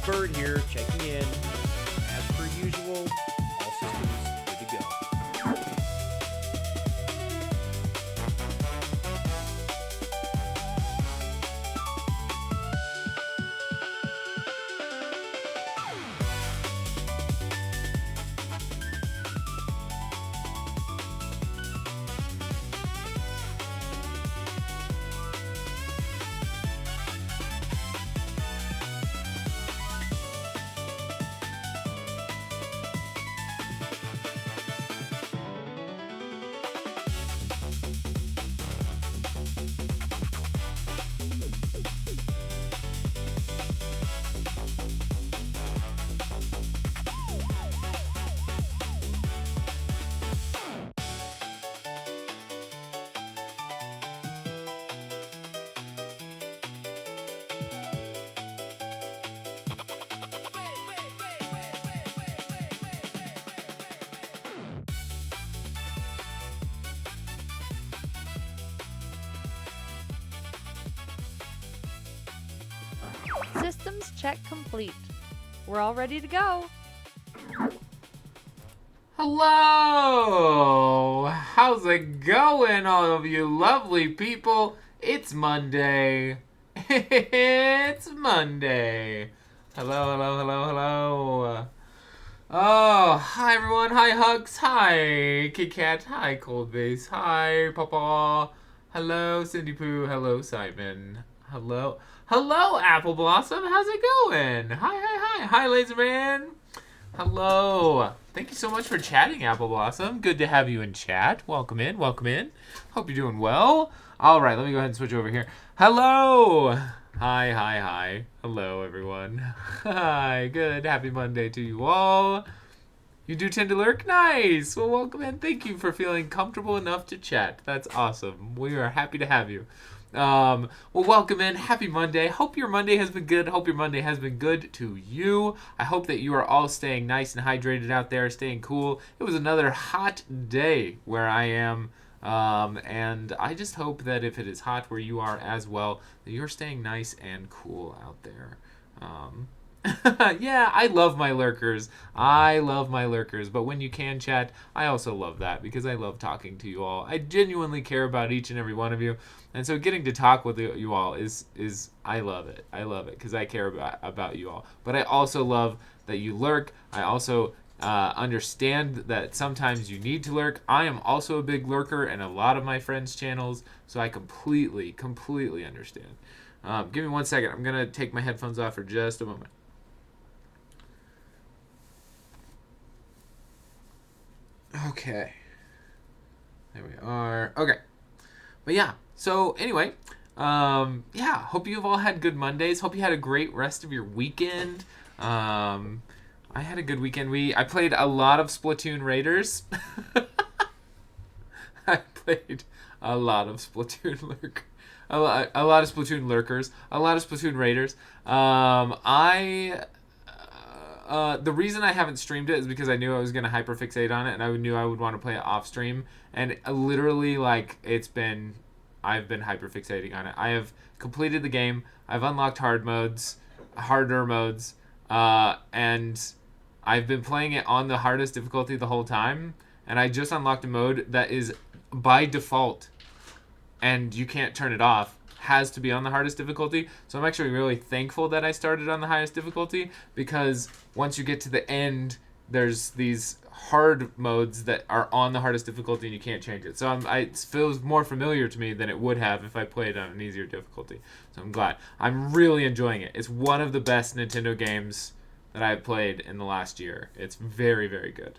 Bird here, checking in. As per usual, all systems good to go. Systems check complete. We're all ready to go. Hello! How's it going, all of you lovely people? It's Monday. It's Monday. Hello, hello, hello, hello. Oh, hi everyone. Hi Hugs. Hi Kit Kat. Hi Cold Base. Hi Papa. Hello Cindy Poo. Hello Simon. Hello. Hello Apple Blossom. How's it going? Hi, hi, hi. Hi Laser Man. Hello. Thank you so much for chatting, Apple Blossom. Good to have you in chat. Welcome in. Welcome in. Hope you're doing well. All right, let me go ahead and switch over here. Hello. Hi, hi, hi. Hello, everyone. Hi. Good. Happy Monday to you all. You do tend to lurk? Nice. Well, welcome in. Thank you for feeling comfortable enough to chat. That's awesome. We are happy to have you. Well, welcome in. Happy Monday. Hope your Monday has been good. Hope your Monday has been good to you. I hope that you are all staying nice and hydrated out there, staying cool. It was another hot day where I am. And I just hope that if it is hot where you are as well, that you're staying nice and cool out there. Yeah, I love my lurkers. I love my lurkers. But when you can chat, I also love that because I love talking to you all. I genuinely care about each and every one of you. And so getting to talk with you all is I love it. I love it because I care about you all. But I also love that you lurk. I also understand that sometimes you need to lurk. I am also a big lurker in a lot of my friends' channels, so I completely understand. Give me 1 second. I'm going to take my headphones off for just a moment. Okay. There we are. Okay. But yeah. So anyway, yeah. Hope you've all had good Mondays. Hope you had a great rest of your weekend. I had a good weekend. I played a lot of Splatoon Raiders. I played a lot of Splatoon lurk. A lot of Splatoon lurkers. A lot of Splatoon Raiders. The reason I haven't streamed it is because I knew I was going to hyperfixate on it, and I knew I would want to play it off stream. And literally, like, I've been hyperfixating on it. I have completed the game. I've unlocked harder modes, and I've been playing it on the hardest difficulty the whole time. And I just unlocked a mode that is by default, and you can't turn it off, has to be on the hardest difficulty. So I'm actually really thankful that I started on the highest difficulty, because once you get to the end, there's these hard modes that are on the hardest difficulty and you can't change it. So it feels more familiar to me than it would have if I played on an easier difficulty. So I'm glad. I'm really enjoying it. It's one of the best Nintendo games that I've played in the last year. It's very, very good.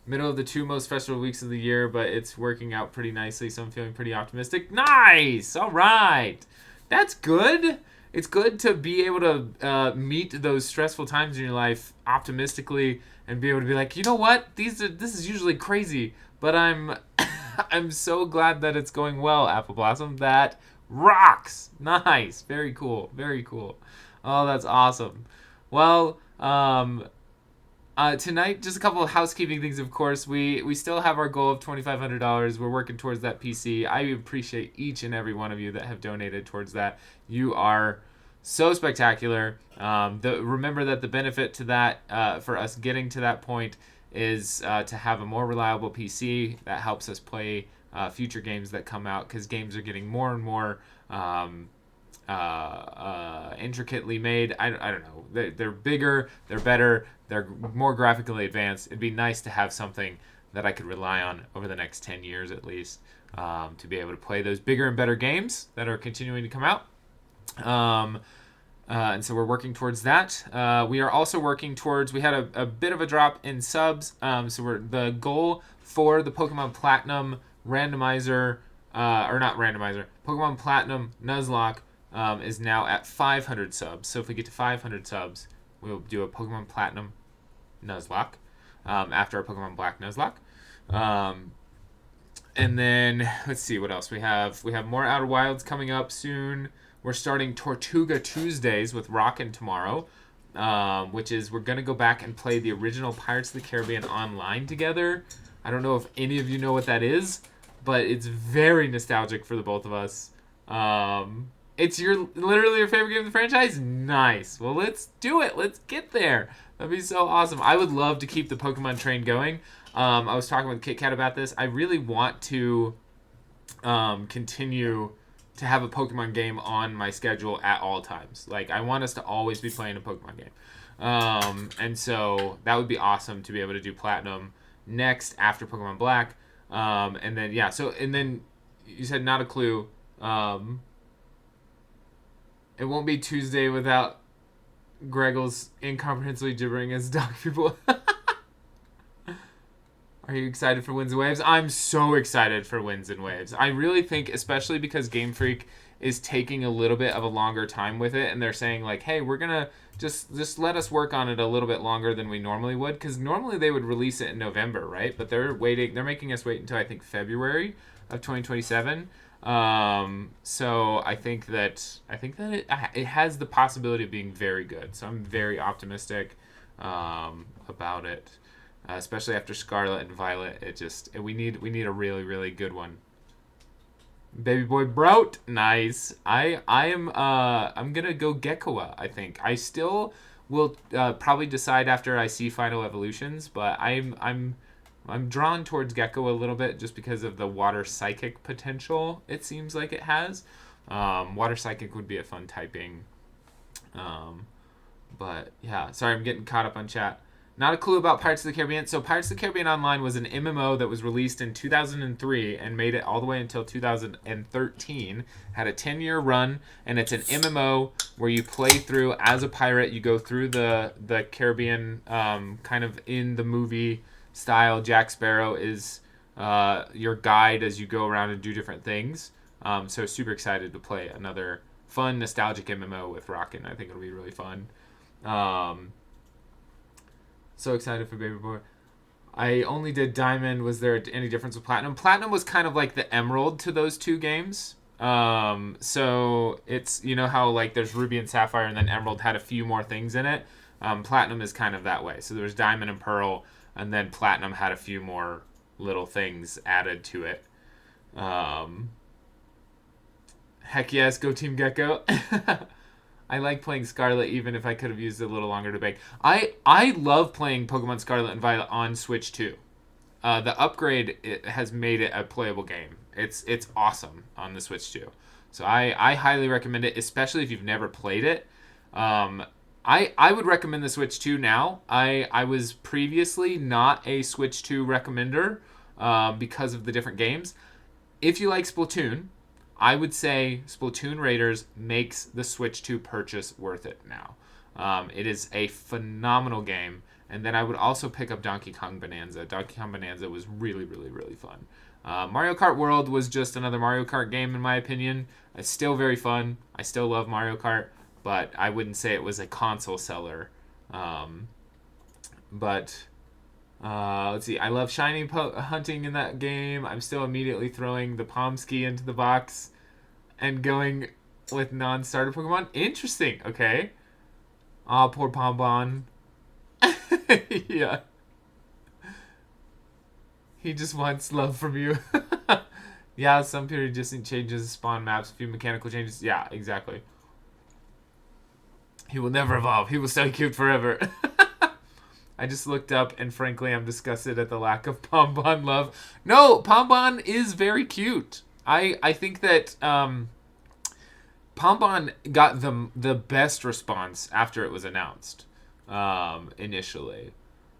Middle of the 2 most festival weeks of the year, but it's working out pretty nicely, so I'm feeling pretty optimistic. Nice! All right. That's good. It's good to be able to meet those stressful times in your life optimistically and be able to be like, you know what? This is usually crazy, but I'm I'm so glad that it's going well, Apple Blossom. That rocks. Nice. Very cool. Very cool. Oh, that's awesome. Well, tonight, just a couple of housekeeping things, of course. We still have our goal of $2,500. We're working towards that PC. I appreciate each and every one of you that have donated towards that. You are so spectacular. Remember that the benefit to that, for us getting to that point, is to have a more reliable PC that helps us play future games that come out, because games are getting more and more intricately made. I don't know. They're bigger, they're better, they're more graphically advanced. It'd be nice to have something that I could rely on over the next 10 years at least, to be able to play those bigger and better games that are continuing to come out. And so we're working towards that. We are also working towards, we had a bit of a drop in subs. So the goal for the Pokemon Platinum randomizer, or not randomizer, Pokemon Platinum Nuzlocke, is now at 500 subs. So if we get to 500 subs, we'll do a Pokemon Platinum Nuzlocke, after our Pokemon Black Nuzlocke. And then let's see what else we have. We have more Outer Wilds coming up soon. We're starting Tortuga Tuesdays with Rockin' tomorrow, which is we're going to go back and play the original Pirates of the Caribbean online together. I don't know if any of you know what that is, but it's very nostalgic for the both of us. It's literally your favorite game in the franchise? Nice. Well, let's do it. Let's get there. That'd be so awesome. I would love to keep the Pokemon train going. I was talking with Kit Kat about this. I really want to continue to have a Pokemon game on my schedule at all times. Like, I want us to always be playing a Pokemon game. And so that would be awesome to be able to do Platinum next after Pokemon Black. And then, yeah, so, and then you said not a clue. It won't be Tuesday without Greggles incomprehensibly gibbering as dog people. Are you excited for Winds and Waves? I'm so excited for Winds and Waves. I really think, especially because Game Freak is taking a little bit of a longer time with it, and they're saying like, hey, we're gonna just let us work on it a little bit longer than we normally would, because normally they would release it in November, right? But they're making us wait until I think February of 2027. So I think that it has the possibility of being very good. So I'm very optimistic about it. Especially after Scarlet and Violet, we need a really, really good one. Baby boy Brout, nice. I'm gonna go Gekkoa. I think I still will probably decide after I see Final Evolutions, but I'm drawn towards Gekkoa a little bit just because of the Water Psychic potential. It seems like it has. Water Psychic would be a fun typing. But yeah, sorry, I'm getting caught up on chat. Not a clue about Pirates of the Caribbean. So Pirates of the Caribbean Online was an MMO that was released in 2003 and made it all the way until 2013. Had a 10-year run, and it's an MMO where you play through as a pirate. You go through the Caribbean kind of in the movie style. Jack Sparrow is your guide as you go around and do different things. So super excited to play another fun, nostalgic MMO with Rockin'. I think it'll be really fun. So excited for Baby Boy. I only did Diamond. Was there any difference with Platinum? Platinum was kind of like the Emerald to those two games. So it's, you know how like there's Ruby and Sapphire and then Emerald had a few more things in it. Platinum is kind of that way. So there's Diamond and Pearl, and then Platinum had a few more little things added to it. Heck yes, go Team Gecko. I like playing Scarlet even if I could have used it a little longer to bake. I love playing Pokemon Scarlet and Violet on Switch 2. The upgrade has made it a playable game. It's awesome on the Switch 2. So I highly recommend it, especially if you've never played it. I would recommend the Switch 2 now. I was previously not a Switch 2 recommender because of the different games. If you like Splatoon, I would say Splatoon Raiders makes the Switch 2 purchase worth it now. It is a phenomenal game. And then I would also pick up Donkey Kong Bonanza. Donkey Kong Bonanza was really, really, really fun. Mario Kart World was just another Mario Kart game, in my opinion. It's still very fun. I still love Mario Kart, but I wouldn't say it was a console seller. Let's see. I love shiny hunting in that game. I'm still immediately throwing the Pomsky into the box and going with non-starter Pokemon. Interesting. Okay. Aw, poor Pombon. Yeah. He just wants love from you. Yeah, some periodicity changes, spawn maps, a few mechanical changes. Yeah, exactly. He will never evolve. He will stay cute forever. I just looked up, and frankly, I'm disgusted at the lack of Pombon love. No, Pombon is very cute. I think that Pombon got the best response after it was announced initially.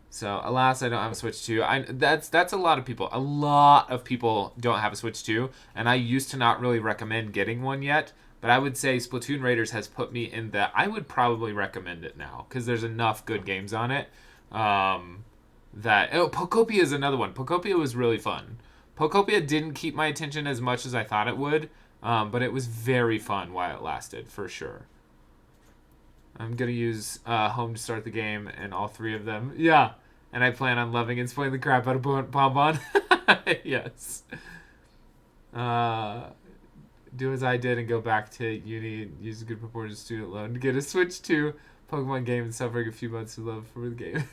So, alas, I don't have a Switch 2. That's a lot of people. A lot of people don't have a Switch 2, and I used to not really recommend getting one yet. But I would say Splatoon Raiders has put me in the... I would probably recommend it now, because there's enough good games on it. Pokopia is another one. Pokopia was really fun. Pokopia didn't keep my attention as much as I thought it would, but it was very fun while it lasted, for sure. I'm going to use Home to start the game and all three of them. Yeah, and I plan on loving and spoiling the crap out of Pombon. Yes. Do as I did and go back to uni and use a good proportion student loan to get a Switch 2 Pokemon game and suffering a few months of love for the game.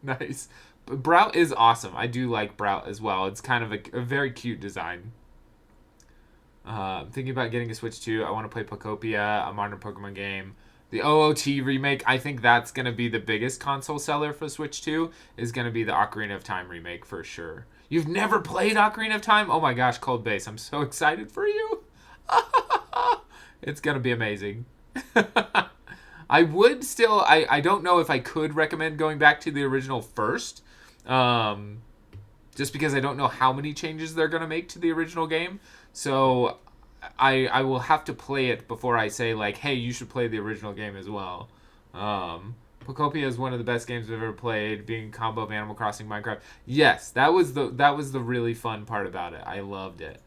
Nice. But Brout is awesome. I do like Brout as well. It's kind of a very cute design. I'm thinking about getting a Switch 2. I want to play Pokopia, a modern Pokemon game. The OOT remake, I think that's going to be the biggest console seller for Switch 2, is going to be the Ocarina of Time remake for sure. You've never played Ocarina of Time? Oh my gosh, Cold Base, I'm so excited for you. It's gonna be amazing. I would still, I don't know if I could recommend going back to the original first. Just because I don't know how many changes they're going to make to the original game. So I will have to play it before I say, like, hey, you should play the original game as well. Pocopia is one of the best games I've ever played, being a combo of Animal Crossing, Minecraft. Yes, that was the really fun part about it. I loved it.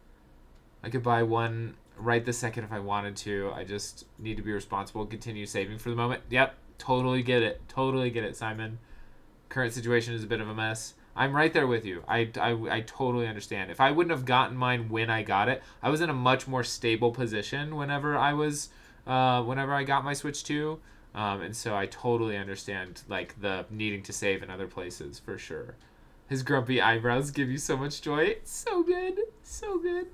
I could buy one right this second if I wanted to. I just need to be responsible and continue saving for the moment. Yep, totally get it. Totally get it, Simon. Current situation is a bit of a mess. I'm right there with you. I totally understand. If I wouldn't have gotten mine when I got it, I was in a much more stable position whenever I got my Switch 2. And so I totally understand, like, the needing to save in other places, for sure. His grumpy eyebrows give you so much joy. It's so good. So good.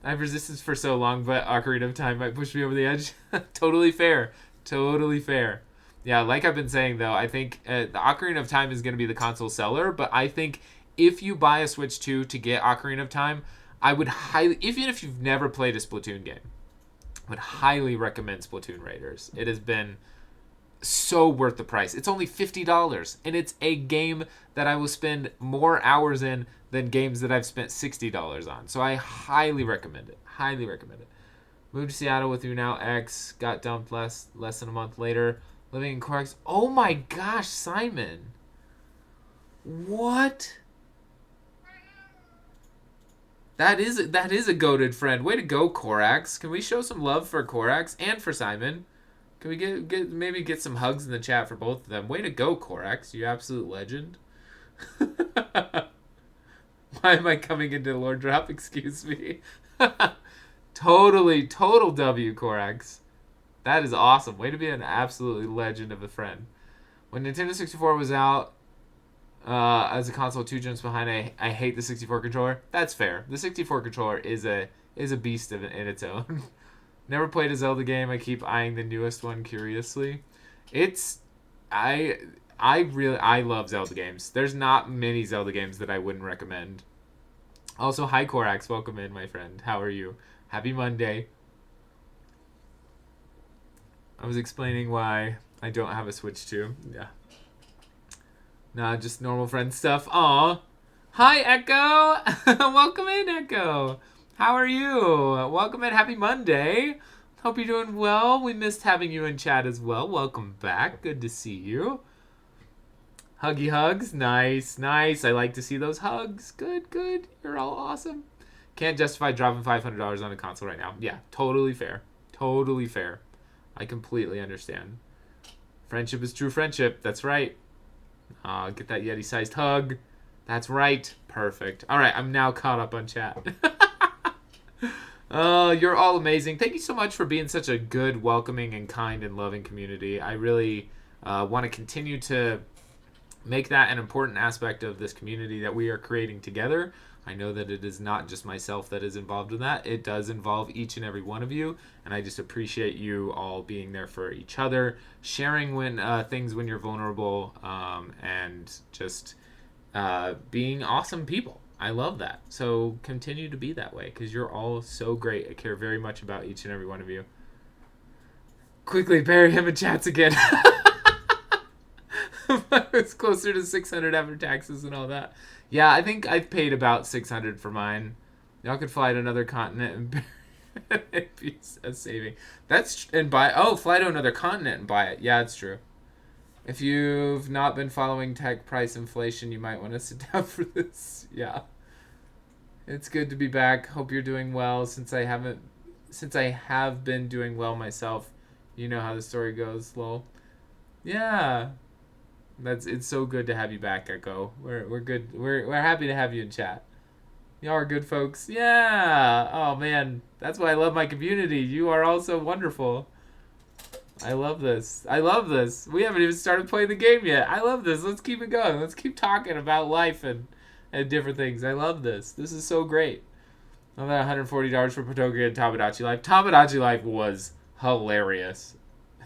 I've resisted for so long, but Ocarina of Time might push me over the edge. Totally fair. Totally fair. Yeah, like I've been saying, though, I think the Ocarina of Time is going to be the console seller, but I think if you buy a Switch 2 to get Ocarina of Time, I would highly, even if you've never played a Splatoon game, I would highly recommend Splatoon Raiders. It has been so worth the price. It's only $50, and it's a game that I will spend more hours in than games that I've spent $60 on. So I highly recommend it. Highly recommend it. Moved to Seattle with you now, X. Got dumped less than a month later. Living in Corax. Oh my gosh, Simon. What? That is a goated friend. Way to go, Corax. Can we show some love for Corax and for Simon? Can we maybe get some hugs in the chat for both of them? Way to go, Corax. You absolute legend. Why am I coming into Lord Drop? Excuse me. Total W, Corax. That is awesome. Way to be an absolutely legend of a friend. When Nintendo 64 was out, as a console 2 gens behind, I hate the 64 controller. That's fair. The 64 controller is a beast in its own. Never played a Zelda game. I keep eyeing the newest one curiously. I love Zelda games. There's not many Zelda games that I wouldn't recommend. Also, hi Corax, welcome in, my friend. How are you? Happy Monday. I was explaining why I don't have a Switch 2. Yeah. Nah, just normal friend stuff. Aw. Hi, Echo. Welcome in, Echo. How are you? Welcome in. Happy Monday. Hope you're doing well. We missed having you in chat as well. Welcome back. Good to see you. Huggy hugs. Nice, nice. I like to see those hugs. Good, good. You're all awesome. Can't justify dropping $500 on a console right now. Yeah, totally fair. Totally fair. I completely understand. Friendship is true friendship. That's right. Get that Yeti-sized hug. That's right. Perfect. All right, I'm now caught up on chat. You're all amazing. Thank you so much for being such a good, welcoming, and kind and loving community. I really want to continue to make that an important aspect of this community that we are creating together. I know that it is not just myself that is involved in that. It does involve each and every one of you, and I just appreciate you all being there for each other, sharing things when you're vulnerable, and just being awesome people. I love that. So continue to be that way, because you're all so great. I care very much about each and every one of you. Quickly bury him in chats again. It's closer to 600 after taxes and all that. Yeah, I think I've paid about 600 for mine. Y'all could fly to another continent and it'd be a saving. Fly to another continent and buy it. Yeah, it's true. If you've not been following tech price inflation, you might want to sit down for this. Yeah. It's good to be back. Hope you're doing well. Since I have been doing well myself, you know how the story goes, lol. Yeah. It's so good to have you back, Echo. We're good. We're happy to have you in chat. Y'all are good folks. Yeah. Oh man, that's why I love my community. You are all so wonderful. I love this. I love this. We haven't even started playing the game yet. I love this. Let's keep it going. Let's keep talking about life and different things. I love this. This is so great. I love that $140 for Potoki and Tamagotchi Life. Tamagotchi Life was hilarious.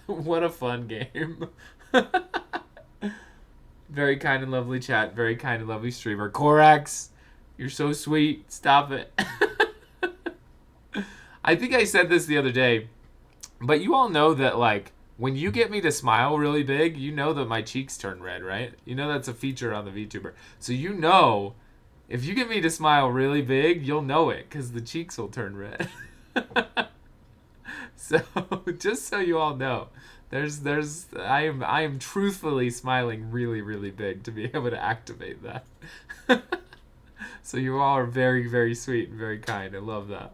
What a fun game. Very kind and lovely chat. Very kind and lovely streamer. Corax, You're so sweet. Stop it. I think I said this the other day, but you all know that, like, when you get me to smile really big, you know that my cheeks turn red, right? You know that's a feature on the VTuber. So you know, if you get me to smile really big, you'll know it, because the cheeks will turn red. So, just so you all know, I am truthfully smiling really, really big to be able to activate that. So you all are very, very sweet and very kind. I love that.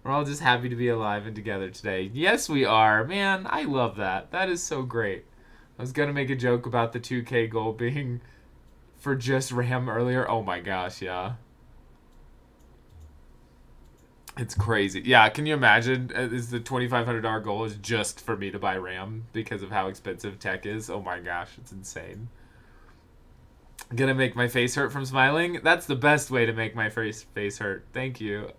We're all just happy to be alive and together today. Yes, we are. Man, I love that. That is so great. I was going to make a joke about the 2K goal being for just RAM earlier. Oh my gosh, yeah. It's crazy. Yeah, can you imagine? Is the $2,500 goal is just for me to buy RAM because of how expensive tech is? Oh my gosh, it's insane. Gonna make my face hurt from smiling? That's the best way to make my face hurt. Thank you.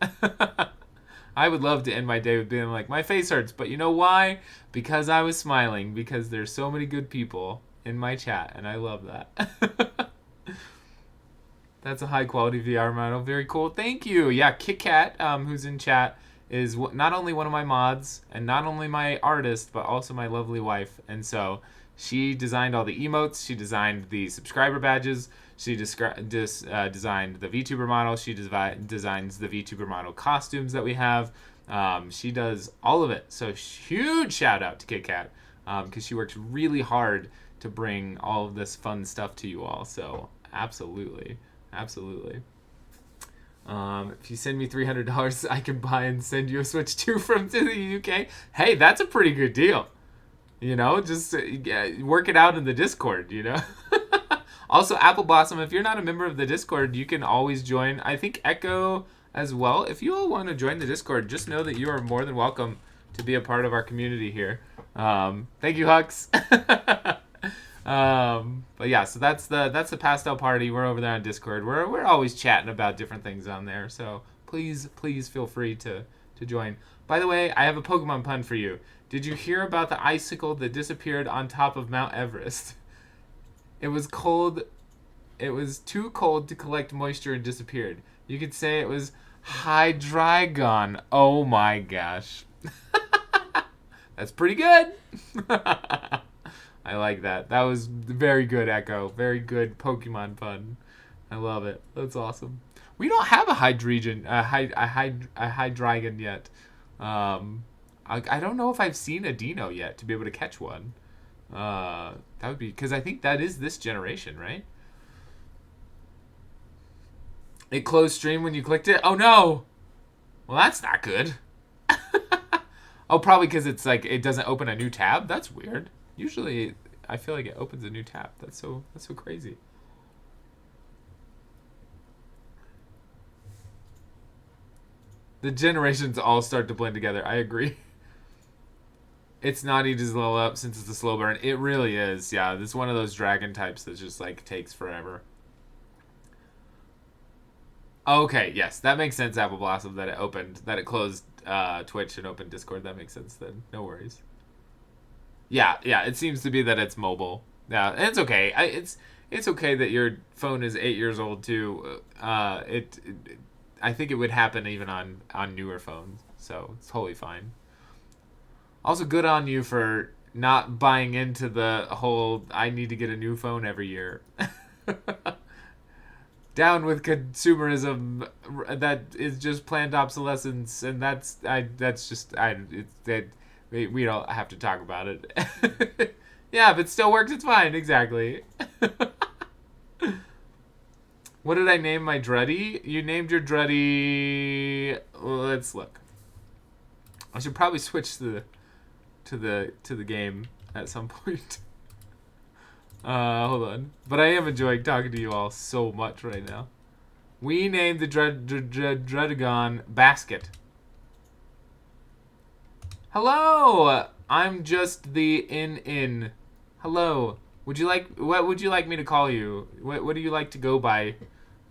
I would love to end my day with being like, my face hurts, but you know why? Because I was smiling, because there's so many good people in my chat, and I love that. That's a high-quality VR model. Very cool. Thank you. Yeah, KitKat, who's in chat, is not only one of my mods, and not only my artist, but also my lovely wife. And so she designed all the emotes. She designed the subscriber badges. She designed the VTuber model. She designs the VTuber model costumes that we have. She does all of it. So huge shout out to KitKat, because she works really hard to bring all of this fun stuff to you all. So absolutely. Absolutely. If you send me $300, I can buy and send you a Switch 2 from to the UK. Hey, that's a pretty good deal. You know, just work it out in the Discord, you know. Also, Apple Blossom, if you're not a member of the Discord, you can always join. I think Echo as well. If you all want to join the Discord, just know that you are more than welcome to be a part of our community here. Thank you, Hux. But yeah, so that's the pastel party. We're over there on Discord. We're always chatting about different things on there. So please feel free to join. By the way, I have a Pokemon pun for you. Did you hear about the icicle that disappeared on top of Mount Everest? It was cold. It was too cold to collect moisture and disappeared. You could say it was Hydreigon. Oh my gosh. That's pretty good. I like that. That was very good, Echo. Very good Pokemon pun. I love it. That's awesome. We don't have a Hydreigon yet. I don't know if I've seen a Dino yet to be able to catch one. That would be, because I think that is this generation, right? It closed stream when you clicked it? Oh no! Well, that's not good. Oh, probably because it's like it doesn't open a new tab? That's weird. Usually, I feel like it opens a new tab. That's so crazy. The generations all start to blend together. I agree. It's not easy to level up since it's a slow burn. It really is. Yeah, this is one of those dragon types that just like takes forever. Okay, yes, that makes sense, Apple Blossom, that it closed Twitch and opened Discord. That makes sense then. No worries. Yeah, it seems to be that it's mobile. Yeah, and it's okay. It's okay that your phone is 8 years old too. I think it would happen even on newer phones, so it's totally fine. Also, good on you for not buying into the whole I need to get a new phone every year. Down with consumerism. That is just planned obsolescence, and we don't have to talk about it. Yeah, if it still works, it's fine. Exactly. What did I name my Druddy? You named your Druddy. Let's look. I should probably switch to the game at some point. Hold on. But I am enjoying talking to you all so much right now. We named the Dredagon Basket. Hello! I'm just the in. Hello. What would you like me to call you? What do you like to go by?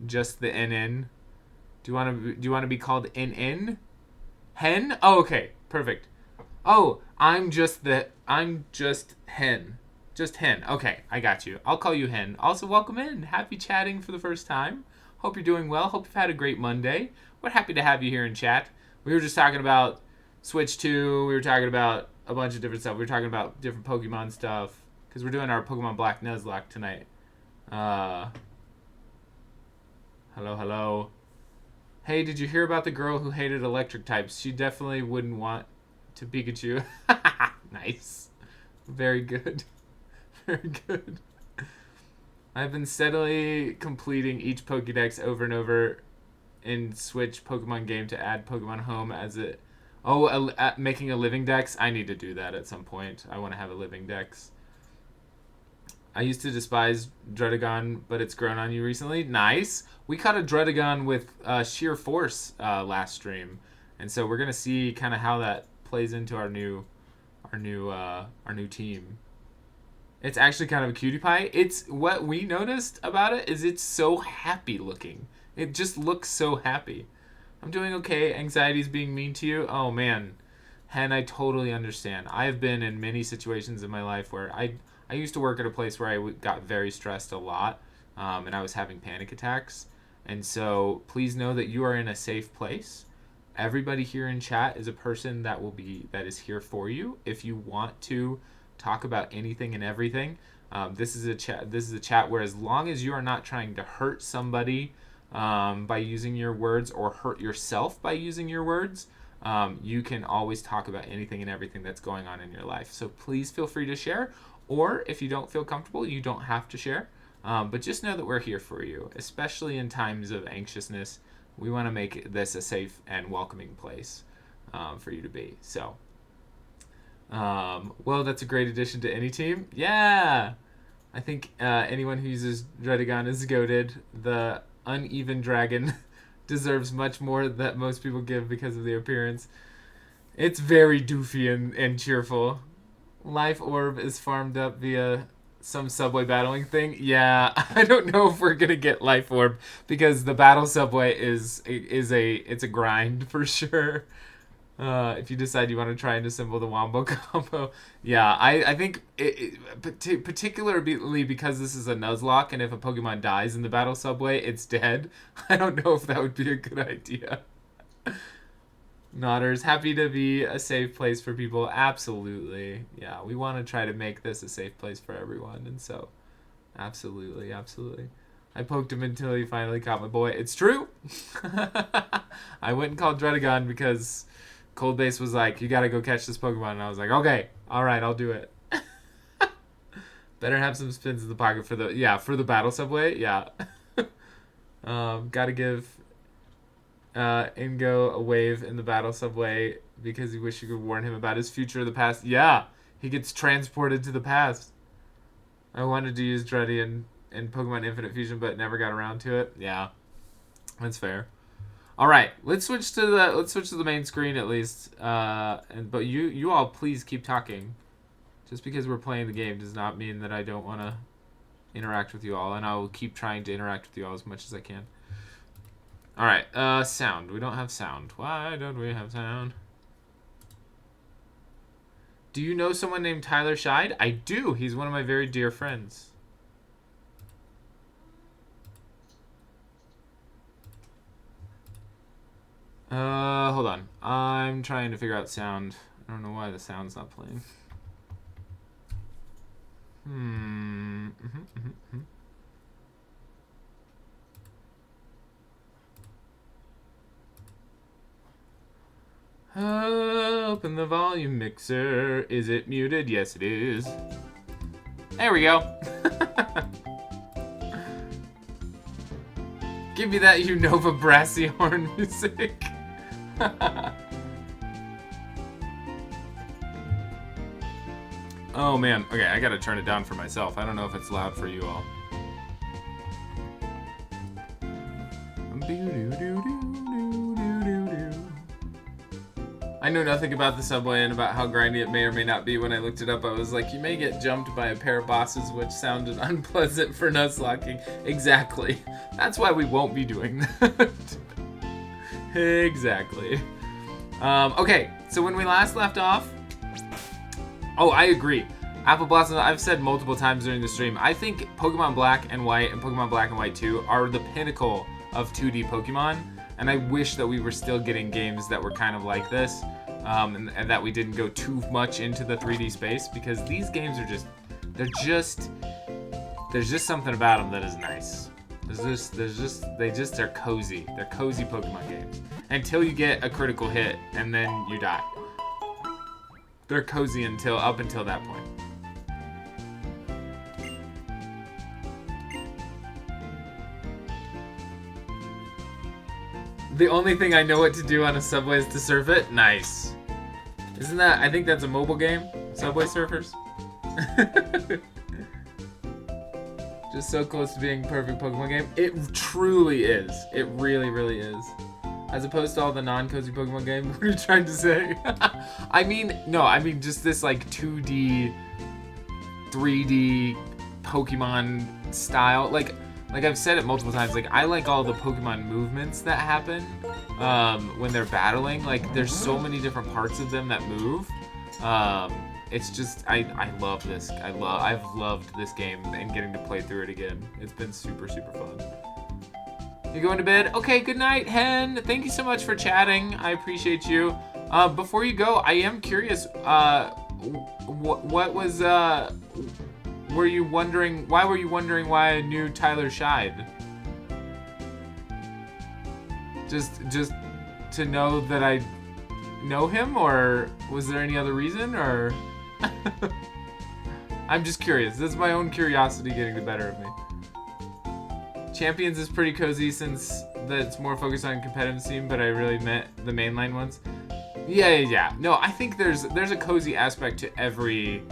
Just the in. Do you want to be called in? Hen? Oh, okay. Perfect. Oh, I'm just Hen. Just Hen. Okay, I got you. I'll call you Hen. Also, welcome in. Happy chatting for the first time. Hope you're doing well. Hope you've had a great Monday. We're happy to have you here in chat. We were just talking about Switch 2. We were talking about a bunch of different stuff. We were talking about different Pokemon stuff because we're doing our Pokemon Black Nuzlocke tonight. Hello. Hey, did you hear about the girl who hated electric types? She definitely wouldn't want to Pikachu. Nice. Very good. Very good. I've been steadily completing each Pokédex over and over in Switch Pokemon game to add Pokemon Home as it... Oh, making a living dex? I need to do that at some point. I want to have a living dex. I used to despise Dredagon, but it's grown on you recently. Nice. We caught a Dredagon with sheer force last stream, and so we're gonna see kind of how that plays into our new team. It's actually kind of a cutie pie. It's what we noticed about it is it's so happy looking. It just looks so happy. I'm doing okay. Anxiety's being mean to you. Oh man, Hen, I totally understand. I've been in many situations in my life where I used to work at a place where I got very stressed a lot, and I was having panic attacks. And so please know that you are in a safe place. Everybody here in chat is a person that is here for you. If you want to talk about anything and everything, this is a chat where as long as you are not trying to hurt somebody by using your words or hurt yourself by using your words, you can always talk about anything and everything that's going on in your life. So please feel free to share. Or if you don't feel comfortable, you don't have to share. But just know that we're here for you, especially in times of anxiousness. We want to make this a safe and welcoming place for you to be. So, well, that's a great addition to any team. Yeah! I think anyone who uses Dredagon is goated. The uneven dragon deserves much more that most people give because of the appearance. It's very doofy and cheerful. Life Orb is farmed up via some subway battling thing. Yeah, I don't know if we're gonna get Life Orb because the battle subway is a grind for sure. If you decide you want to try and assemble the Wombo combo, yeah, I think particularly because this is a Nuzlocke and if a Pokemon dies in the battle subway, it's dead. I don't know if that would be a good idea. Nodders, happy to be a safe place for people. Absolutely. Yeah, we want to try to make this a safe place for everyone. And so, absolutely. I poked him until he finally caught my boy. It's true. I went and called Dredagon because Cold Base was like, you got to go catch this Pokemon. And I was like, okay, all right, I'll do it. Better have some spins in the pocket for the battle subway. Yeah. Got to give... Ingo a wave in the battle subway because he wished you could warn him about his future of the past. Yeah, he gets transported to the past. I wanted to use Dreddy in Pokemon Infinite Fusion, but never got around to it. Yeah, that's fair. All right, let's switch to the main screen at least. But you all please keep talking. Just because we're playing the game does not mean that I don't want to interact with you all, and I will keep trying to interact with you all as much as I can. Alright, sound. We don't have sound. Why don't we have sound? Do you know someone named Tyler Scheid? I do. He's one of my very dear friends. Hold on. I'm trying to figure out sound. I don't know why the sound's not playing. Open the volume mixer. Is it muted? Yes, it is. There we go. Give me that Unova brassy horn music. Oh man. Okay, I gotta turn it down for myself. I don't know if it's loud for you all. I know nothing about the subway and about how grindy it may or may not be. When I looked it up, I was like, you may get jumped by a pair of bosses, which sounded unpleasant for Nuzlocking. Exactly. That's why we won't be doing that. Exactly. Okay, so when we last left off... Oh, I agree. Apple Blossom, I've said multiple times during the stream, I think Pokemon Black and White and Pokemon Black and White 2 are the pinnacle of 2D Pokemon. And I wish that we were still getting games that were kind of like this, and that we didn't go too much into the 3D space, because these games are just, there's just something about them that is nice. They're cozy. They're cozy Pokemon games. Until you get a critical hit, and then you die. They're cozy up until that point. The only thing I know what to do on a Subway is to surf it? Nice. Isn't that, I think that's a mobile game? Subway Surfers? Just so close to being a perfect Pokemon game. It truly is. It really, really is. As opposed to all the non-cozy Pokemon games. What are you trying to say? I mean just this like 2D, 3D Pokemon style. Like I've said it multiple times, like I like all the Pokemon movements that happen when they're battling. Like there's so many different parts of them that move. It's just, I love this. I've loved this game and getting to play through it again. It's been super, super fun. You going to bed? Okay, good night, Hen. Thank you so much for chatting. I appreciate you. Before you go, I am curious, what was, why were you wondering why I knew Tyler shied? Just to know that I know him, or was there any other reason, or? I'm just curious. This is my own curiosity getting the better of me. Champions is pretty cozy since that's more focused on competitive scene, but I really meant the mainline ones. Yeah. No, I think there's a cozy aspect to every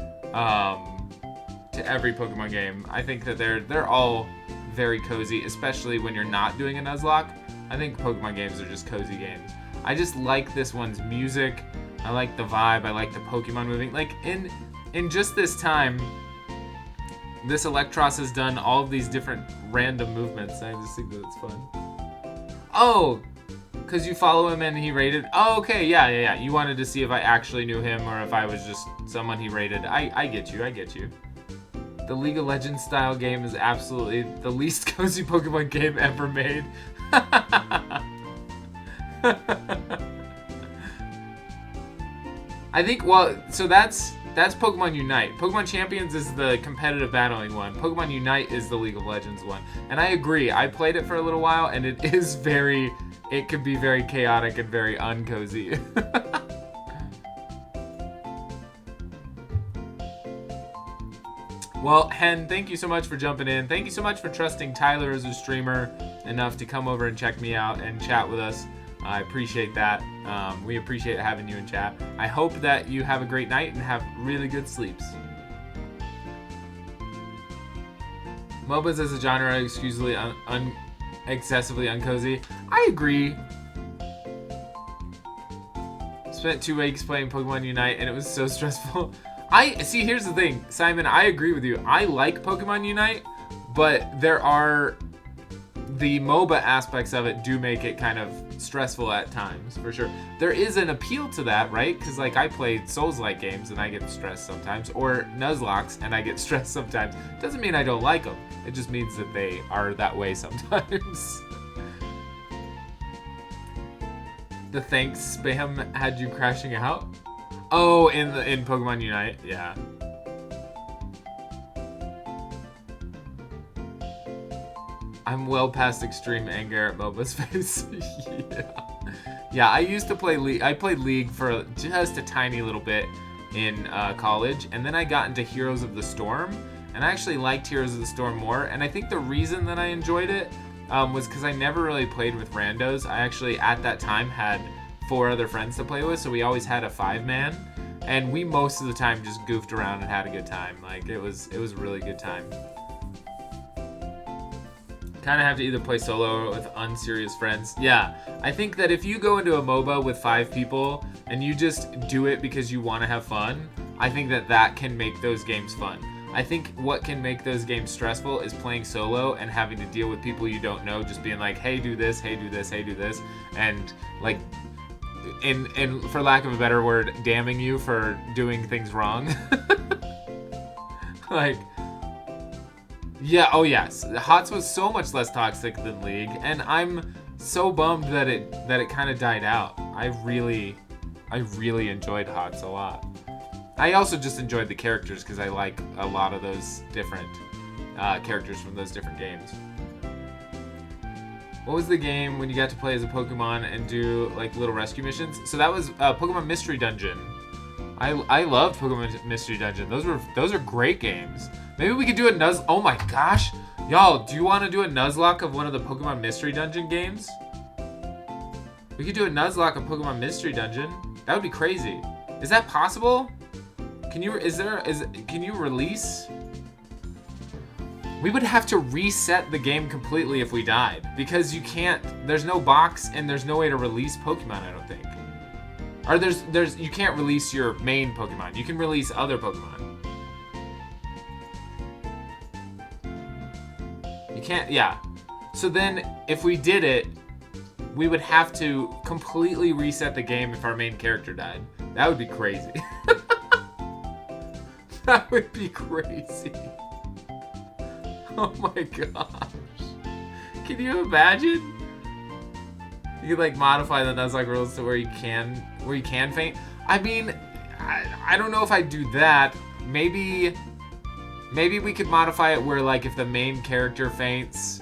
Pokemon game. I think that they're all very cozy, especially when you're not doing a Nuzlocke. I think Pokemon games are just cozy games. I just like this one's music. I like the vibe. I like the Pokemon moving. Like in just this time, this Electros has done all of these different random movements. I just think that it's fun. Oh, because you follow him and he rated. Oh, okay, yeah. You wanted to see if I actually knew him or if I was just someone he rated. I get you. The League of Legends style game is absolutely the least cozy Pokemon game ever made. I think, well, so that's Pokemon Unite. Pokemon Champions is the competitive battling one. Pokemon Unite is the League of Legends one. And I agree. I played it for a little while, and it could be very chaotic and very uncozy. Well, Hen, thank you so much for jumping in. Thank you so much for trusting Tyler as a streamer enough to come over and check me out and chat with us. I appreciate that. We appreciate having you in chat. I hope that you have a great night and have really good sleeps. MOBAs as a genre are excusably excessively uncozy. I agree. Spent 2 weeks playing Pokemon Unite and it was so stressful. See, here's the thing, Simon, I agree with you. I like Pokemon Unite, but the MOBA aspects of it do make it kind of stressful at times, for sure. There is an appeal to that, right? Because like I play Souls-like games and I get stressed sometimes, or Nuzlocks and I get stressed sometimes. Doesn't mean I don't like them. It just means that they are that way sometimes. The thanks spam had you crashing out? Oh, in Pokemon Unite, yeah. I'm well past extreme anger at MOBA's face. Yeah, I used to play League. I played League for just a tiny little bit in college, and then I got into Heroes of the Storm, and I actually liked Heroes of the Storm more. And I think the reason that I enjoyed it was because I never really played with randos. I actually, at that time, had 4 other friends to play with, so we always had a 5-man, and we most of the time just goofed around and had a good time. Like, it was a really good time. Kind of have to either play solo or with unserious friends. Yeah, I think that if you go into a MOBA with 5 people and you just do it because you want to have fun, I think that can make those games fun. I think what can make those games stressful is playing solo and having to deal with people you don't know, just being like, hey, do this, hey, do this, hey, do this, and like, and for lack of a better word, damning you for doing things wrong. Like, Yeah, oh yes. HOTS was so much less toxic than League, and I'm so bummed that it kind of died out. I really enjoyed HOTS a lot. I also just enjoyed the characters because I like a lot of those different characters from those different games. What was the game when you got to play as a Pokemon and do like little rescue missions? So that was Pokemon Mystery Dungeon. I loved Pokemon Mystery Dungeon. Those are great games. Maybe we could do a Nuz. Oh my gosh, y'all! Do you want to do a Nuzlocke of one of the Pokemon Mystery Dungeon games? We could do a Nuzlocke of Pokemon Mystery Dungeon. That would be crazy. Is that possible? Can you release? We would have to reset the game completely if we died because you can't. There's no box and there's no way to release Pokemon. I don't think. Or you can't release your main Pokemon. You can release other Pokemon. You can't, yeah. So then, if we did it, we would have to completely reset the game if our main character died. That would be crazy. That would be crazy. Oh my gosh. Can you imagine? You could like modify the Nuzlocke rules to where you can faint. I mean, I don't know if I'd do that. Maybe we could modify it where like if the main character faints,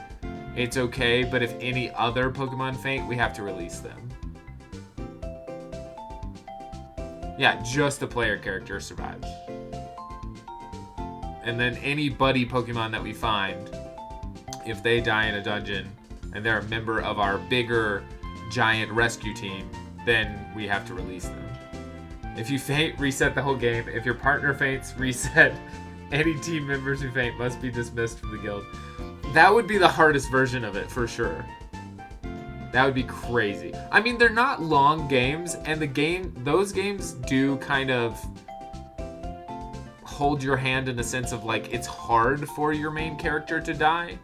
it's okay, but if any other Pokemon faint, we have to release them. Yeah, just the player character survives. And then any buddy Pokemon that we find, if they die in a dungeon and they're a member of our bigger giant rescue team, then we have to release them. If you faint, reset the whole game. If your partner faints, reset. Any team members who faint must be dismissed from the guild. That would be the hardest version of it for sure. That would be crazy. I mean, they're not long games, and those games do kind of hold your hand in a sense of like it's hard for your main character to die.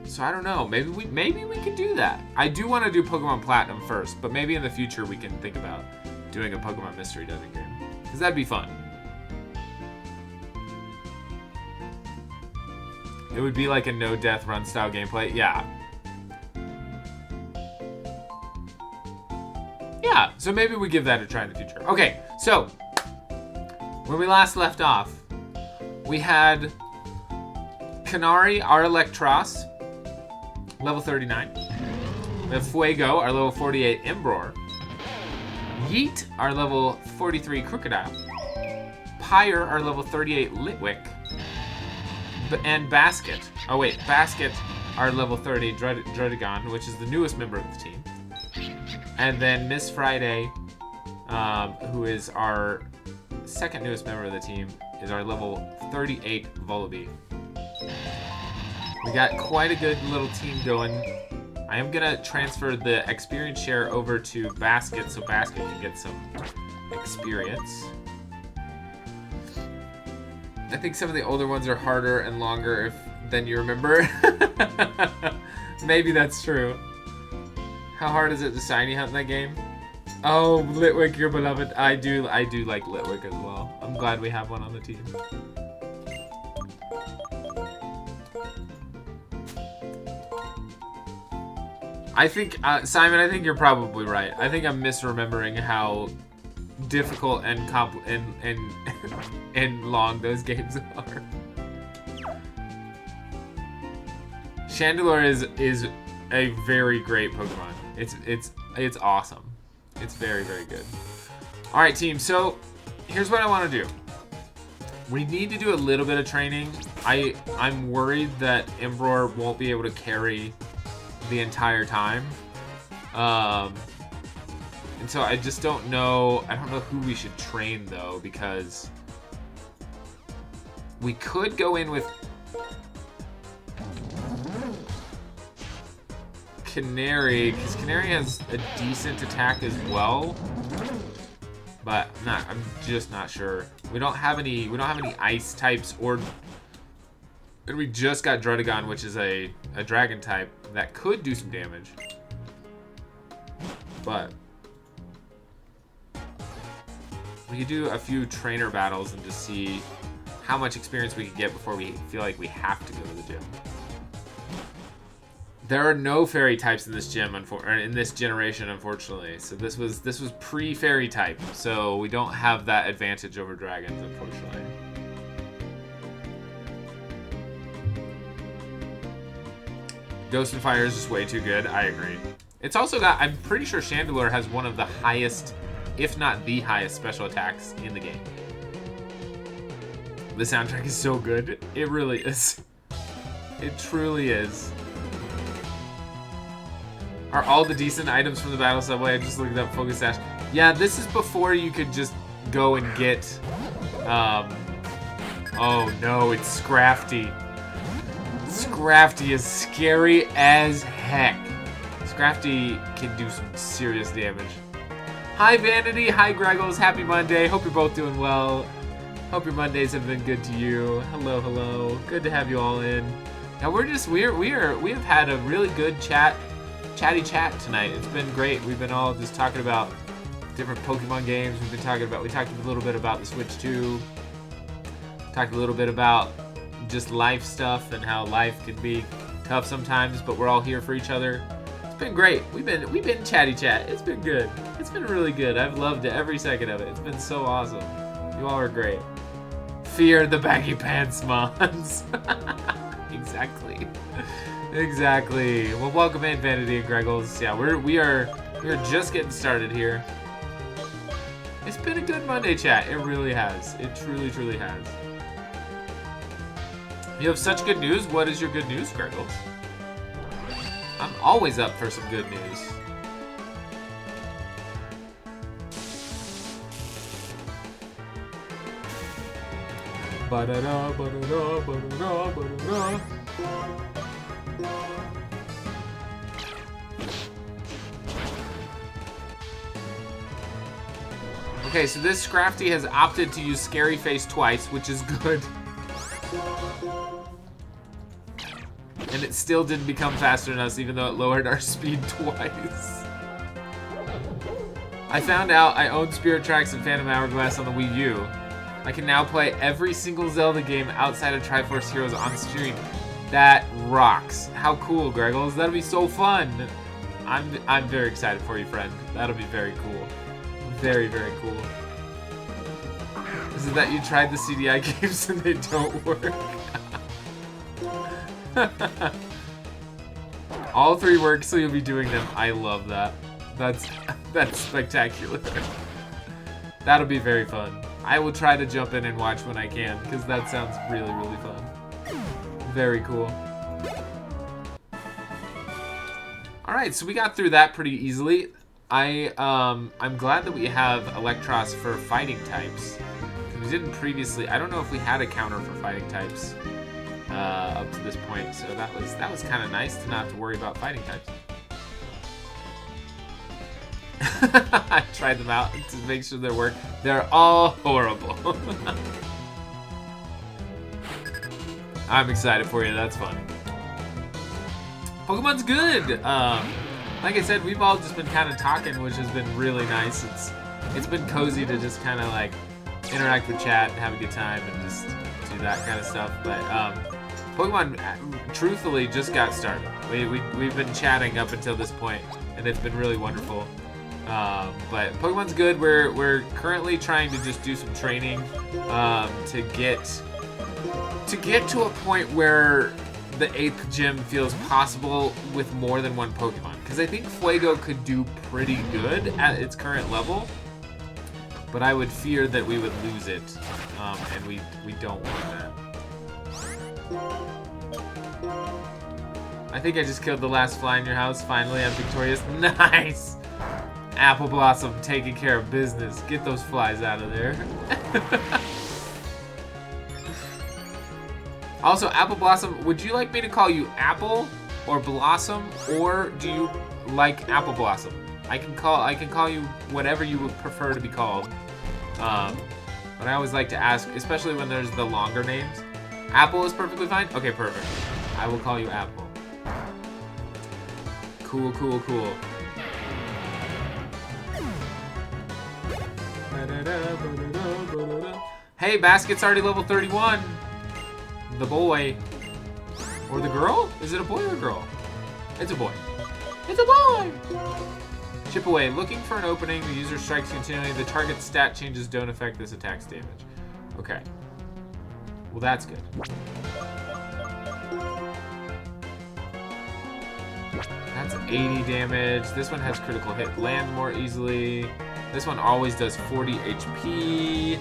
So I don't know. Maybe we could do that. I do want to do Pokemon Platinum first, but maybe in the future we can think about doing a Pokemon Mystery Dungeon game. Because that'd be fun. It would be like a no-death run style gameplay. Yeah. Yeah, so maybe we give that a try in the future. Okay, so when we last left off, we had Canary, our Electros, level 39. We have Fuego, our level 48 Embror. Yeet, our level 43 Crocodile. Pyre, our level 38 Litwick. And Basket. Oh wait, Basket, our level 30 Druddigon, which is the newest member of the team. And then Miss Friday, who is our second newest member of the team, is our level 38 Volibee. We got quite a good little team going. I am gonna transfer the experience share over to Basket so Basket can get some experience. I think some of the older ones are harder and longer than you remember. Maybe that's true. How hard is it to shiny hunt in that game? Oh, Litwick, you're beloved. I do like Litwick as well. I'm glad we have one on the team. I think, Simon, I think you're probably right. I think I'm misremembering how difficult and and long those games are. Chandelure is a very great Pokemon. It's awesome. It's very, very good. All right, team. So here's what I want to do. We need to do a little bit of training. I'm worried that Embror won't be able to carry the entire time. And so I just don't know. I don't know who we should train though, because we could go in with Canary, because Canary has a decent attack as well. But I'm just not sure. We don't have any ice types, and we just got Druddigon, which is a dragon type that could do some damage. But we could do a few trainer battles and just see how much experience we can get before we feel like we have to go to the gym. There are no fairy types in this gym, in this generation, unfortunately. So this was pre-fairy type, so we don't have that advantage over dragons, unfortunately. Ghost and Fire is just way too good. I agree. It's also got, I'm pretty sure Chandelure has one of the highest, if not the highest, special attacks in the game. The soundtrack is so good. It really is. It truly is. Are all the decent items from the Battle Subway? I just looked up Focus Dash. Yeah, this is before you could just go and get, oh no, it's Scrafty. Scrafty is scary as heck. Scrafty can do some serious damage. Hi Vanity, hi Greggles, happy Monday. Hope you're both doing well. Hope your Mondays have been good to you. Hello, hello. Good to have you all in. Now we have had a really good chatty chat tonight. It's been great. We've been all just talking about different Pokemon games. We talked a little bit about the Switch 2. Talked a little bit about just life stuff and how life can be tough sometimes, but we're all here for each other. It's been great. We've been chatty chat. It's been good. It's been really good. I've loved it every second of it. It's been so awesome. You all are great. Fear the baggy pants, Mons. Exactly. Exactly. Well, welcome in, Vanity and Greggles. Yeah, we are just getting started here. It's been a good Monday chat. It really has. It truly, truly has. You have such good news. What is your good news, Greggles? I'm always up for some good news. Ba-da-da, ba-da-da, ba-da-da, ba-da-da. Okay, so this Scrafty has opted to use Scary Face twice, which is good. And it still didn't become faster than us, even though it lowered our speed twice. I found out I own Spirit Tracks and Phantom Hourglass on the Wii U. I can now play every single Zelda game outside of Triforce Heroes on stream. That rocks. How cool, Greggles. That'll be so fun. I'm very excited for you, friend. That'll be very cool. Very, very cool. Is it that you tried the CDI games and they don't work? All three work, so you'll be doing them. I love that. That's spectacular. That'll be very fun. I will try to jump in and watch when I can, because that sounds really, really fun. Very cool. Alright, so we got through that pretty easily. I'm glad that we have Electros for fighting types. We didn't previously. I don't know if we had a counter for fighting types up to this point, so that was kind of nice to not have to worry about fighting types. I tried them out to make sure they work. They're all horrible. I'm excited for you. That's fun. Pokemon's good. Like I said, we've all just been kind of talking, which has been really nice. It's been cozy to just kind of like interact with chat and have a good time and just do that kind of stuff. But Pokemon, truthfully, just got started. We've been chatting up until this point, and it's been really wonderful. But Pokemon's good. We're currently trying to just do some training to get to a point where the 8th gym feels possible with more than one Pokemon. Because I think Fuego could do pretty good at its current level, but I would fear that we would lose it, and we don't want that. I think I just killed the last fly in your house. Finally, I'm victorious. Nice! Apple Blossom taking care of business. Get those flies out of there. Also, Apple Blossom, would you like me to call you Apple or Blossom, or do you like Apple Blossom? I can call you whatever you would prefer to be called. But I always like to ask, especially when there's the longer names. Apple is perfectly fine? Okay, perfect. I will call you Apple. Cool, cool, cool. Hey, Basket's already level 31. The boy. Or the girl? Is it a boy or a girl? It's a boy. It's a boy! Chip away. Looking for an opening. The user strikes continually. The target's stat changes don't affect this attack's damage. Okay. Well, that's good. That's 80 damage. This one has critical hit. Land more easily. This one always does 40 HP,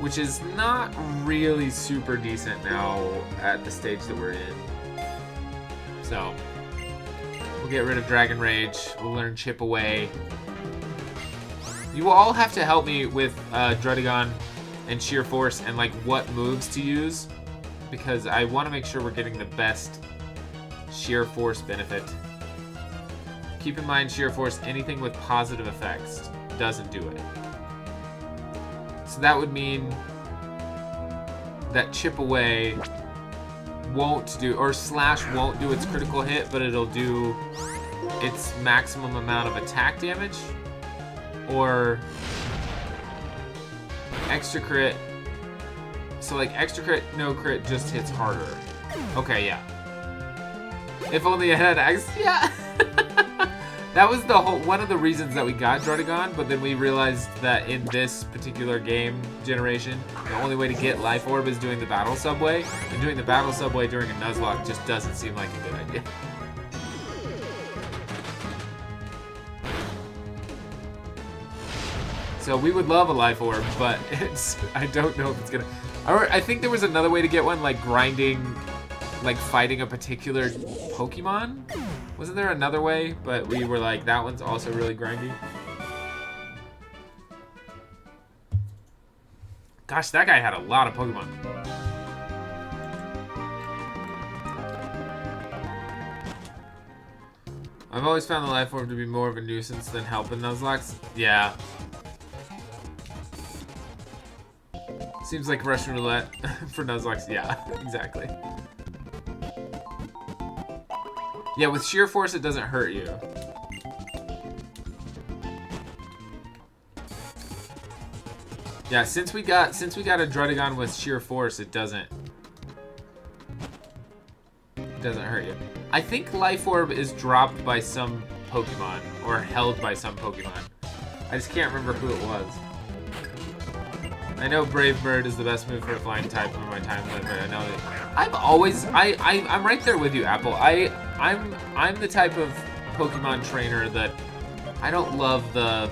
which is not really super decent now at the stage that we're in. So, we'll get rid of Dragon Rage. We'll learn Chip Away. You will all have to help me with Drudigon and Sheer Force and like what moves to use, because I want to make sure we're getting the best Sheer Force benefit. Keep in mind, Sheer Force, anything with positive effects doesn't do it. So that would mean that Chip Away won't do, or Slash won't do its critical hit, but it'll do its maximum amount of attack damage, or extra crit. So like extra crit, no crit just hits harder. Okay, yeah. If only it had X, yeah. That was the whole, one of the reasons that we got Drudigon, but then we realized that in this particular game generation, the only way to get Life Orb is doing the Battle Subway, and doing the Battle Subway during a Nuzlocke just doesn't seem like a good idea. So we would love a Life Orb, but it's, I don't know if it's gonna, I think there was another way to get one, like grinding, like fighting a particular Pokemon. Wasn't there another way? But we were like, that one's also really grindy. Gosh, that guy had a lot of Pokemon. I've always found the Life Orb to be more of a nuisance than help in Nuzlocke. Yeah. Seems like Russian roulette for Nuzlocke. Yeah, exactly. Yeah, with Sheer Force, it doesn't hurt you. Yeah, since we got a Drudigon with Sheer Force, it doesn't hurt you. I think Life Orb is dropped by some Pokemon or held by some Pokemon. I just can't remember who it was. I know Brave Bird is the best move for a flying type on my time limit, but I know that I've always I'm right there with you, Apple. I'm the type of Pokemon trainer that I don't love the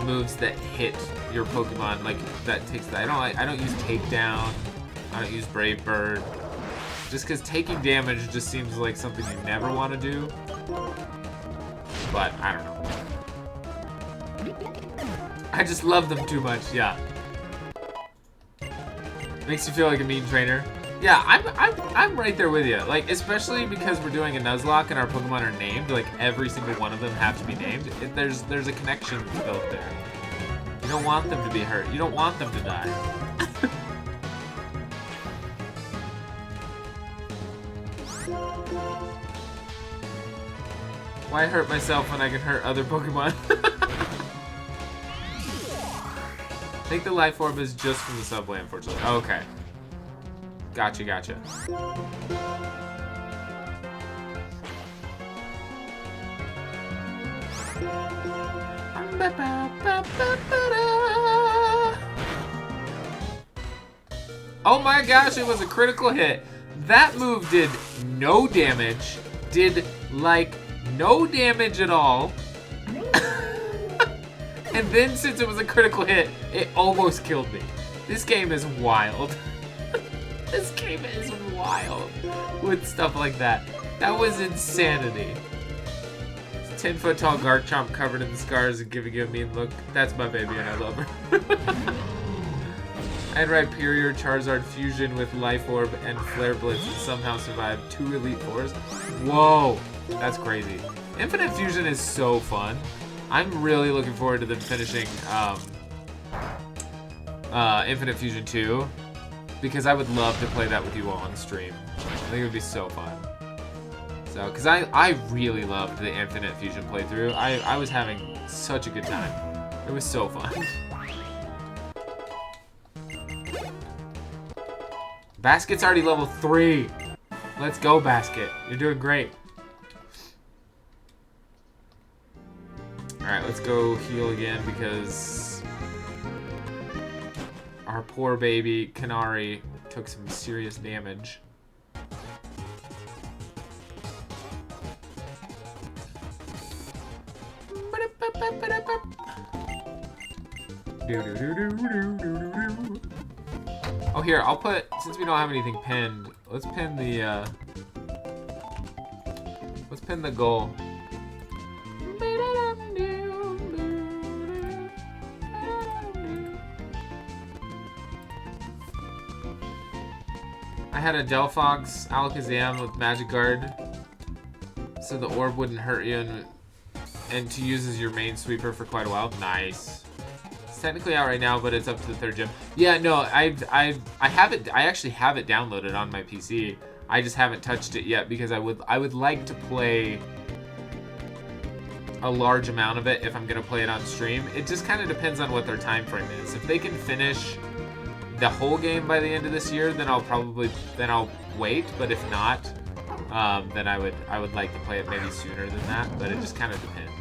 moves that hit your Pokemon, like that takes that. I don't use Takedown. I don't use Brave Bird. Just because taking damage just seems like something you never want to do. But I don't know. I just love them too much, yeah. Makes you feel like a mean trainer. Yeah, I'm right there with you. Like, especially because we're doing a Nuzlocke and our Pokemon are named. Like, every single one of them have to be named. There's a connection built there. You don't want them to be hurt. You don't want them to die. Why hurt myself when I can hurt other Pokemon? I think the Life Orb is just from the subway, unfortunately. Oh, okay. Gotcha. Oh my gosh, it was a critical hit. That move did no damage. Did, like, no damage at all. And then, since it was a critical hit, it almost killed me. This game is wild. This game is wild with stuff like that. That was insanity. 10-foot tall Garchomp covered in scars and giving you a mean look. That's my baby and I love her. I'd Rhyperior Charizard Fusion with Life Orb and Flare Blitz and somehow survive 2 Elite Fours. Whoa, that's crazy. Infinite Fusion is so fun. I'm really looking forward to them finishing Infinite Fusion 2 because I would love to play that with you all on stream. I think it would be so fun. So, because I really loved the Infinite Fusion playthrough. I was having such a good time. It was so fun. Basket's already level 3. Let's go, Basket. You're doing great. Alright, let's go heal again because our poor baby Canary took some serious damage. Oh, here, I'll put, since we don't have anything pinned, let's pin the goal. I had a Delphox Alakazam with Magic Guard, so the orb wouldn't hurt you, and to use as your main sweeper for quite a while. Nice. It's technically out right now, but it's up to the 3rd gym. Yeah, no, I have it. I actually have it downloaded on my PC. I just haven't touched it yet because I would like to play a large amount of it if I'm gonna play it on stream. It just kind of depends on what their time frame is. If they can finish the whole game by the end of this year, then I'll wait. But if not, then I would like to play it maybe sooner than that. But it just kind of depends.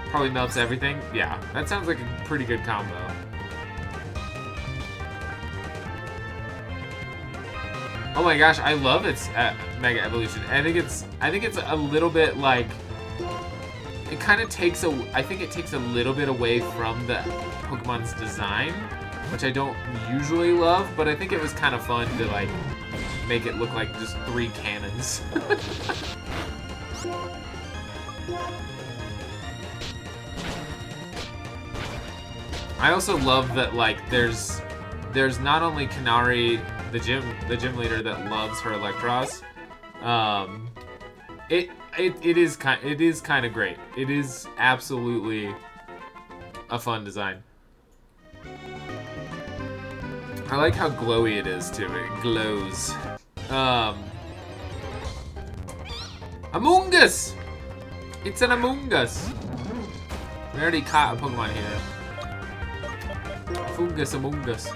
Probably melts everything. Yeah, that sounds like a pretty good combo. Oh my gosh, I love its Mega Evolution. I think it's a little bit like, it kind of takes I think it takes a little bit away from the Pokemon's design, which I don't usually love, but I think it was kind of fun to like make it look like just 3 cannons. I also love that like there's not only Canary, the gym leader, that loves her Electros. It is kind of great. It is absolutely a fun design. I like how glowy it is too. It glows. Among Us! It's an Among Us! We already caught a Pokemon here. Fungus Among Us.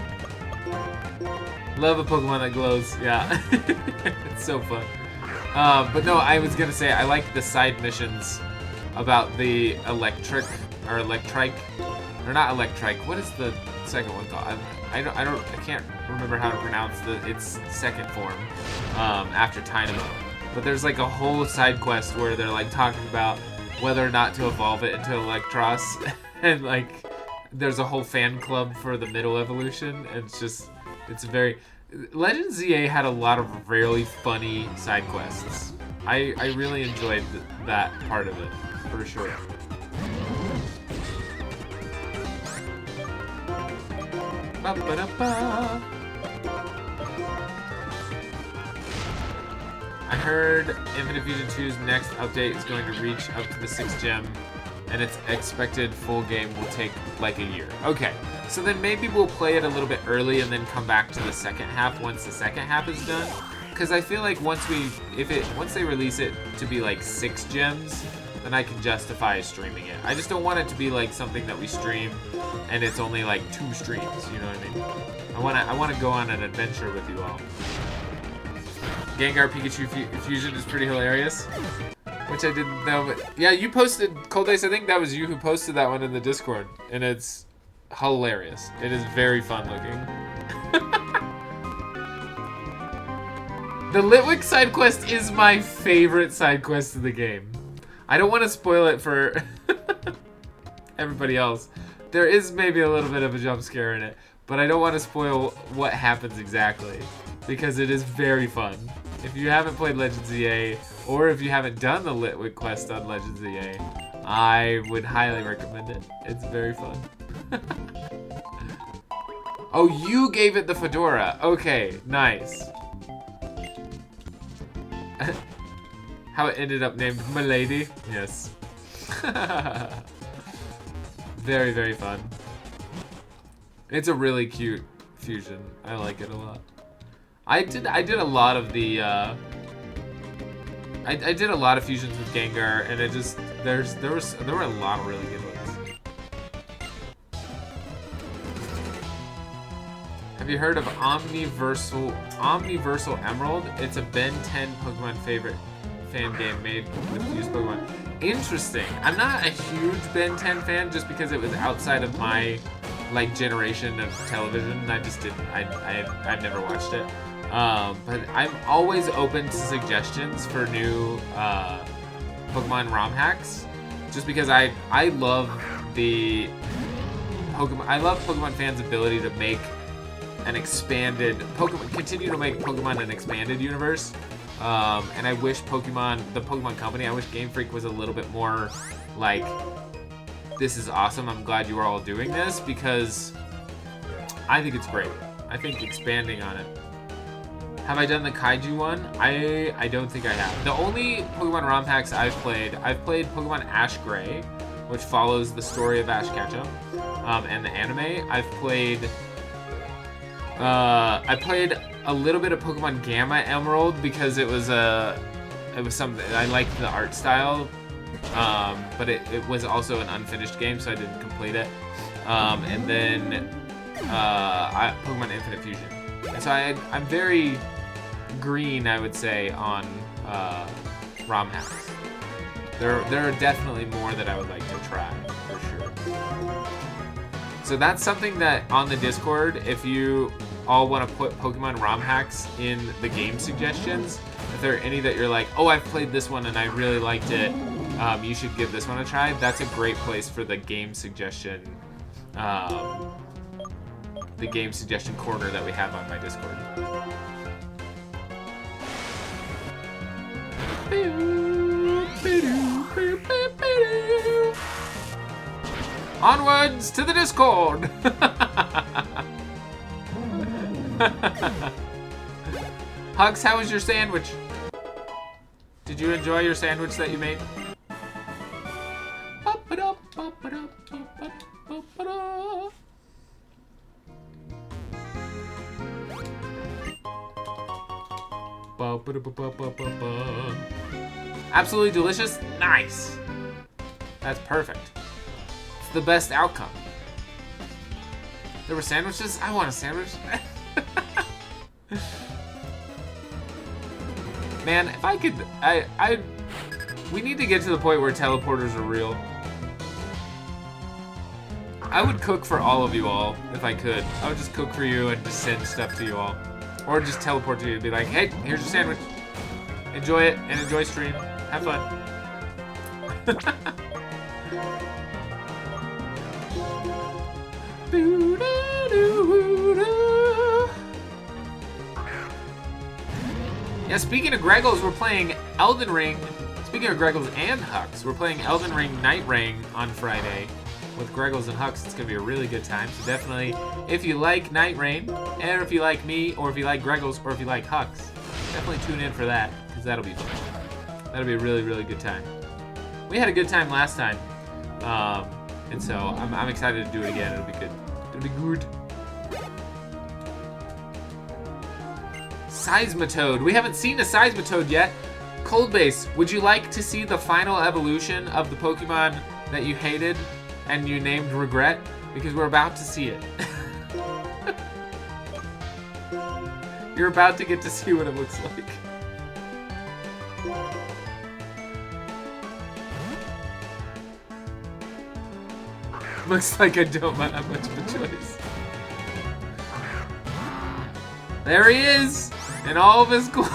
Love a Pokemon that glows, yeah. It's so fun. But no, I was gonna say, I like the side missions about the Electrike, or not Electrike, what is the second one called? I can't remember how to pronounce its second form, after Dynamo. But there's like a whole side quest where they're like talking about whether or not to evolve it into Electros, and like, there's a whole fan club for the middle evolution, and it's very... Legend ZA had a lot of really funny side quests. I really enjoyed that part of it, for sure. Ba-ba-da-ba. I heard Infinite Fusion 2's next update is going to reach up to the 6th gem, and its expected full game will take like a year. Okay, so then maybe we'll play it a little bit early and then come back to the second half once the second half is done. Because I feel like once they release it to be like 6 gems, then I can justify streaming it. I just don't want it to be like something that we stream and it's only like 2 streams, you know what I mean? I wanna go on an adventure with you all. Gengar Pikachu Fusion is pretty hilarious. Which I didn't know, but yeah, you posted, Cold Ice, I think that was you who posted that one in the Discord, and it's hilarious. It is very fun looking. The Litwick side quest is my favorite side quest of the game. I don't want to spoil it for everybody else. There is maybe a little bit of a jump scare in it, but I don't want to spoil what happens exactly, because it is very fun. If you haven't played Legend ZA, or if you haven't done the Litwick quest on Legend ZA, I would highly recommend it. It's very fun. Oh, you gave it the fedora. Okay, nice. How it ended up named Milady. Yes. Very, very fun. It's a really cute fusion. I like it a lot. I did a lot of the I did a lot of fusions with Gengar, and it just there were a lot of really good ones. Have you heard of Omniversal Emerald? It's a Ben 10 Pokemon favorite fan game made with used Pokemon. Interesting. I'm not a huge Ben 10 fan just because it was outside of my like generation of television. I just didn't. I've never watched it. But I'm always open to suggestions for new Pokemon ROM hacks, just because I love the Pokemon. I love Pokemon fans' ability to make an expanded continue to make Pokemon an expanded universe. And I wish the Pokemon Company, I wish Game Freak was a little bit more like, this is awesome, I'm glad you are all doing this, because I think it's great. I think expanding on it. Have I done the Kaiju one? I don't think I have. The only Pokemon ROM hacks I've played Pokemon Ash Gray, which follows the story of Ash Ketchum, and the anime. I played a little bit of Pokemon Gamma Emerald because it was something I liked the art style, but it was also an unfinished game, so I didn't complete it. And then Pokemon Infinite Fusion. And so I'm very green, I would say, on ROM hacks. There are definitely more that I would like to try, for sure. So that's something that on the Discord, if you all want to put Pokemon ROM hacks in the game suggestions, if there are any that you're like, oh, I've played this one and I really liked it, you should give this one a try, that's a great place for the game suggestion corner that we have on my Discord. Onwards to the Discord! Hugs, how was your sandwich? Did you enjoy your sandwich that you made? Absolutely delicious? Nice! That's perfect. It's the best outcome. There were sandwiches? I want a sandwich. Man, if I could, we need to get to the point where teleporters are real. I would cook for all of you all, if I could. I would just cook for you and just send stuff to you all. Or just teleport to you and be like, hey, here's your sandwich. Enjoy it and enjoy stream. Have fun. Yeah, speaking of Greggles, we're playing Elden Ring. Speaking of Greggles and Hux, we're playing Elden Ring Night Ring on Friday with Greggles and Hux. It's going to be a really good time. So definitely, if you like Night Rain, and if you like me, or if you like Greggles, or if you like Hux, definitely tune in for that, because that'll be fun. That'll be a really, really good time. We had a good time last time, and so I'm excited to do it again. It'll be good. It'll be good. Seismitoad. We haven't seen a Seismitoad yet. Coldbase, would you like to see the final evolution of the Pokemon that you hated and you named Regret? Because we're about to see it. You're about to get to see what it looks like. Looks like I don't have much of a choice. There he is! In all of his glory!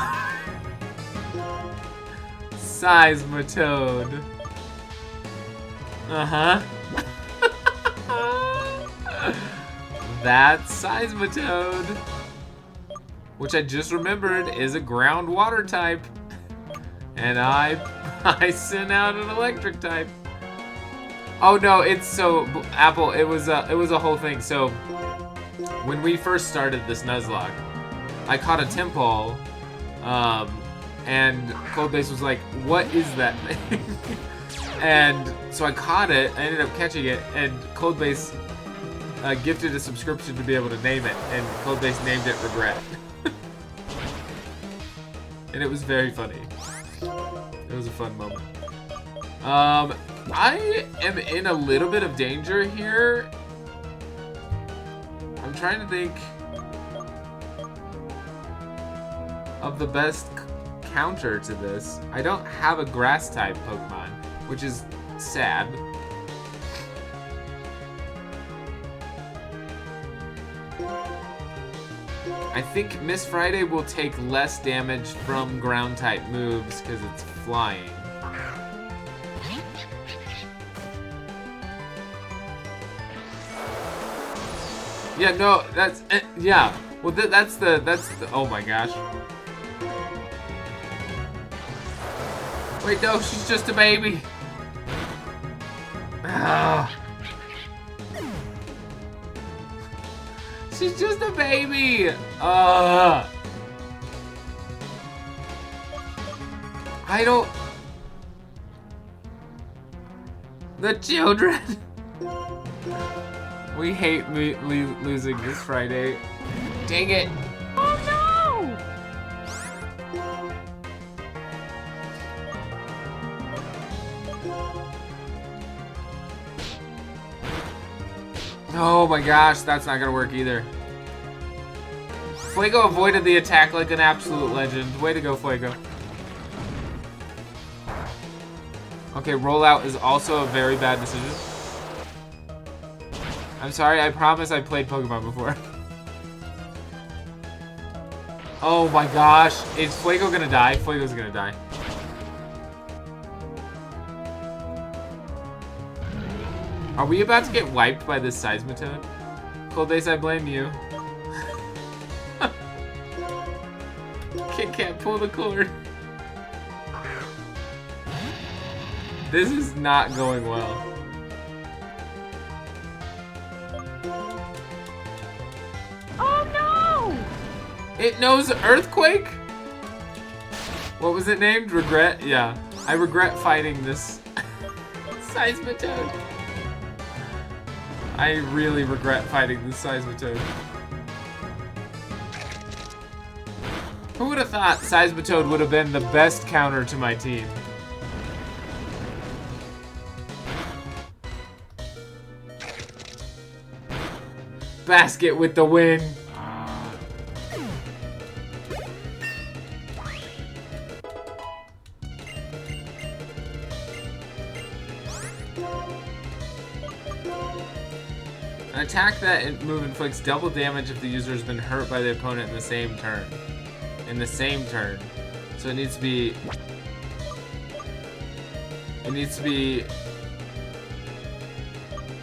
Seismitoad. Uh-huh. That's Seismitoad. Which I just remembered is a groundwater type. And I sent out an electric type. Oh no, it's so Apple, it was a whole thing. So when we first started this Nuzlocke, I caught a Timpole, and Coldbase was like, what is that thing? And so I caught it, I ended up catching it, and Coldbase gifted a subscription to be able to name it, and Coldbase named it Regret. And it was very funny. It was a fun moment. I am in a little bit of danger here. I'm trying to think. of the best counter to this. I don't have a grass type Pokemon, which is sad. I think Miss Friday will take less damage from ground type moves because it's flying. Yeah, no, that's yeah. Well, that's the oh my gosh. Wait, no, she's just a baby. Ah. She's just a baby. I don't. The children. We hate losing this Friday. Dang it. Oh Oh my gosh, that's not gonna work either. Fuego avoided the attack like an absolute legend. Way to go, Fuego. Okay, rollout is also a very bad decision. I'm sorry, I promise I played Pokemon before. Oh my gosh, is Fuego gonna die? Fuego's gonna die. Are we about to get wiped by this Seismitoad? Cold Base, I blame you. Kit Kat, pull the cord. This is not going well. Oh no! It knows Earthquake? What was it named? Regret? Yeah. I regret fighting this Seismitoad. I really regret fighting this Seismitoad. Who would have thought Seismitoad would have been the best counter to my team? Basket with the win. An attack that move inflicts double damage if the user has been hurt by the opponent in the same turn. So it needs to be...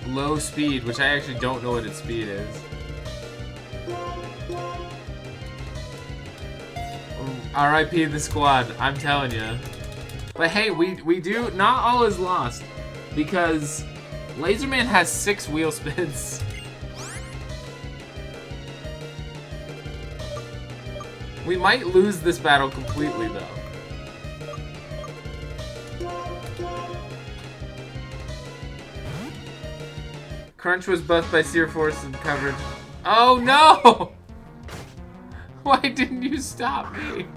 low speed, which I actually don't know what its speed is. RIP the squad, I'm telling you. But hey, we do, not all is lost, because Laserman has 6 wheel spins. We might lose this battle completely though. Crunch was buffed by Seer Force and coverage. Oh no! Why didn't you stop me?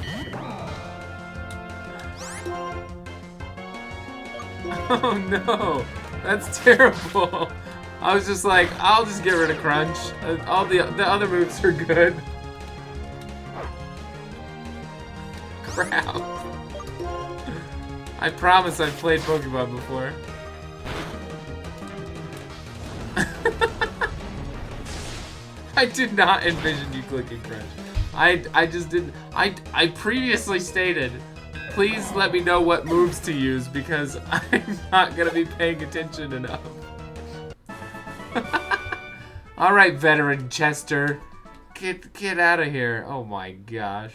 Oh no! That's terrible. I was just like, I'll just get rid of Crunch. All the other moves are good. Crap. I promise I've played Pokemon before. I did not envision you clicking Crunch. I just didn't. I previously stated, please let me know what moves to use because I'm not gonna be paying attention enough. All right, veteran Chester, get out of here. Oh my gosh.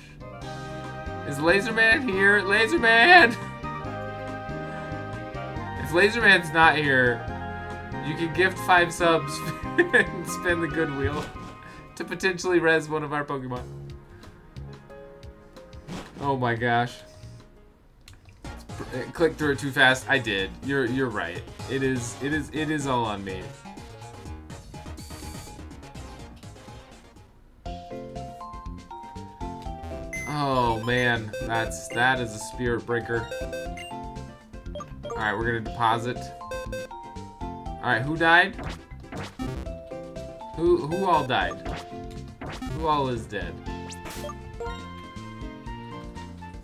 Is Laserman here? Laserman! If Laserman's not here, you can gift 5 subs and spin the good wheel to potentially res one of our Pokemon. Oh my gosh. Click through it too fast. I did. You're right. It is all on me. Oh man, that is a spirit breaker. Alright, we're gonna deposit. Alright, who died? Who all died? Who all is dead?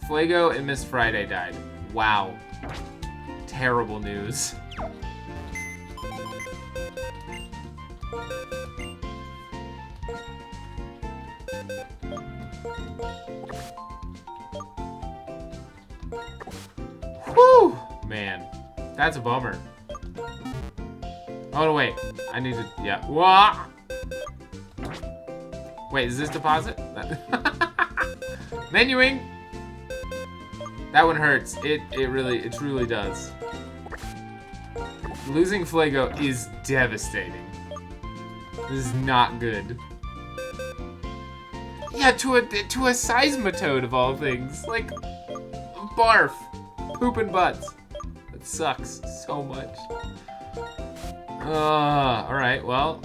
Fuego and Miss Friday died. Wow. Terrible news. Whew! Man, that's a bummer. Oh, no, wait. I need to, yeah. Whoa! Wait, is this deposit? Menuing! That one hurts. It truly does. Losing Fuego is devastating. This is not good. Yeah, to a seismitoad of all things. Like, barf. Poop and butts. That sucks so much. Alright, well.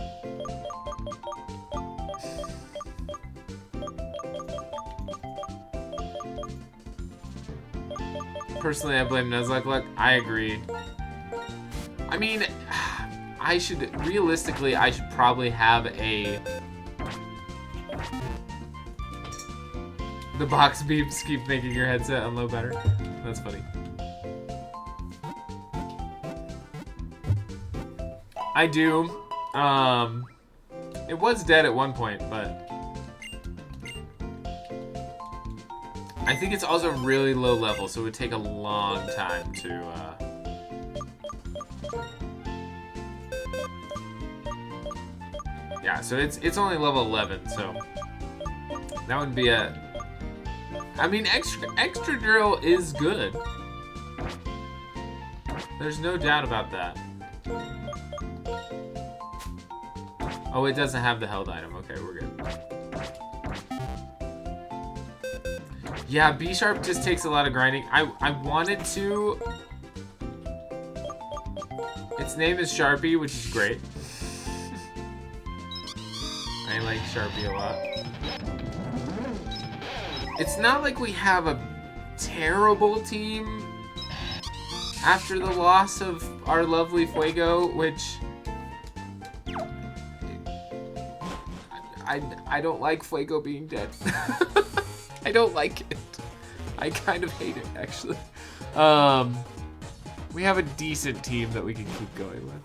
Personally, I blame Nuzlocke luck. I agree. I mean, realistically, I should probably have the box beeps keep making your headset on low battery. That's funny. I do. It was dead at one point, but I think it's also really low level, so it would take a long time to, yeah, so it's only level 11, so that would be I mean, extra drill is good. There's no doubt about that. Oh, it doesn't have the held item. Okay, we're good. Yeah, B sharp just takes a lot of grinding. I wanted to. Its name is Sharpie, which is great. I like Sharpie a lot. It's not like we have a terrible team after the loss of our lovely Fuego, which I don't like Fuego being dead. I don't like it. I kind of hate it, actually. We have a decent team that we can keep going with.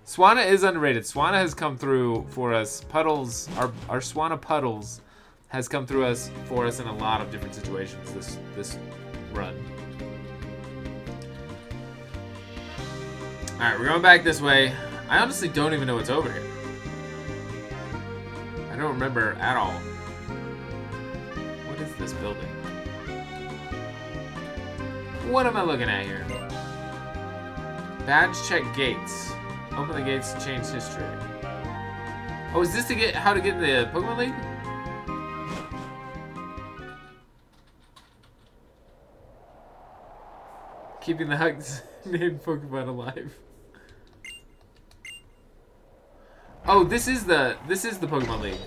Swanna is underrated. Swanna has come through for us. Puddles, our Swanna Puddles has come through for us in a lot of different situations this run. Alright, we're going back this way. I honestly don't even know what's over here. I don't remember at all. What is this building? What am I looking at here? Badge check gates. Open the gates to change history. Oh, is this to get how to get in the Pokemon League? Keeping the Hugs named Pokemon alive. Oh, this is the Pokemon League.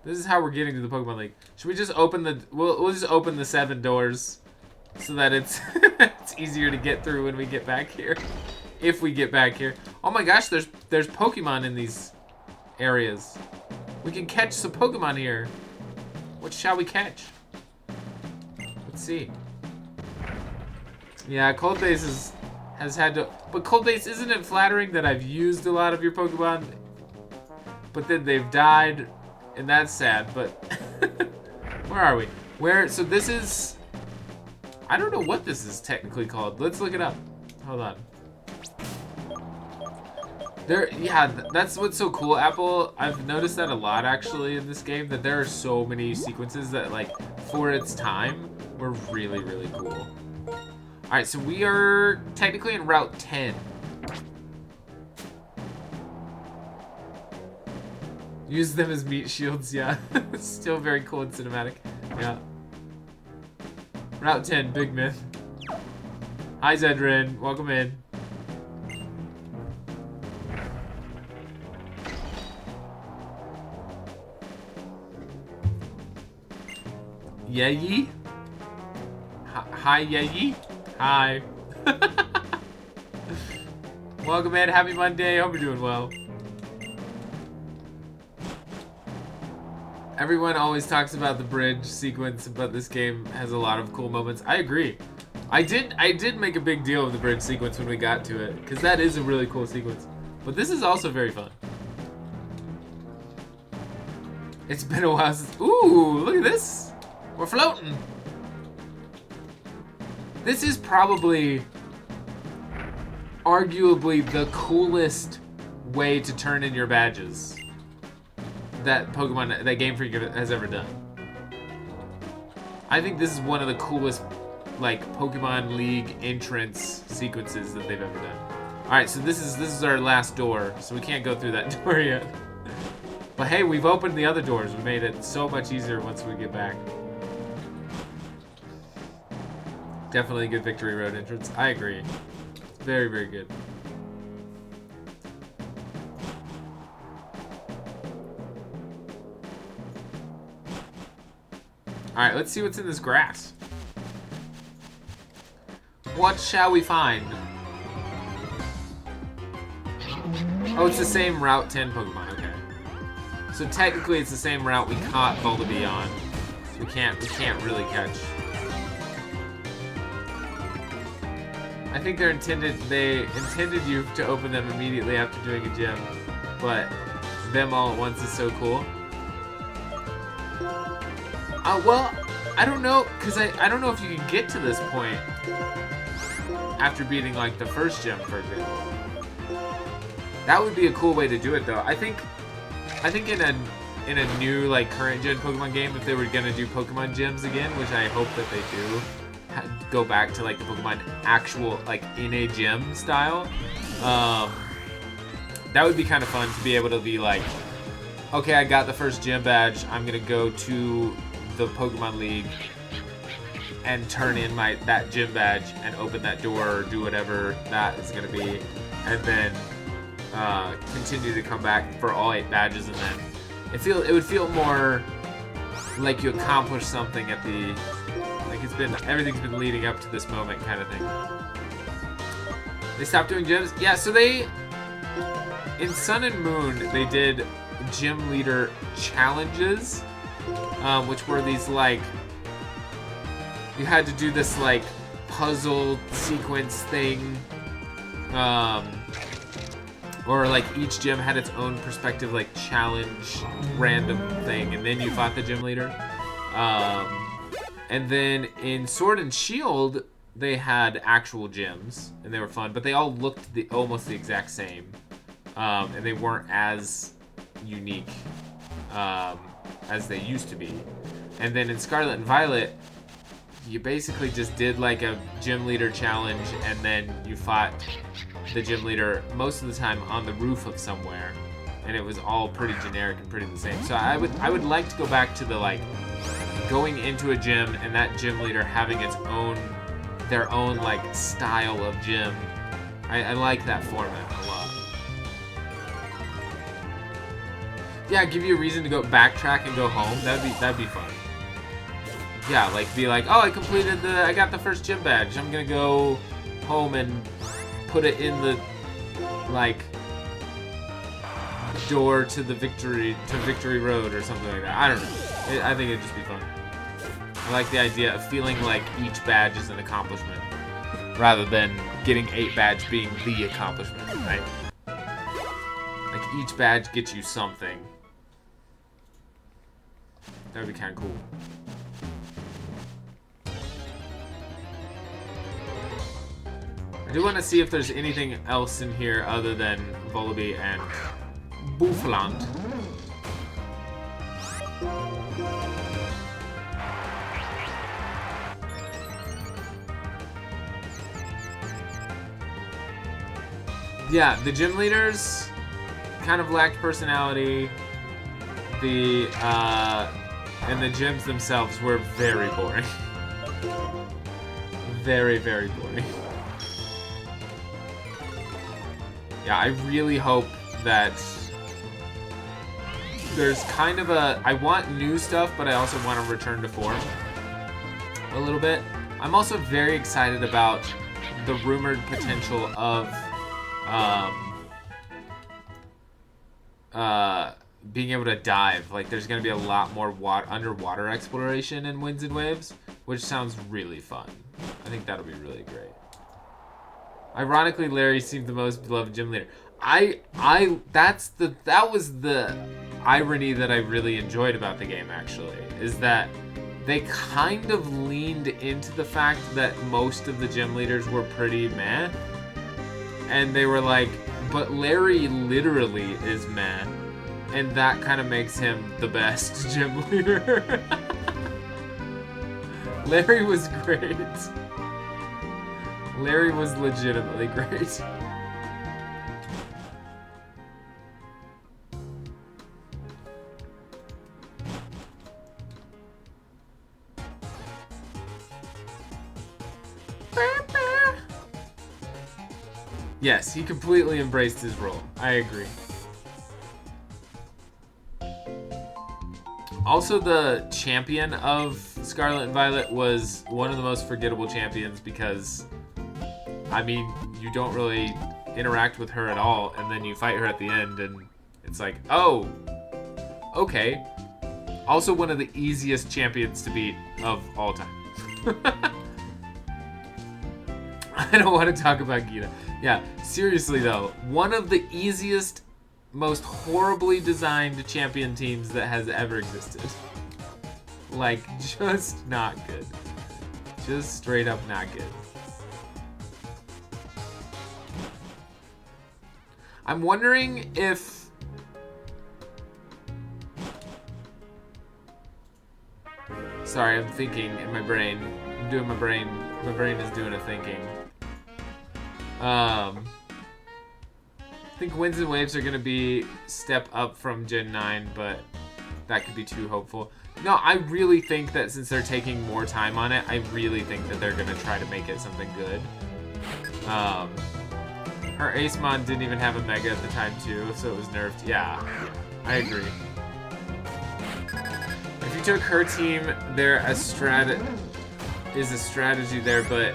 This is how we're getting to the Pokemon League. Should we just open the we'll just open the 7 doors so that it's it's easier to get through when we get back here. If we get back here. Oh my gosh, there's Pokemon in these areas. We can catch some Pokemon here. What shall we catch? Let's see. Yeah, Cold Base has had to... But Cold Base, isn't it flattering that I've used a lot of your Pokemon, but then they've died, and that's sad, but... Where are we? So this is... I don't know what this is technically called. Let's look it up. Hold on. Yeah, that's what's so cool, Apple. I've noticed that a lot, actually, in this game, that there are so many sequences that, like, for its time, were really, really cool. Alright, so we are technically in Route 10. Use them as meat shields, yeah. Still very cool and cinematic. Yeah. Route 10, Big Myth. Hi, Zedrin. Welcome in. Yeyi? Hi, Yeyi? Hi. Welcome in. Happy Monday. Hope you're doing well. Everyone always talks about the bridge sequence, but this game has a lot of cool moments. I agree. I did make a big deal of the bridge sequence when we got to it, because that is a really cool sequence. But this is also very fun. It's been a while since... Ooh, look at this! We're floating! This is probably, arguably, the coolest way to turn in your badges that Game Freak has ever done. I think this is one of the coolest, like, Pokemon League entrance sequences that they've ever done. Alright, so this is our last door, so we can't go through that door yet. But hey, we've opened the other doors. We made it so much easier once we get back. Definitely a good Victory Road entrance. I agree. Very, very good. Alright, let's see what's in this grass. What shall we find? Oh, it's the same Route 10 Pokemon, okay. So technically it's the same route we caught Volibee on. So we can't really catch. I think they intended you to open them immediately after doing a gym, but them all at once is so cool. Well, I don't know, because I don't know if you can get to this point after beating, like, the first gym, for example. That would be a cool way to do it, though. I think in a new, like, current gen Pokemon game, if they were gonna do Pokemon gyms again, which I hope that they do, go back to, like, the Pokemon actual, like, in a gym style, that would be kind of fun to be able to be like, okay, I got the first gym badge, I'm gonna go to the Pokemon League and turn in that gym badge and open that door or do whatever that is gonna be, and then continue to come back for all 8 badges, and then it would feel more like you accomplished something at the, like, everything's been leading up to this moment kind of thing. They stopped doing gyms? Yeah, so in Sun and Moon, they did gym leader challenges, which were these, like, you had to do this, like, puzzle sequence thing, or, like, each gym had its own perspective, like, challenge random thing, and then you fought the gym leader. And then in Sword and Shield, they had actual gyms, and they were fun, but they all looked almost the exact same, and they weren't as unique as they used to be. And then in Scarlet and Violet, you basically just did, like, a gym leader challenge, and then you fought the gym leader most of the time on the roof of somewhere, and it was all pretty generic and pretty the same. So I would like to go back to the, like, going into a gym and that gym leader having their own, like, style of gym. I like that format a lot. Yeah, give you a reason to go backtrack and go home. That'd be fun. Yeah, like, be like, oh, I got the first gym badge. I'm gonna go home and put it in the, like, door to the Victory Road or something like that. I don't know. I think it'd just be fun. I like the idea of feeling like each badge is an accomplishment, rather than getting 8 badge being the accomplishment, right? Like, each badge gets you something. That would be kind of cool. I do want to see if there's anything else in here other than Volibee and Bouffalant. Yeah, the gym leaders kind of lacked personality. And the gyms themselves were very boring. Very, very boring. Yeah, I really hope that there's kind of I want new stuff, but I also want to return to form a little bit. I'm also very excited about the rumored potential of being able to dive. Like, there's going to be a lot more underwater exploration in Winds and Waves, which sounds really fun. I think that'll be really great. Ironically, Larry seemed the most beloved gym leader. That was the irony that I really enjoyed about the game, actually, is that they kind of leaned into the fact that most of the gym leaders were pretty meh. And they were like, but Larry literally is meh. And that kind of makes him the best gym leader. Larry was great. Larry was legitimately great. Yes, he completely embraced his role. I agree. Also, the champion of Scarlet and Violet was one of the most forgettable champions because, I mean, you don't really interact with her at all, and then you fight her at the end, and it's like, oh, okay. Also, one of the easiest champions to beat of all time. I don't want to talk about Gita. Yeah, seriously though, one of the easiest, most horribly designed champion teams that has ever existed. Like, just not good. Just straight up not good. I'm wondering if... Sorry, I'm thinking in my brain. I'm doing my brain. My brain is doing a thinking. I think Winds and Waves are going to be step up from Gen 9, but that could be too hopeful. No, I really think that since they're taking more time on it, I really think that they're going to try to make it something good. Her Ace Mon didn't even have a Mega at the time, too, so it was nerfed. Yeah, I agree. If you took her team, there is a strategy there, but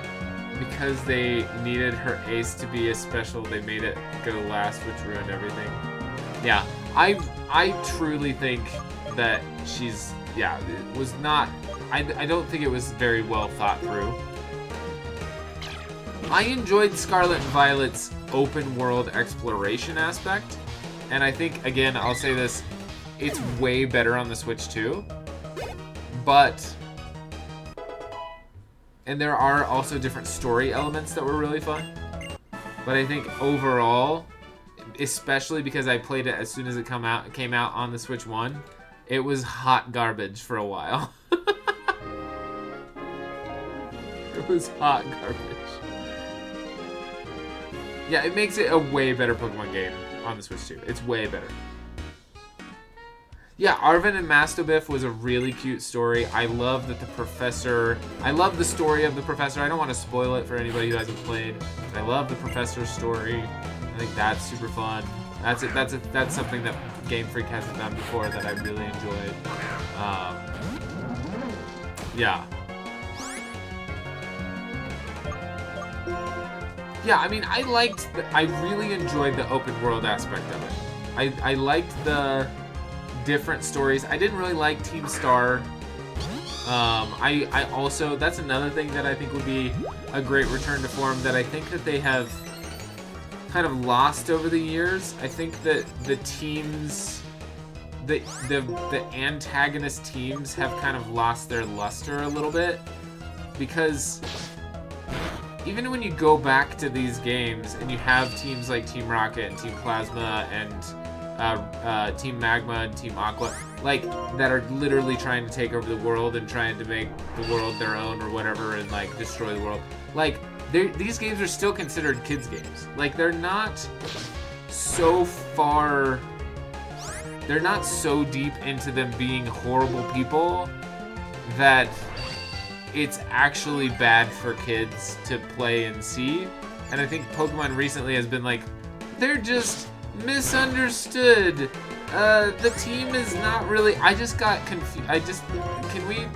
because they needed her ace to be a special, they made it go last, which ruined everything. Yeah, I truly think that she's, yeah, it was not, I don't think it was very well thought through. I enjoyed Scarlet and Violet's open world exploration aspect, and I think, again, I'll say this, it's way better on the Switch too, but... And there are also different story elements that were really fun. But I think overall, especially because I played it as soon as it came out on the Switch 1, it was hot garbage for a while. It was hot garbage. Yeah, it makes it a way better Pokemon game on the Switch 2. It's way better. Yeah, Arven and Mastobiff was a really cute story. I love that the professor... I love the story of the professor. I don't want to spoil it for anybody who hasn't played. But I love the professor's story. I think that's super fun. That's it. That's something that Game Freak hasn't done before that I really enjoyed. Yeah. Yeah, I mean, I really enjoyed the open world aspect of it. I liked the different stories. I didn't really like Team Star. I also, that's another thing that I think would be a great return to form that I think that they have kind of lost over the years. I think that the teams, the antagonist teams have kind of lost their luster a little bit, because even when you go back to these games and you have teams like Team Rocket and Team Plasma and Team Magma and Team Aqua, like, that are literally trying to take over the world and trying to make the world their own or whatever and, like, destroy the world. Like, these games are still considered kids' games. Like, they're not so far... They're not so deep into them being horrible people that it's actually bad for kids to play and see. And I think Pokemon recently has been like, they're just... misunderstood. The team is not really... I just got confused. Can we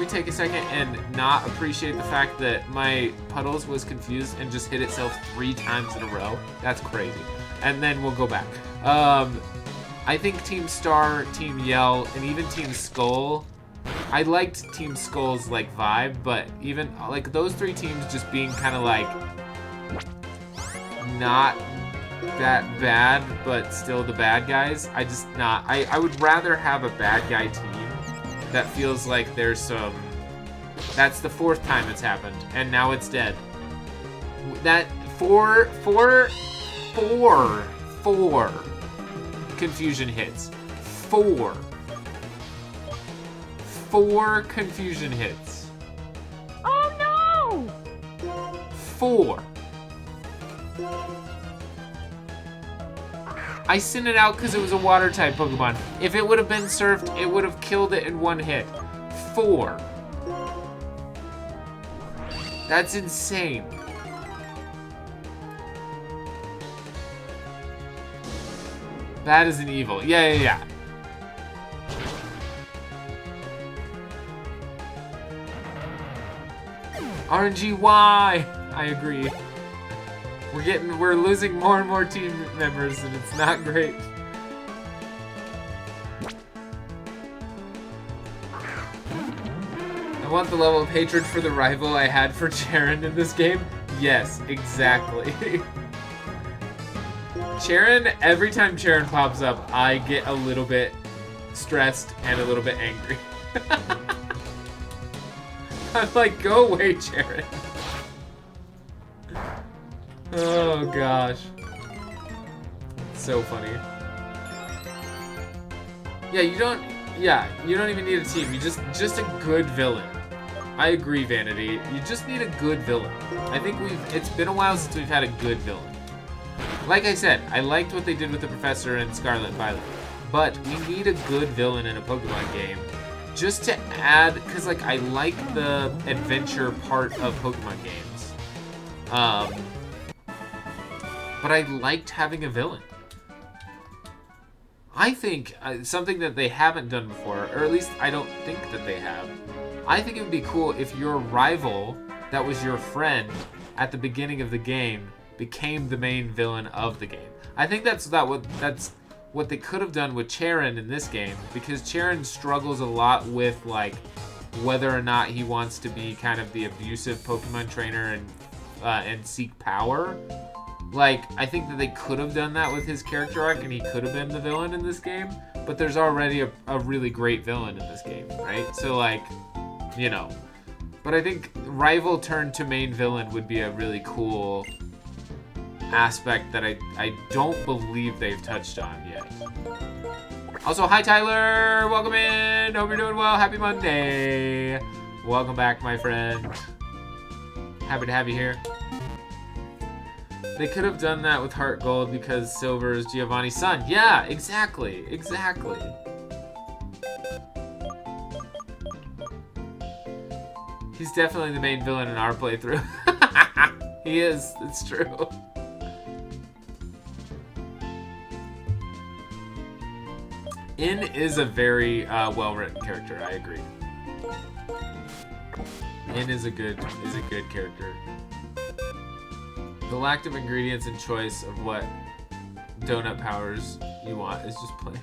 take a second and not appreciate the fact that my Puddles was confused and just hit itself 3 times in a row? That's crazy. And then we'll go back. I think Team Star, Team Yell, and even Team Skull. I liked Team Skull's like vibe, but even like those 3 teams just being kind of like not that bad, but still the bad guys. I would rather have a bad guy team that feels like there's some. That's the 4th time it's happened, and now it's dead. That four confusion hits. 4 confusion hits. Oh no! 4. I sent it out because it was a water type Pokemon. If it would have been surfed, it would have killed it in 1 hit. 4. That's insane. That is an evil. Yeah. RNG, why? I agree. We're losing more and more team members, and it's not great. I want the level of hatred for the rival I had for Charon in this game. Yes, exactly. Charon, every time Charon pops up, I get a little bit stressed and a little bit angry. I'm like, go away, Charon. Oh gosh. So funny. Yeah, you don't even need a team. You just a good villain. I agree, Vanity. You just need a good villain. I think it's been a while since we've had a good villain. Like I said, I liked what they did with the Professor and Scarlet and Violet, but we need a good villain in a Pokemon game just to add, because like I like the adventure part of Pokemon games, but I liked having a villain. I think something that they haven't done before, or at least I don't think that they have, I think it would be cool if your rival that was your friend at the beginning of the game became the main villain of the game. I think that's what they could have done with Charon in this game, because Charon struggles a lot with like whether or not he wants to be kind of the abusive Pokemon trainer and seek power. Like, I think that they could have done that with his character arc, and he could have been the villain in this game, but there's already a really great villain in this game, right? So like, you know, but I think rival turn to main villain would be a really cool aspect that I don't believe they've touched on yet. Also, hi Tyler! Welcome in! Hope you're doing well. Happy Monday! Welcome back, my friend. Happy to have you here. They could have done that with Heart Gold because Silver is Giovanni's son. Yeah, exactly. He's definitely the main villain in our playthrough. He is, it's true. In is a very well-written character. I agree. In is a good character. The lack of ingredients and choice of what donut powers you want is just plain.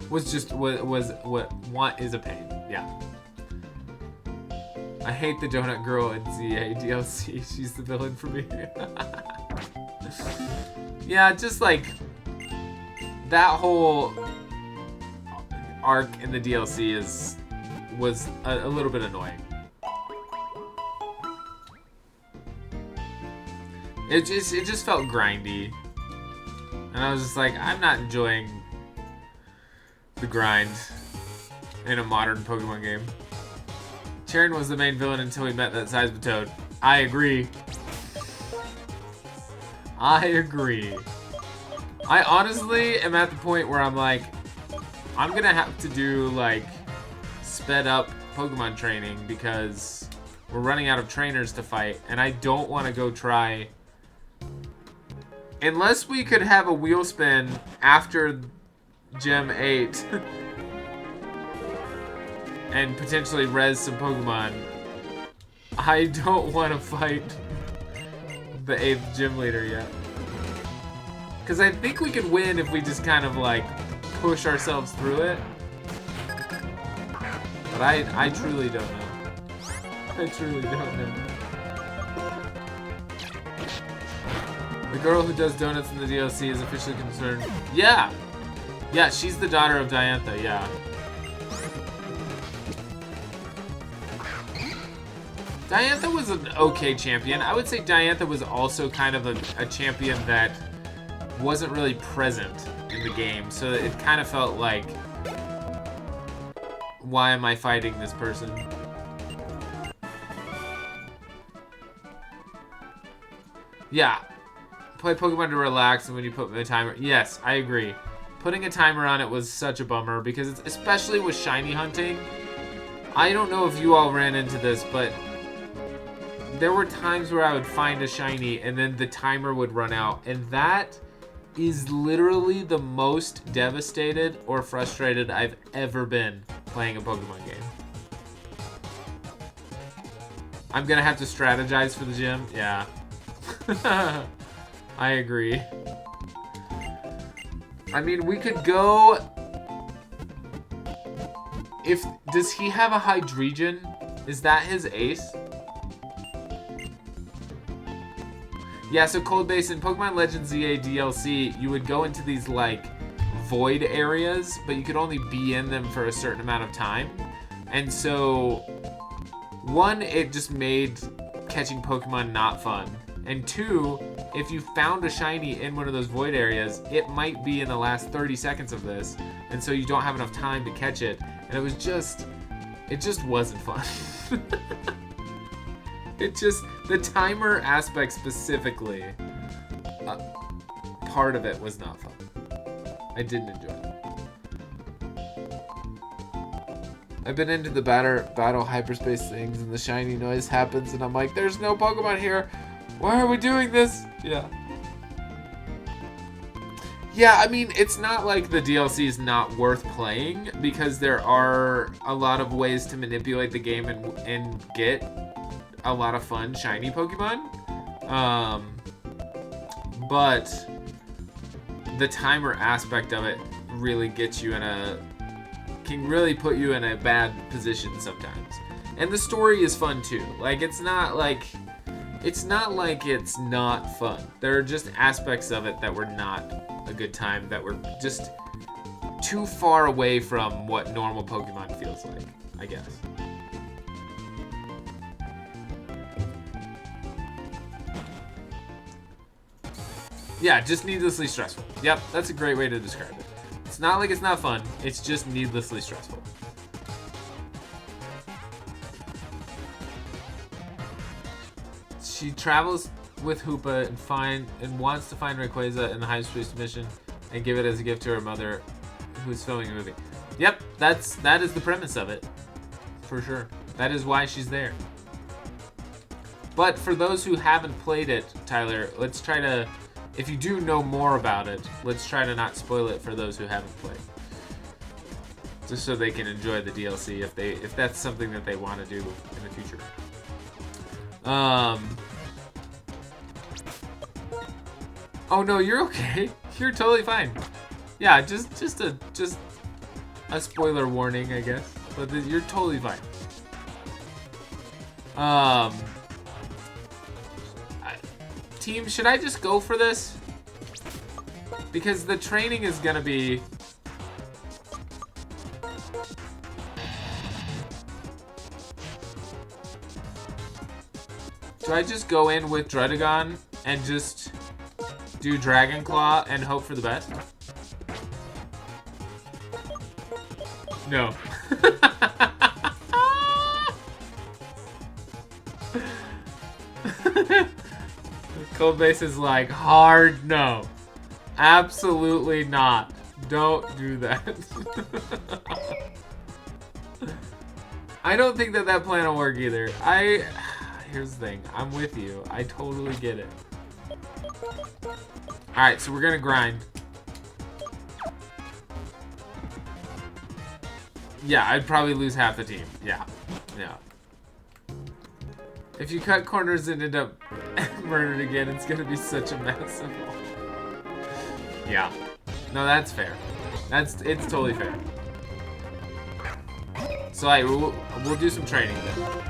was what want is a pain. Yeah. I hate the donut girl in ZA DLC. She's the villain for me. Yeah, just like that whole arc in the DLC was a little bit annoying. It just felt grindy, and I was just like, I'm not enjoying the grind in a modern Pokemon game. Charon was the main villain until we met that Seismitoad. I agree. I honestly am at the point where I'm like, I'm gonna have to do like sped up Pokemon training because we're running out of trainers to fight, and I don't want to go try. Unless we could have a wheel spin after Gem 8 and potentially res some Pokemon, I don't want to fight the 8th gym leader yet. Because I think we could win if we just kind of like push ourselves through it. But I truly don't know. I truly don't know. The girl who does donuts in the DLC is officially concerned. Yeah! Yeah, she's the daughter of Diantha, yeah. Diantha was an okay champion. I would say Diantha was also kind of a champion that wasn't really present in the game. So it kind of felt like, why am I fighting this person? Yeah. Play Pokemon to relax, and when you put the timer... Yes, I agree. Putting a timer on it was such a bummer, because it's, especially with shiny hunting, I don't know if you all ran into this, but there were times where I would find a shiny, and then the timer would run out, and that is literally the most devastated or frustrated I've ever been playing a Pokemon game. I'm gonna have to strategize for the gym. Yeah. I agree. I mean, we could go... Does he have a Hydreigon? Is that his ace? Yeah, so Cold Basin, Pokemon Legends ZA DLC, you would go into these, like, void areas, but you could only be in them for a certain amount of time. And so, one, it just made catching Pokemon not fun. And two, if you found a shiny in one of those void areas, it might be in the last 30 seconds of this, and so you don't have enough time to catch it. And it just wasn't fun. The timer aspect specifically, part of it was not fun. I didn't enjoy it. I've been into the battle hyperspace things, and the shiny noise happens, and I'm like, there's no Pokemon here. Why are we doing this? Yeah. Yeah, I mean, it's not like the DLC is not worth playing, because there are a lot of ways to manipulate the game and get a lot of fun shiny Pokemon. But the timer aspect of it really gets you can really put you in a bad position sometimes. And the story is fun too. Like, it's not like it's not fun. There are just aspects of it that were not a good time, that were just too far away from what normal Pokemon feels like, I guess. Yeah, just needlessly stressful. Yep, that's a great way to describe it. It's not like it's not fun, it's just needlessly stressful. She travels with Hoopa and wants to find Rayquaza in the hyperspace mission and give it as a gift to her mother, who's filming a movie. Yep, that is the premise of it, for sure. That is why she's there. But for those who haven't played it, Tyler, let's try to, if you do know more about it, let's try to not spoil it for those who haven't played, just so they can enjoy the DLC if that's something that they want to do in the future. Oh no, you're okay. You're totally fine. Yeah, just a spoiler warning, I guess. But you're totally fine. Team, should I just go for this? Because the training is gonna be... Do I just go in with Druddigon and just do Dragon Claw and hope for the best? No. Cold Base is like, hard no. Absolutely not. Don't do that. I don't think that plan will work either. Here's the thing. I'm with you. I totally get it. Alright, so we're gonna grind. Yeah, I'd probably lose half the team. Yeah. Yeah. If you cut corners and end up murdered again, it's gonna be such a mess. Yeah. No, that's fair. It's totally fair. So we'll do some training then.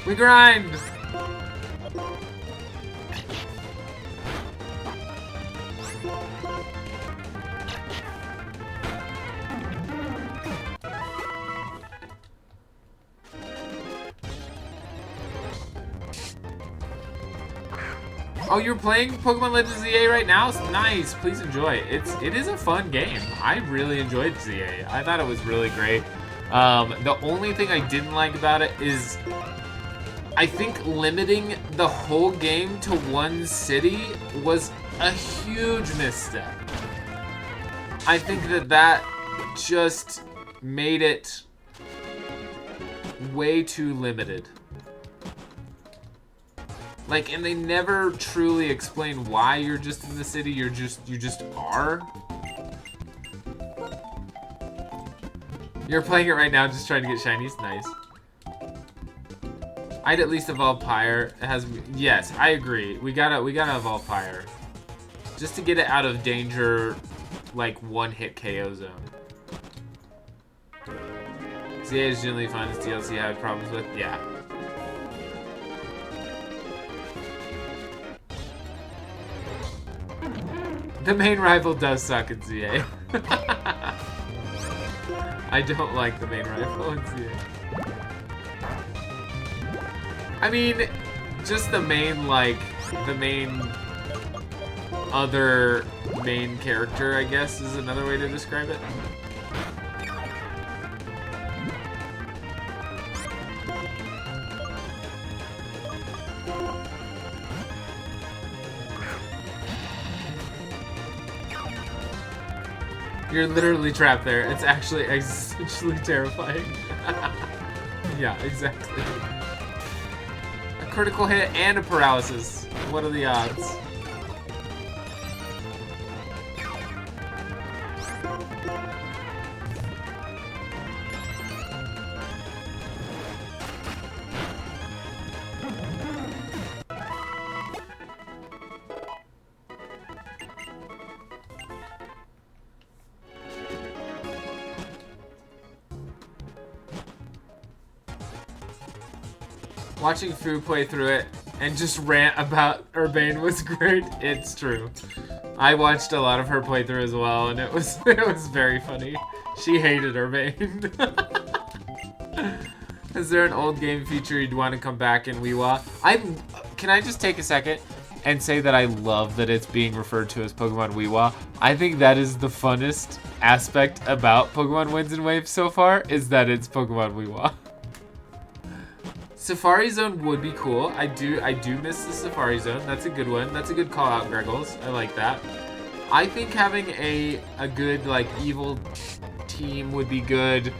We grind! Oh, you're playing Pokemon Legends ZA right now? Nice. Please enjoy. It is a fun game. I really enjoyed ZA. I thought it was really great. The only thing I didn't like about it is I think limiting the whole game to one city was a huge misstep. I think that just made it way too limited. Like, and they never truly explain why you're just in the city. You just are. You're playing it right now, just trying to get shinies. Nice. I'd at least evolve Pyre. It has. Yes, I agree. We gotta evolve Pyre, just to get it out of danger, like one-hit KO zone. ZA is generally fun. It's DLC I had problems with. Yeah. The main rival does suck in ZA. I don't like the main rival in ZA. I mean, just the main, like, the main other main character, I guess, is another way to describe it. You're literally trapped there. It's actually essentially terrifying. Yeah, exactly. A critical hit and a paralysis. What are the odds? Watching Fu play through it and just rant about Urbane was great. It's true. I watched a lot of her playthrough as well, and it was very funny. She hated Urbane. Is there an old game feature you'd want to come back in Weewa? Can I just take a second and say that I love that it's being referred to as Pokemon Weewa? I think that is the funnest aspect about Pokemon Winds and Waves so far, is that it's Pokemon Weewa. Safari Zone would be cool. I do miss the Safari Zone. That's a good one. That's a good call out, Greggles. I like that. I think having a good, like, evil team would be good.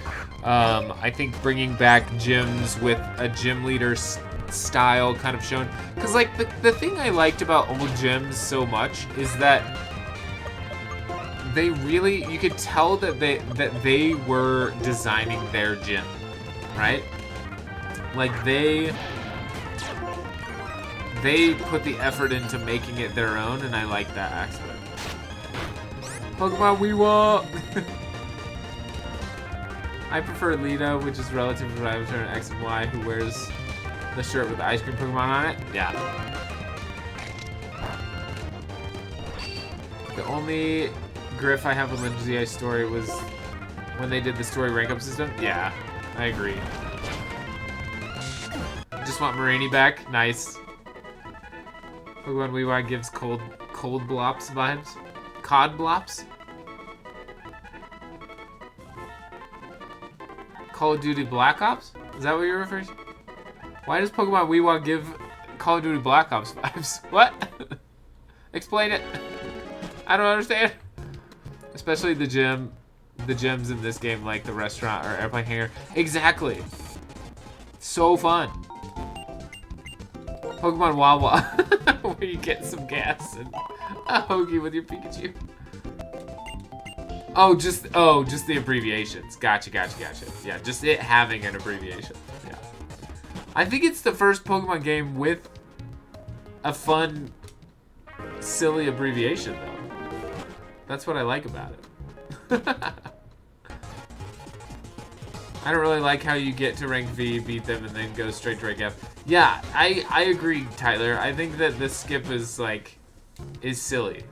I think bringing back gyms with a gym leader style kind of shown. Because, like, the thing I liked about old gyms so much is that they really, you could tell that they were designing their gym, right? Like, they put the effort into making it their own, and I like that aspect. Pokemon Weewa! I prefer Lita, which is relative to Rival Turn X and Y, who wears the shirt with the ice cream Pokemon on it. Yeah. The only griff I have with Legends ZI story was when they did the story rank up system. Yeah, I agree. Just want Marini back. Nice. Pokemon Weewa gives cold blops vibes. Cod blops? Call of Duty Black Ops? Is that what you're referring to? Why does Pokemon Weewa give Call of Duty Black Ops vibes? What? Explain it. I don't understand. Especially the gym. The gyms in this game, like the restaurant or airplane hangar. Exactly. So fun. Pokemon Wawa, where you get some gas and a hoagie with your Pikachu. Oh, just the abbreviations. Gotcha. Yeah, just it having an abbreviation. Yeah. I think it's the first Pokemon game with a fun, silly abbreviation, though. That's what I like about it. I don't really like how you get to rank V, beat them, and then go straight to rank F. Yeah, I agree, Tyler. I think that this skip is, like, is silly.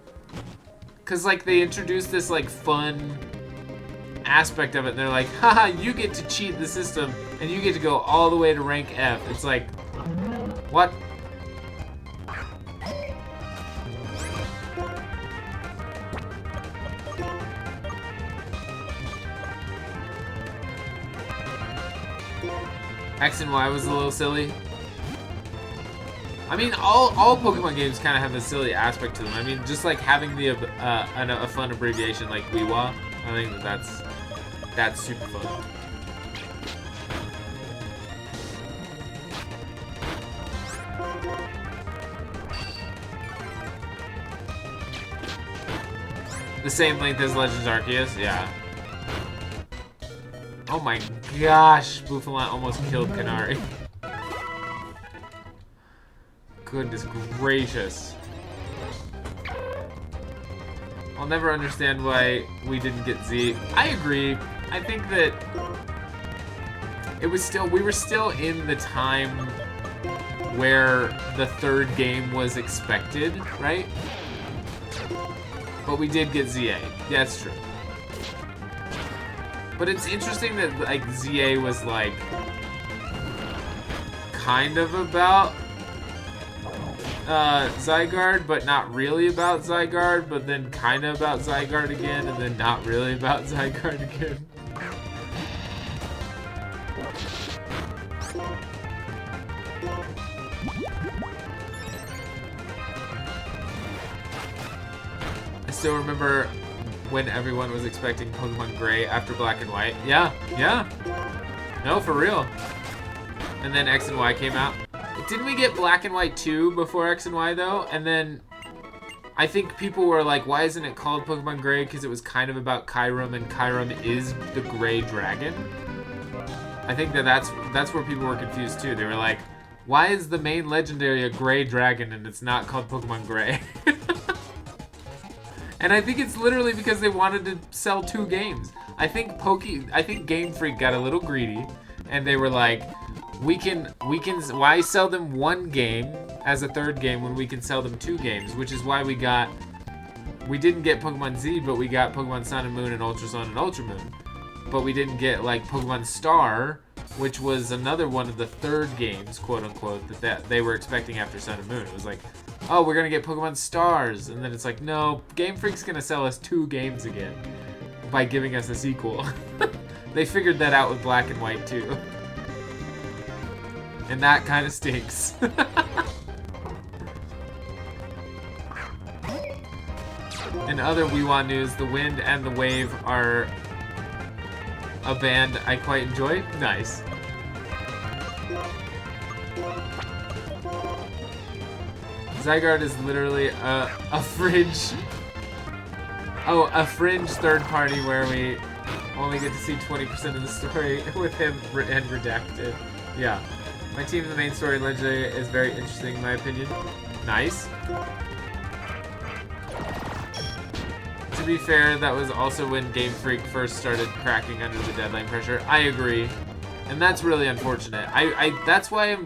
Because, like, they introduced this, like, fun aspect of it, and they're like, haha, you get to cheat the system, and you get to go all the way to rank F. It's like, what? X and Y was a little silly. I mean, all Pokemon games kind of have a silly aspect to them. I mean, just like having the a fun abbreviation like Weewa, I think that's super fun. The same length as Legends Arceus, yeah. Oh my gosh, Bouffalant almost killed Canary. Goodness gracious. I'll never understand why we didn't get Z. I agree. I think that we were still in the time where the third game was expected, right? But we did get ZA. Yeah, that's true. But it's interesting that like ZA was like kind of about Zygarde, but not really about Zygarde, but then kind of about Zygarde again, and then not really about Zygarde again. I still remember when everyone was expecting Pokemon Gray after Black and White. Yeah, yeah. No, for real. And then X and Y came out. Didn't we get Black and White 2 before X and Y, though? And then I think people were like, why isn't it called Pokemon Gray? Because it was kind of about Kyurem, and Kyurem is the Gray Dragon. I think that's where people were confused, too. They were like, why is the main legendary a Gray Dragon and it's not called Pokemon Gray? And I think it's literally because they wanted to sell 2 games. I think Game Freak got a little greedy, and they were like, why sell them 1 game as a third game when we can sell them 2 games? Which is why we didn't get Pokemon Z, but we got Pokemon Sun and Moon and Ultra Sun and Ultra Moon. But we didn't get like Pokemon Star, which was another one of the third games, quote unquote, that they were expecting after Sun and Moon. It was like, oh, we're gonna get Pokemon Stars, and then it's like, no, Game Freak's gonna sell us 2 games again by giving us a sequel. They figured that out with Black and White too. And that kind of stinks. In other Weewa news, The Wind and The Wave are a band I quite enjoy. Nice. Zygarde is literally a fringe. Oh, a fringe third party where we only get to see 20% of the story with him and redacted. Yeah. My team in the main story Legendary is very interesting in my opinion. Nice. To be fair, that was also when Game Freak first started cracking under the deadline pressure. I agree. And that's really unfortunate. That's why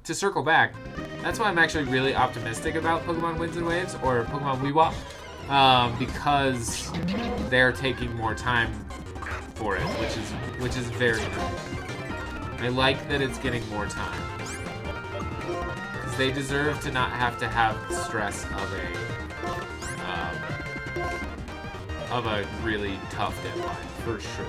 to circle back, that's why I'm actually really optimistic about Pokemon Winds and Waves, or Pokemon Weewa, because they're taking more time for it, which is very nice. I like that it's getting more time, because they deserve to not have to have the stress of a really tough deadline, for sure.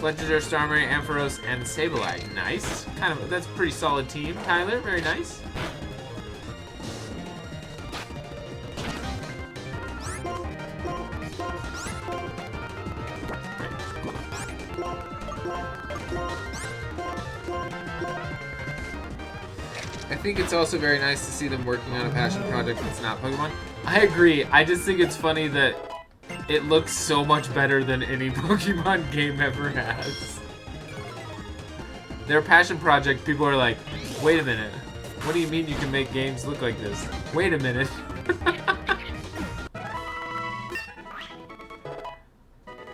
Legendary Starmie, Ampharos, and Sableye. Nice. That's a pretty solid team, Tyler. Very nice. I think it's also very nice to see them working on a passion project that's not Pokemon. I agree. I just think it's funny that It looks so much better than any Pokemon game ever has. Their passion project, people are like, wait a minute. What do you mean you can make games look like this? Wait a minute.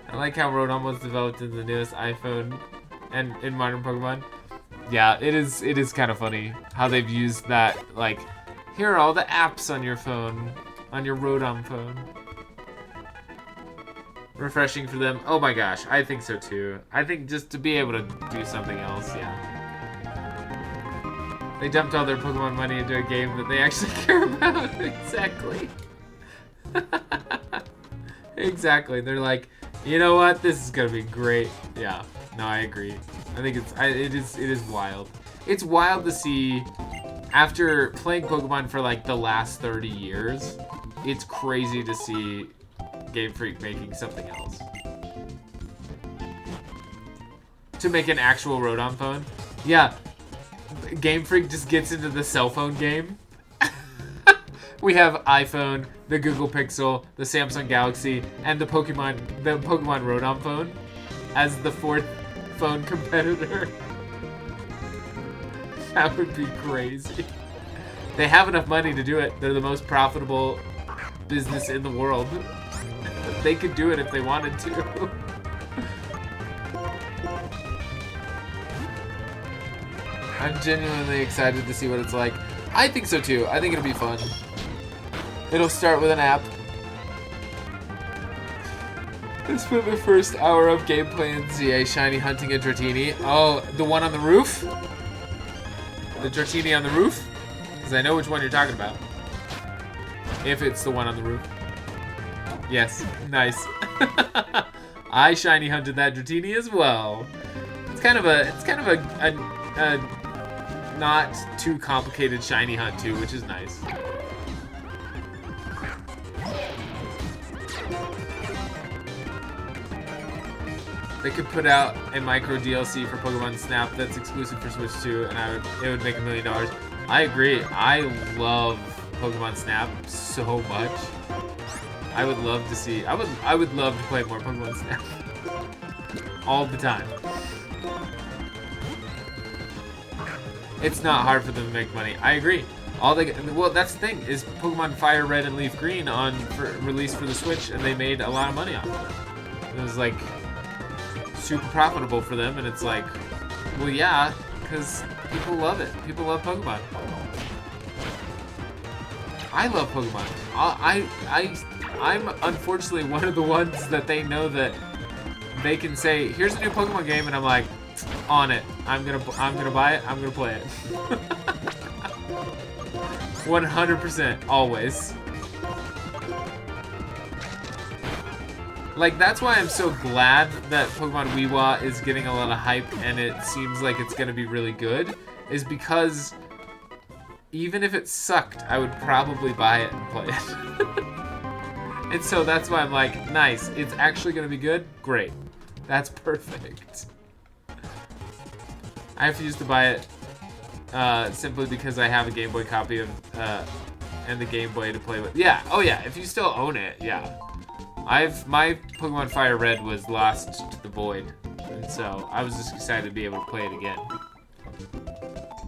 I like how Rotom was developed in the newest iPhone and in modern Pokemon. Yeah, it is kind of funny how they've used that, like, here are all the apps on your phone, on your Rotom phone. Refreshing for them. Oh my gosh, I think so too. I think just to be able to do something else, yeah. They dumped all their Pokemon money into a game that they actually care about. Exactly. Exactly. They're like, you know what? This is gonna be great. Yeah. No, I agree. I think it is wild. It's wild to see after playing Pokemon for like the last 30 years. It's crazy to see Game Freak making something else. To make an actual Rotom phone? Yeah. Game Freak just gets into the cell phone game. We have iPhone, the Google Pixel, the Samsung Galaxy, and the Pokemon Rotom phone as the 4th phone competitor. That would be crazy. They have enough money to do it. They're the most profitable business in the world. They could do it if they wanted to. I'm genuinely excited to see what it's like. I think so too. I think it'll be fun. It'll start with an app. I spent the first hour of gameplay in ZA shiny hunting a Dratini. Oh, the one on the roof? The Dratini on the roof? Because I know which one you're talking about. If it's the one on the roof. Yes, nice. I shiny hunted that Dratini as well. It's kind of a not too complicated shiny hunt too, which is nice. They could put out a micro DLC for Pokemon Snap that's exclusive for Switch 2, and it would make $1 million. I agree. I love Pokemon Snap so much. I would love to see. I would love to play more Pokemon Snap all the time. It's not hard for them to make money. I agree. Well, that's the thing is Pokemon Fire Red and Leaf Green released for the Switch, and they made a lot of money off it. It was like super profitable for them, and it's like, well, yeah, because people love it. People love Pokemon. I love Pokemon. I'm unfortunately one of the ones that they know that they can say, here's a new Pokemon game, and I'm like, on it. I'm gonna buy it. I'm gonna play it. 100%, always. Like, that's why I'm so glad that Pokemon Weewaa is getting a lot of hype and it seems like it's gonna be really good, is because even if it sucked, I would probably buy it and play it. And so that's why I'm like, nice, it's actually gonna be good? Great. That's perfect. I refuse to buy it simply because I have a Game Boy copy of and the Game Boy to play with. Yeah, oh yeah, if you still own it, yeah. My Pokemon Fire Red was lost to the void, and so I was just excited to be able to play it again.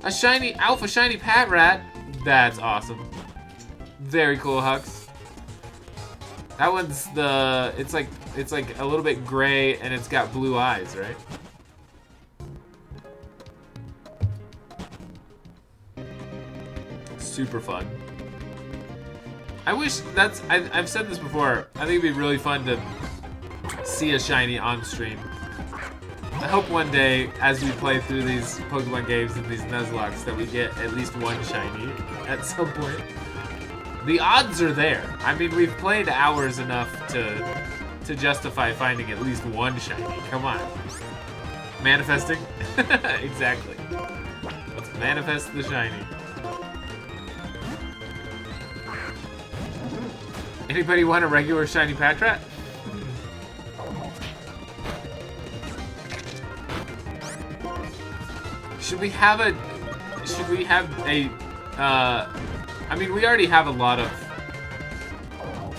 A shiny Alpha Shiny Patrat. That's awesome. Very cool, Hux. That one's it's like a little bit gray and it's got blue eyes, right? Super fun. I wish I've said this before. I think it'd be really fun to see a shiny on stream. I hope one day, as we play through these Pokemon games and these Nuzlocks, that we get at least one shiny at some point. The odds are there. I mean, we've played hours enough to justify finding at least one shiny. Come on. Manifesting? Exactly. Let's manifest the shiny. Anybody want a regular shiny Patrat? Should we have a I mean, we already have a lot of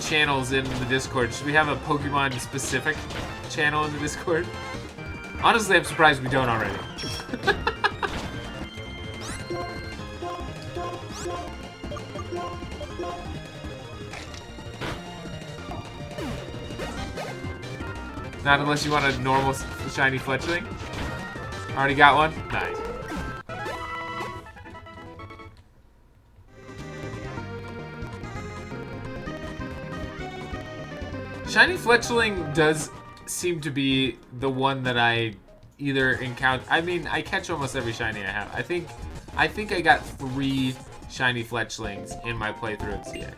channels in the Discord. Should we have a Pokemon specific channel in the Discord? Honestly, I'm surprised we don't already. Not unless you want a normal shiny Fletchling. Already got one? Nice. Shiny Fletchling does seem to be the one that I either encounter. I mean, I catch almost every shiny I have. I think I got 3 shiny Fletchlings in my playthrough at CA.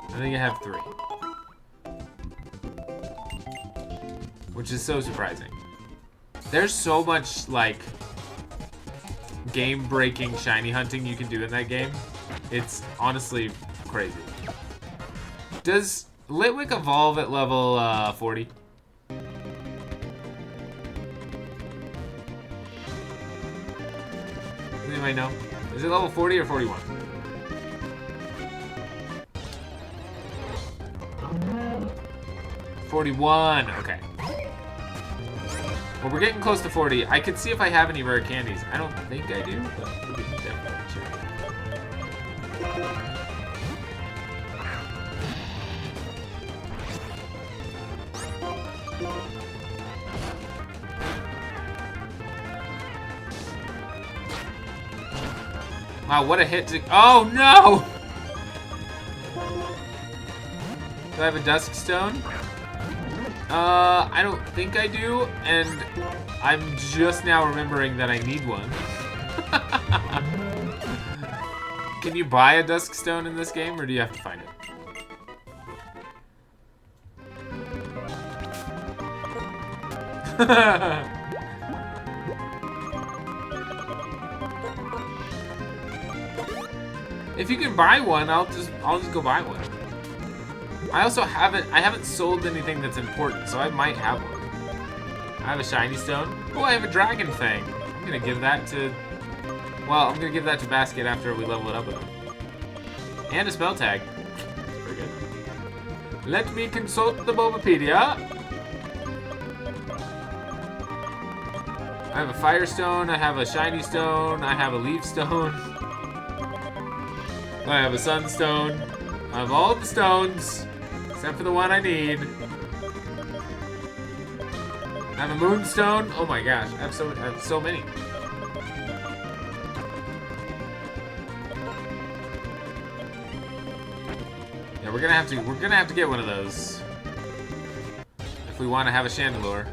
I think I have 3. Which is so surprising. There's so much, like, game-breaking shiny hunting you can do in that game. It's honestly crazy. Does Litwick evolve at level 40? Anybody know? Is it level 40 or 41? $41, okay. Well, we're getting close to 40. I could see if I have any rare candies. I don't think I do, but we can definitely check. Wow, what a hit to... Oh, no! Do I have a Dusk Stone? I don't think I do, and I'm just now remembering that I need one. Can you buy a Dusk Stone in this game, or do you have to find it? If you can buy one, I'll just go buy one. I also haven't sold anything that's important, so I might have one. I have a shiny stone. Oh, I have a dragon fang. I'm gonna give that to... Well, I'm gonna give that to Basket after we level it up with him. And a spell tag. Very good. Let me consult the Bulbapedia. I have a fire stone, I have a shiny stone, I have a leaf stone. I have a sunstone. I have all the stones, except for the one I need. I have a moonstone. Oh my gosh, I have so many. Yeah, we're gonna have to get one of those if we want to have a Chandelure.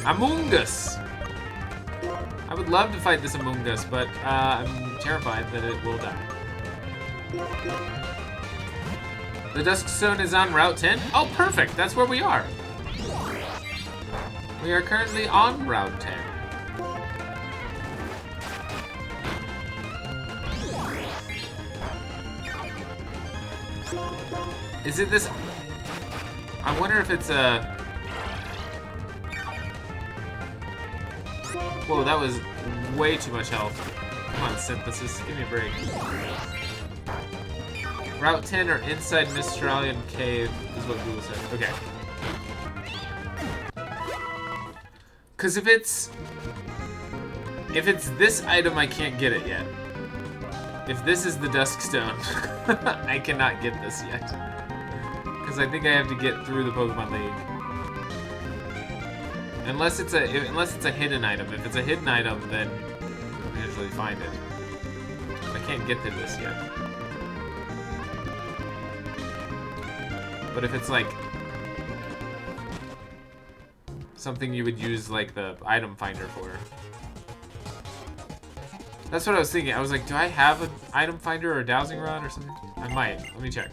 Amoongus. I would love to fight this Amoongus, but I'm terrified that it will die. The Dusk Stone is on Route 10? Oh, perfect! That's where we are. We are currently on Route 10. Is it this... I wonder if it's a... Whoa, that was way too much health. Come on, Synthesis, give me a break. Route 10 or inside Mistralian Cave is what Google said. Okay. Because if it's this item, I can't get it yet. If this is the Dusk Stone, I cannot get this yet. Because I think I have to get through the Pokemon League. Unless it's a hidden item. If it's a hidden item, then I'll usually find it. I can't get to this yet. But if it's like something you would use like the item finder for. That's what I was thinking. I was like, do I have an item finder or a dowsing rod or something? I might. Let me check.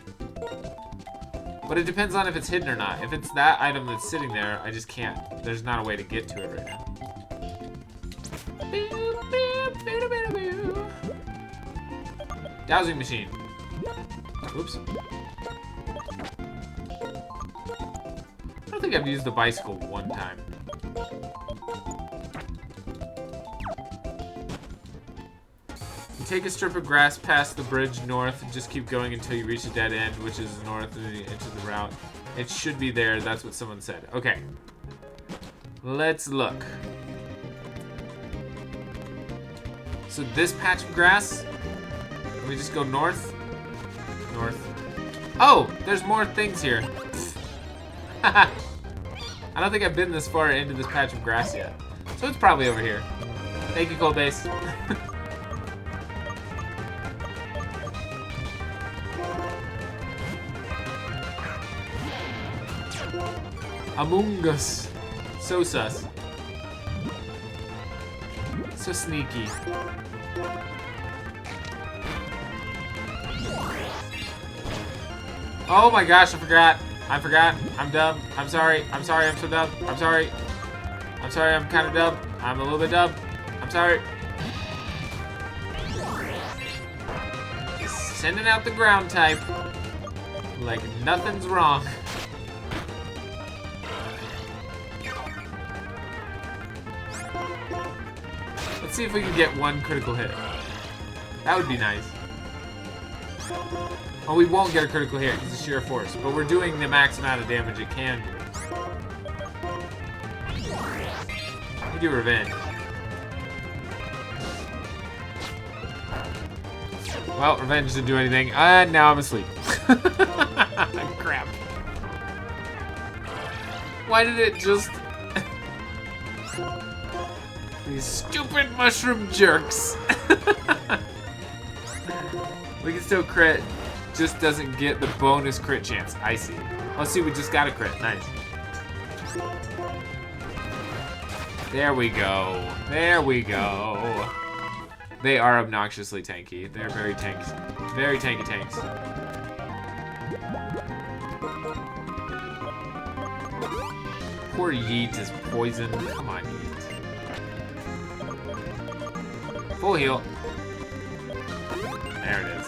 But it depends on if it's hidden or not. If it's that item that's sitting there, I just can't. There's not a way to get to it right now. Dowsing machine. Oops. I don't think I've used the bicycle one time. take a strip of grass past the bridge north and just keep going until you reach a dead end, which is north of the edge of the route. It should be there. That's what someone said. Okay. Let's look. So this patch of grass, let me just go north. North. Oh, there's more things here. I don't think I've been this far into this patch of grass yet. So it's probably over here. Thank you, Cold Base. Among Us. So sus. So sneaky. Oh my gosh, I forgot. I'm dumb. I'm sorry. I'm so dumb. I'm sorry, I'm kind of dumb. I'm a little bit dumb. I'm sorry. Just sending out the ground type. Like nothing's wrong. Let's see if we can get one critical hit. That would be nice. Oh, we won't get a critical hit because it's sheer force, but we're doing the max amount of damage it can do. We do revenge. Well, revenge didn't do anything, and now I'm asleep. Crap. Why did it just... These stupid mushroom jerks. We can still crit. Just doesn't get the bonus crit chance. I see. Let's see, we just got a crit. Nice. There we go. There we go. They are obnoxiously tanky. They're very tanks. Very tanky tanks. Poor Yeet is poisoned. Come on, Yeet. Full heal. There it is.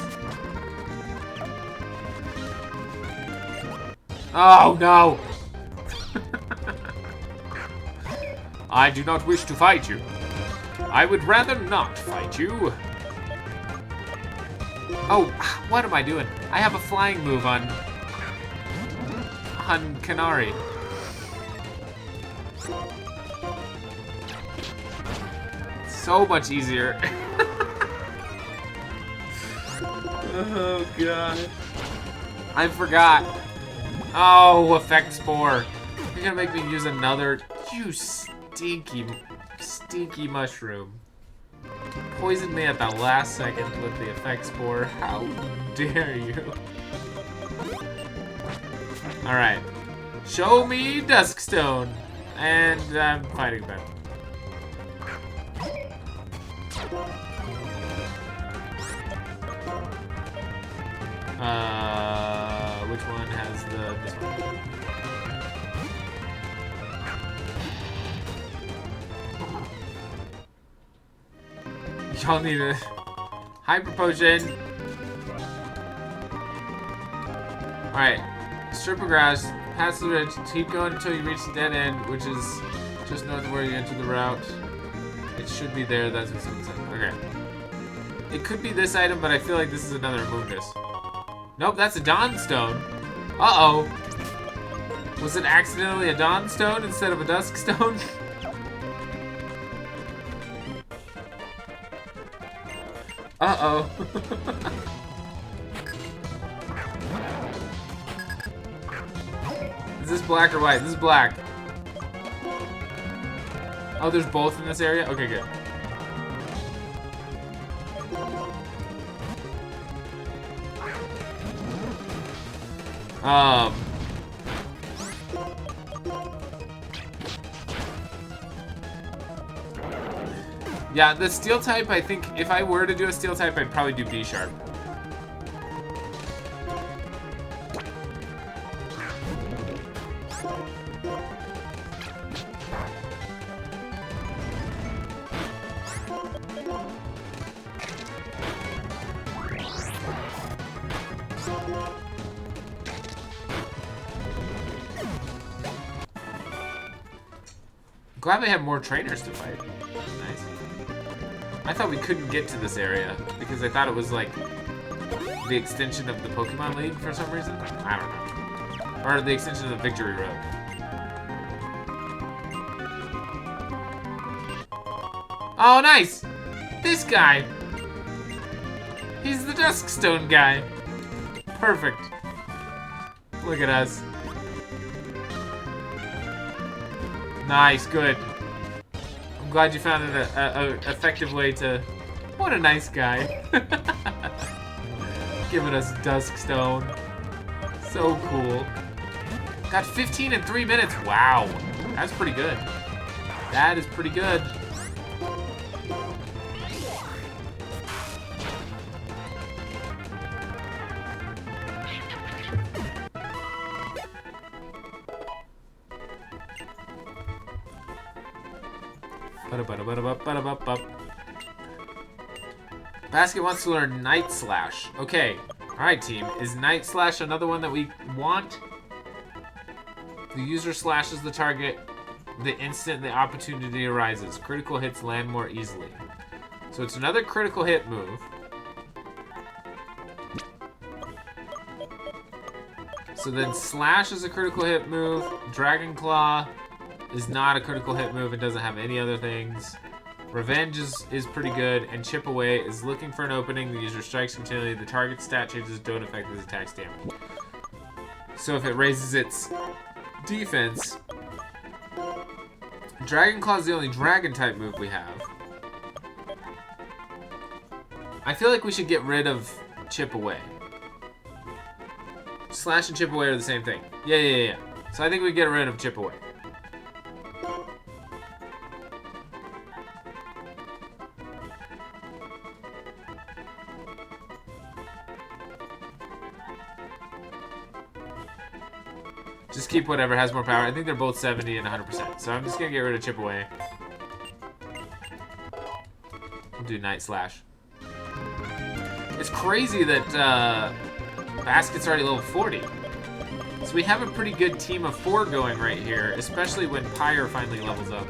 Oh, no! I do not wish to fight you. I would rather not fight you. Oh, what am I doing? I have a flying move on Canary. So much easier. Oh, God. I forgot. Oh, Effect Spore. You're gonna make me use another. You stinky, stinky mushroom. Poisoned me at the last second with the Effect Spore. How dare you? Alright. Show me Duskstone. And I'm fighting back. Which one has this one? Y'all need a Hyper Potion. Alright, strip of grass, pass the ridge, keep going until you reach the dead end, which is just north of where you enter the route. It should be there, that's what someone said. Okay. It could be this item, but I feel like this is another Amoongus. Nope, that's a Dawnstone. Uh-oh. Was it accidentally a Dawnstone instead of a Duskstone? Uh-oh. Is this black or white? This is black. Oh, there's both in this area? Okay, good. Yeah, the steel type, I think if I were to do a steel type, I'd probably do B sharp. Glad they have more trainers to fight. Nice. I thought we couldn't get to this area because I thought it was like the extension of the Pokemon League for some reason. I don't know. Or the extension of the Victory Road. Oh, nice! This guy! He's the Duskstone guy. Perfect. Look at us. Nice, good. I'm glad you found an effective way to... What a nice guy. Giving us Duskstone. So cool. Got 15 in 3 minutes. Wow. That's pretty good. That is pretty good. Basket wants to learn Night Slash. Okay. Alright, team. Is Night Slash another one that we want? The user slashes the target the instant the opportunity arises. Critical hits land more easily. So it's another critical hit move. So then Slash is a critical hit move. Dragon Claw is not a critical hit move and doesn't have any other things. Revenge is pretty good, and Chip Away is looking for an opening. The user strikes continually. The target stat changes don't affect his attack's damage. So if it raises its defense, Dragon Claw is the only dragon type move we have. I feel like we should get rid of Chip Away. Slash and Chip Away are the same thing. Yeah. So I think we get rid of Chip Away. Just keep whatever has more power. I think they're both 70 and 100%. So I'm just going to get rid of Chip Away. We'll do Night Slash. It's crazy that Basket's already level 40. So we have a pretty good team of 4 going right here, especially when Pyre finally levels up.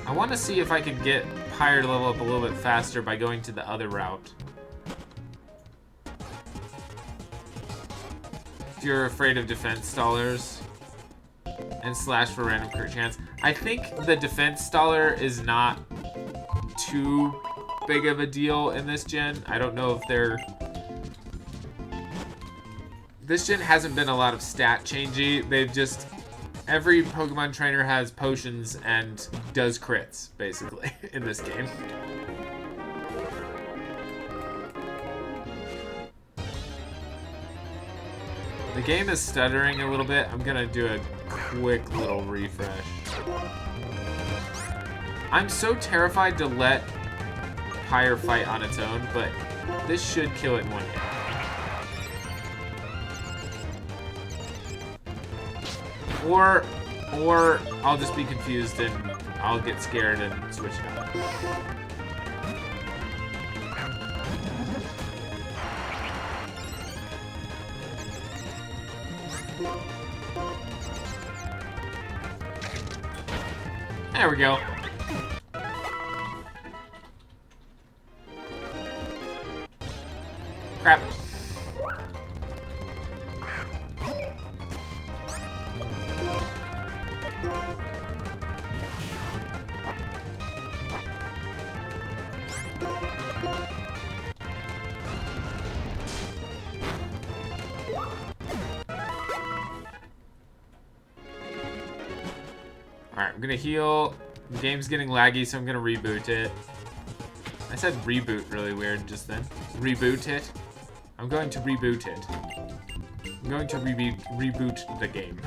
I want to see if I can get Pyre to level up a little bit faster by going to the other route. If you're afraid of defense stallers and Slash for random crit chance. I think the defense staller is not too big of a deal in this gen. I don't know if they're... This gen hasn't been a lot of stat changey. They've just... Every Pokemon trainer has potions and does crits, basically, in this game. The game is stuttering a little bit. I'm gonna do a quick little refresh. I'm so terrified to let Pyre fight on its own, but this should kill it in one hit. Or I'll just be confused and I'll get scared and switch it out. There we go. Crap. Alright, I'm gonna heal. The game's getting laggy, so I'm gonna reboot it. I said reboot really weird just then. Reboot it. I'm going to reboot it. I'm going to reboot the game.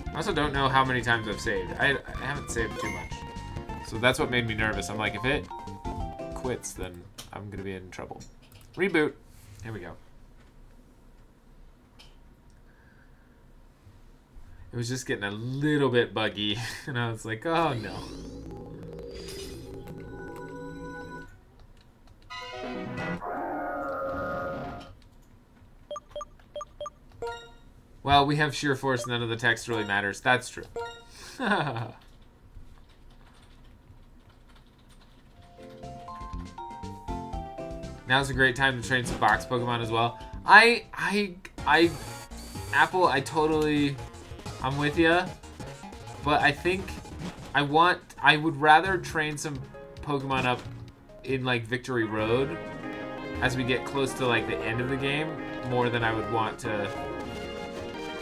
I also don't know how many times I've saved. I haven't saved too much. So that's what made me nervous. I'm like, if it quits, then I'm gonna be in trouble. Reboot. Here we go. It was just getting a little bit buggy, and I was like, oh no. Well, we have sheer force, none of the text really matters. That's true. Now's a great time to train some box Pokemon as well. Apple, I'm with you. But I think I would rather train some Pokemon up in like Victory Road as we get close to like the end of the game more than I would want to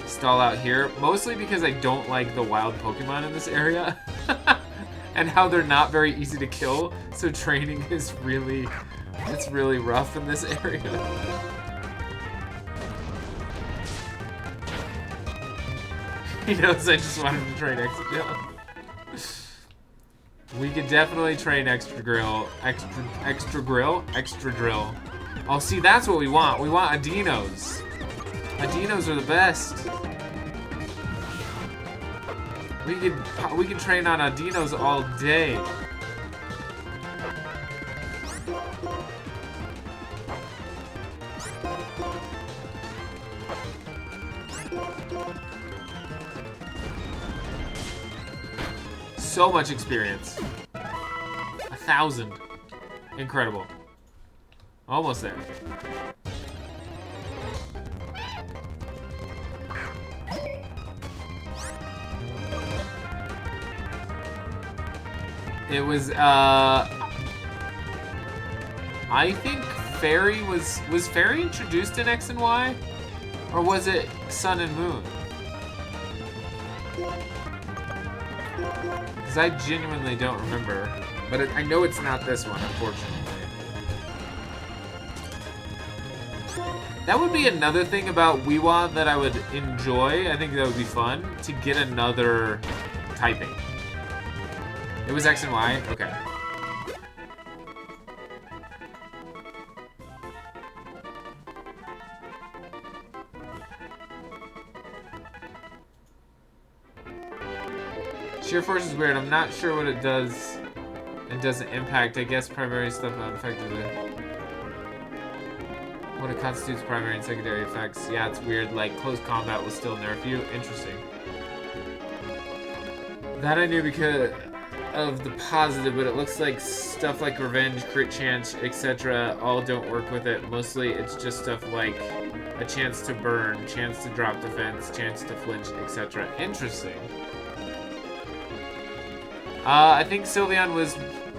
stall out here. Mostly because I don't like the wild Pokemon in this area and how they're not very easy to kill. So training is really rough in this area. He knows I just wanted to train Extra. We could definitely train Extra Drill. Oh, see, that's what we want. We want Adinos. Adinos are the best. We could train on Adinos all day. So much experience. 1,000. Incredible. Almost there. It was, I think Fairy was Fairy introduced in X and Y? Or was it Sun and Moon? Because I genuinely don't remember. But I know it's not this one, unfortunately. That would be another thing about Weewa that I would enjoy. I think that would be fun to get another typing. It was X and Y? Okay. Sheer Force is weird. I'm not sure what it does and doesn't impact. I guess primary stuff unaffected. What it constitutes primary and secondary effects. Yeah, it's weird. Like, close combat will still nerf you. Interesting. That I knew because of the positive, but it looks like stuff like revenge, crit chance, etc. all don't work with it. Mostly it's just stuff like a chance to burn, chance to drop defense, chance to flinch, etc. Interesting. I think Sylveon was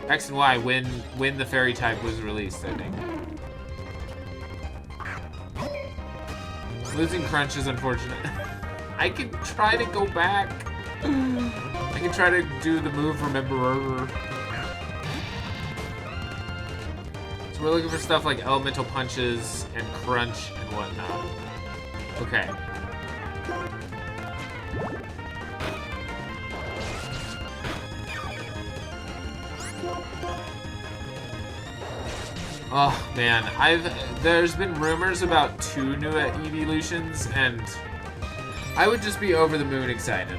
X and Y when the fairy type was released, I think. Losing Crunch is unfortunate. I can try to go back. I can try to do the move Rememberer. So we're looking for stuff like elemental punches and crunch and whatnot. Okay. Oh man, there's been rumors about 2 new evolutions, and I would just be over the moon excited.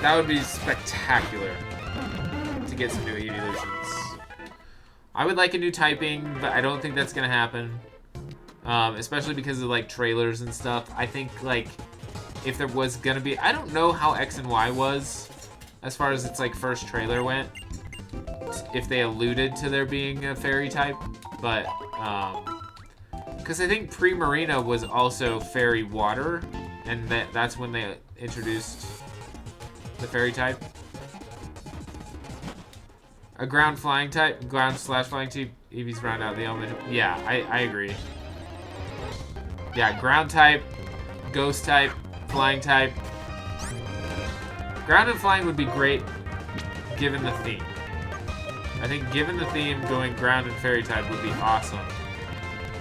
That would be spectacular to get some new evolutions. I would like a new typing, but I don't think that's gonna happen. Especially because of like trailers and stuff. I think like if there was gonna be, I don't know how X and Y was as far as its like first trailer went. If they alluded to there being a fairy type, but because I think Pre-Marina was also fairy water, and that's when they introduced the fairy type. A ground flying type, ground slash flying type, Eevees round out the element. Yeah, I agree. Yeah, ground type, ghost type, flying type. Ground and flying would be great given the theme. I think given the theme, going ground and fairy type would be awesome.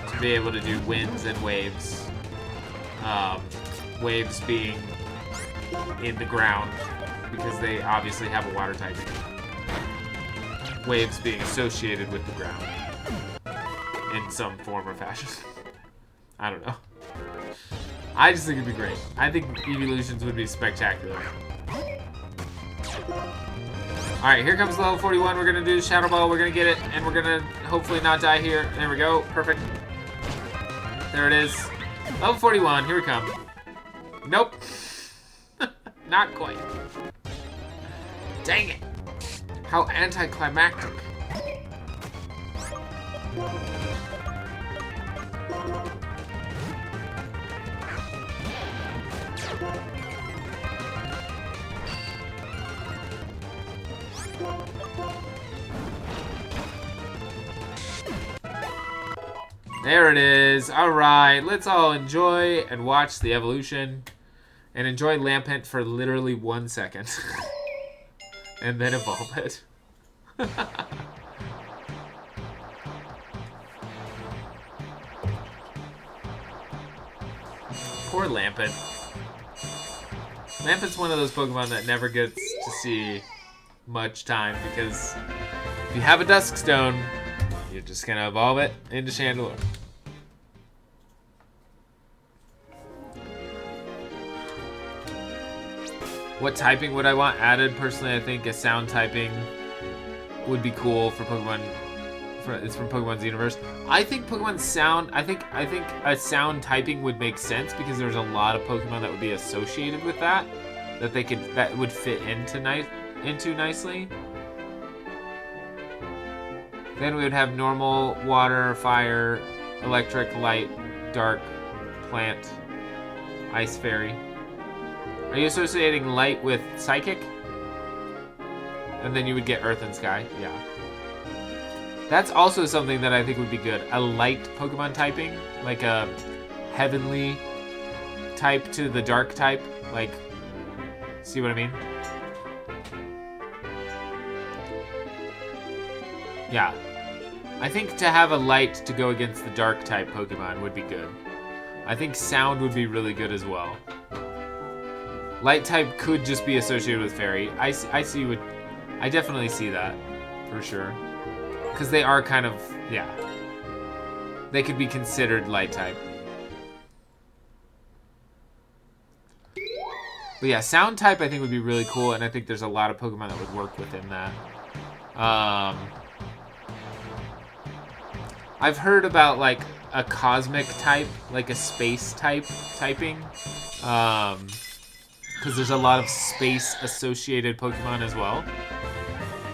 To be able to do winds and waves. Waves being in the ground, because they obviously have a water typing. Waves being associated with the ground. In some form or fashion. I don't know. I just think it'd be great. I think evolutions would be spectacular. Alright, here comes level 41. We're gonna do Shadow Ball. We're gonna get it, and we're gonna hopefully not die here. There we go. Perfect. There it is. Level 41. Here we come. Nope. Not quite. Dang it. How anticlimactic. There it is. All right, let's all enjoy and watch the evolution and enjoy Lampent for literally 1 second. And then evolve it. Poor Lampent. Lampent's one of those Pokemon that never gets to see much time because if you have a Dusk Stone, you're just gonna evolve it into Chandelure. What typing would I want added? Personally, I think a sound typing would be cool for Pokemon. It's from Pokemon's universe. I think Pokemon sound. I think a sound typing would make sense because there's a lot of Pokemon that would be associated with that that would fit into nicely. Then we would have normal, water, fire, electric, light, dark, plant, ice fairy. Are you associating light with psychic? And then you would get earth and sky. Yeah. That's also something that I think would be good. A light Pokemon typing, like a heavenly type to the dark type. Like, see what I mean? Yeah. I think to have a light to go against the dark type Pokemon would be good. I think sound would be really good as well. Light type could just be associated with fairy. I definitely see that for sure. Because they are kind of, yeah. They could be considered light type. But yeah, sound type I think would be really cool, and I think there's a lot of Pokemon that would work within that. I've heard about like a cosmic type, like a space type typing. Because there's a lot of space associated Pokemon as well.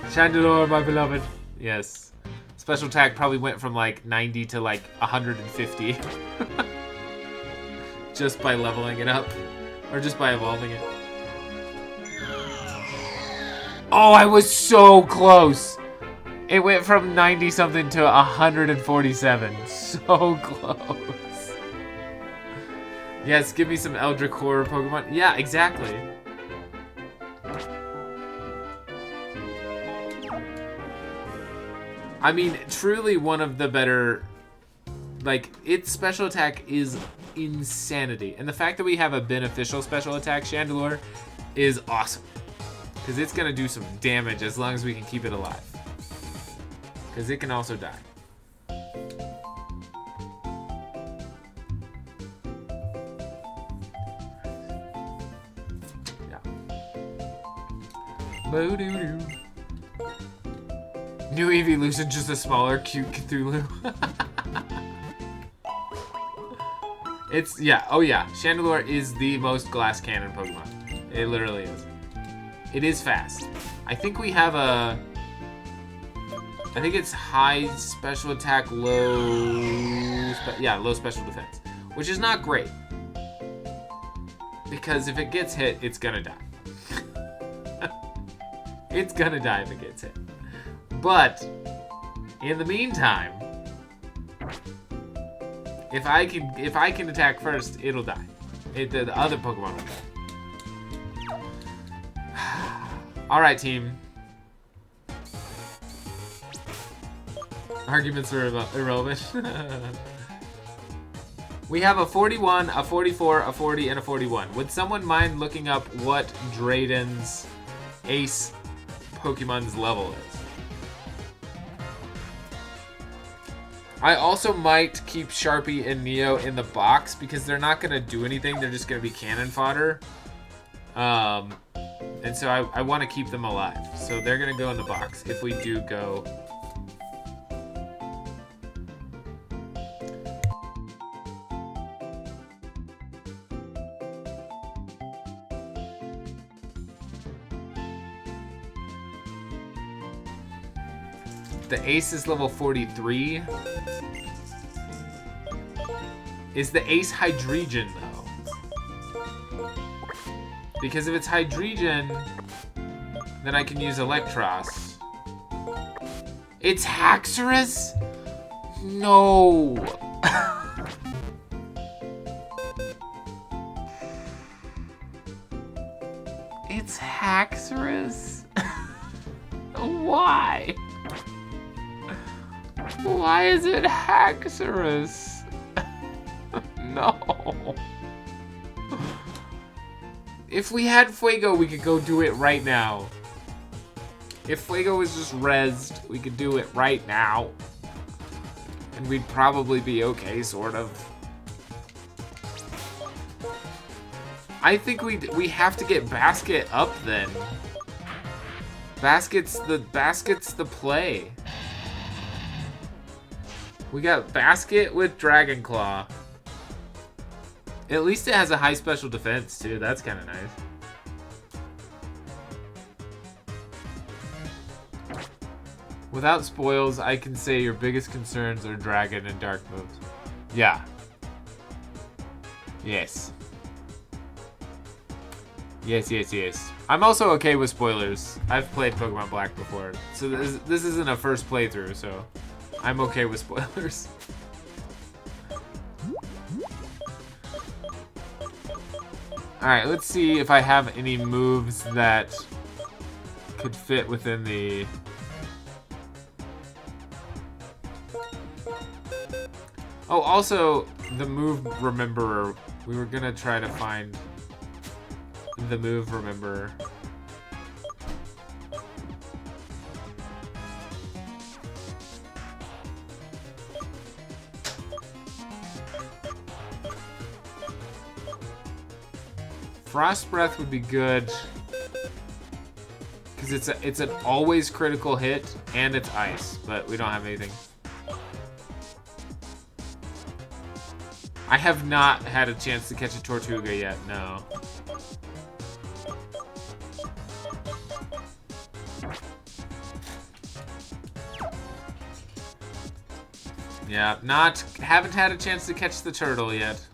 Chandelure, my beloved. Yes. Special attack probably went from like 90 to like 150. Just by leveling it up. Or just by evolving it. Oh, I was so close. It went from 90 something to 147. So close. Yes, give me some Eldritch Horror Pokemon. Yeah, exactly. I mean, truly one of the better... Like, its special attack is insanity. And the fact that we have a beneficial special attack, Chandelure, is awesome. Because it's going to do some damage as long as we can keep it alive. Because it can also die. Boo-doo-doo. New evolution, just a smaller, cute Cthulhu. It's, yeah, oh yeah. Chandelure is the most glass cannon Pokemon. It literally is. It is fast. I think we have a... I think it's high special attack, low... low special defense. Which is not great. Because if it gets hit, it's gonna die. It's gonna die if it gets hit. But, in the meantime, if I can attack first, it'll die. The other Pokemon will die. Alright, team. Arguments are irrelevant. We have a 41, a 44, a 40, and a 41. Would someone mind looking up what Drayden's ace Pokemon's level is? I also might keep Sharpie and Neo in the box because they're not going to do anything. They're just going to be cannon fodder. And so I want to keep them alive. So they're going to go in the box if we do go... The ace is level 43. Is the ace Hydreigon, though? Because if it's Hydreigon, then I can use Electros. It's Haxorus? No! It's Haxorus? Why? Why is it Haxorus? No. If we had Fuego, we could go do it right now. If Fuego was just rezzed, we could do it right now. And we'd probably be okay, sort of. I think we have to get Basket up then. Basket's the play. We got Basket with Dragon Claw. At least it has a high special defense too. That's kind of nice. Without spoils, I can say your biggest concerns are dragon and dark moves. Yeah. Yes. Yes. I'm also okay with spoilers. I've played Pokemon Black before, so this isn't a first playthrough, so I'm okay with spoilers. Alright, let's see if I have any moves that could fit within the... Oh, also, the move Rememberer. We were gonna try to find the move Rememberer. Frost Breath would be good because it's an always critical hit and it's ice, but we don't have anything. I have not had a chance to catch a Tortuga yet, no. Yeah, haven't had a chance to catch the turtle yet.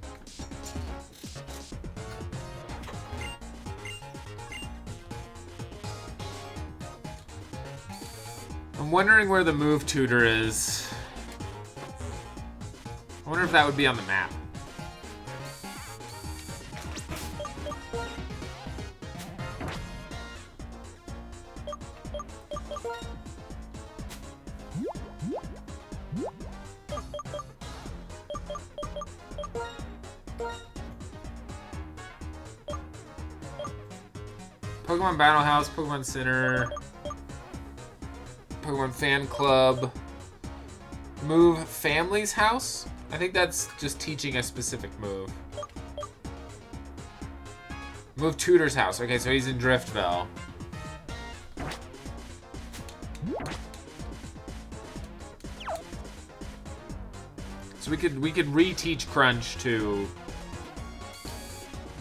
I'm wondering where the move tutor is. I wonder if that would be on the map. Pokemon Battle House, Pokemon Center, Pokemon Fan Club, move Family's House? I think that's just teaching a specific move. Move Tutor's House. Okay, so he's in Driftville. So we could reteach Crunch to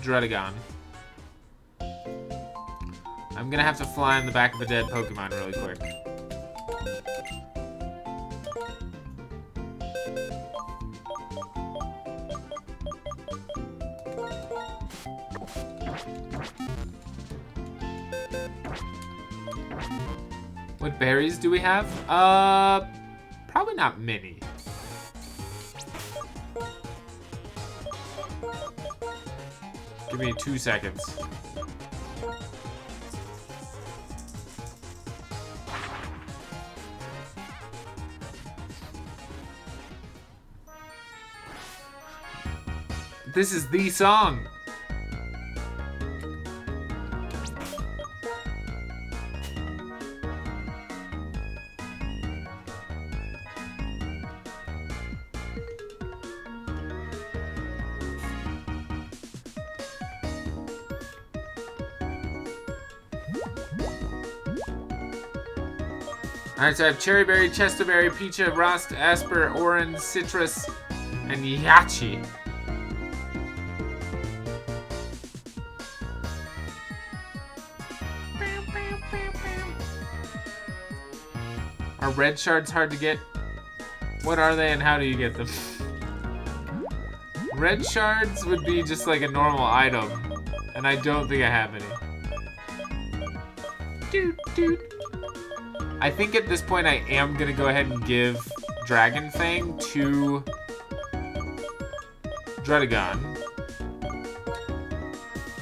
Dredagon. I'm gonna have to fly on the back of a dead Pokemon really quick. What berries do we have? Probably not many. Give me 2 seconds. This is the song. Alright, so I have Cherry Berry, Chesterberry, Pecha, Rost, Asper, Orange, Citrus, and Yachi. Our Are red shards hard to get? What are they and how do you get them? Red shards would be just like a normal item, and I don't think I have any. I think at this point I am gonna go ahead and give Dragon Fang to Dredagon.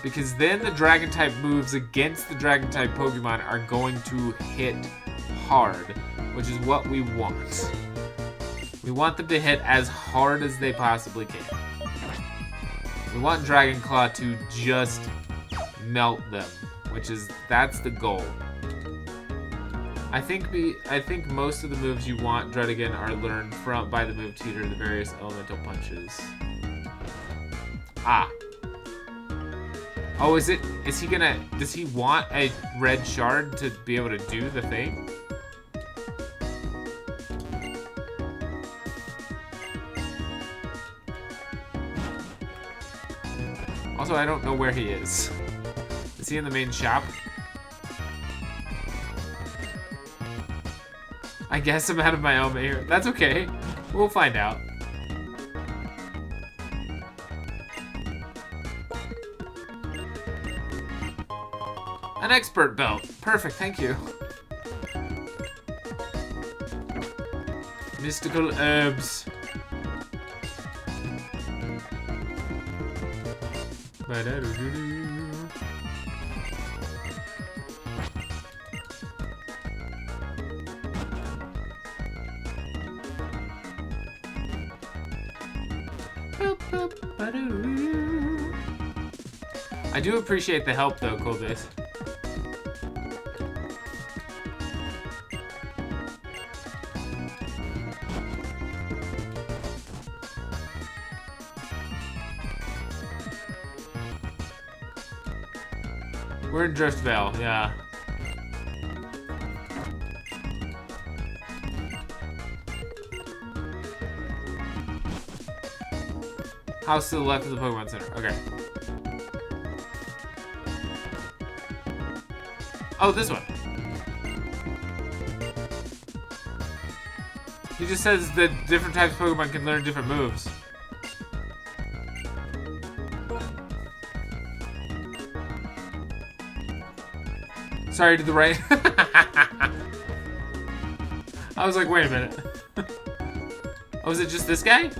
Because then the Dragon type moves against the Dragon type Pokemon are going to hit hard, which is what we want. We want them to hit as hard as they possibly can. We want Dragon Claw to just melt them, that's the goal. I think most of the moves you want Dredagon are learned by the move Teeter, the various elemental punches. Ah. Oh, does he want a red shard to be able to do the thing? Also, I don't know where he is. Is he in the main shop? I guess I'm out of my element here. That's okay. We'll find out. An expert belt. Perfect, thank you. Mystical herbs. I do appreciate the help though, Cold Days. We're in Drift Vale, yeah. House to the left of the Pokemon Center. Okay. Oh, this one. He just says that different types of Pokemon can learn different moves. Sorry, to the right. I was like, wait a minute. Oh, is it just this guy?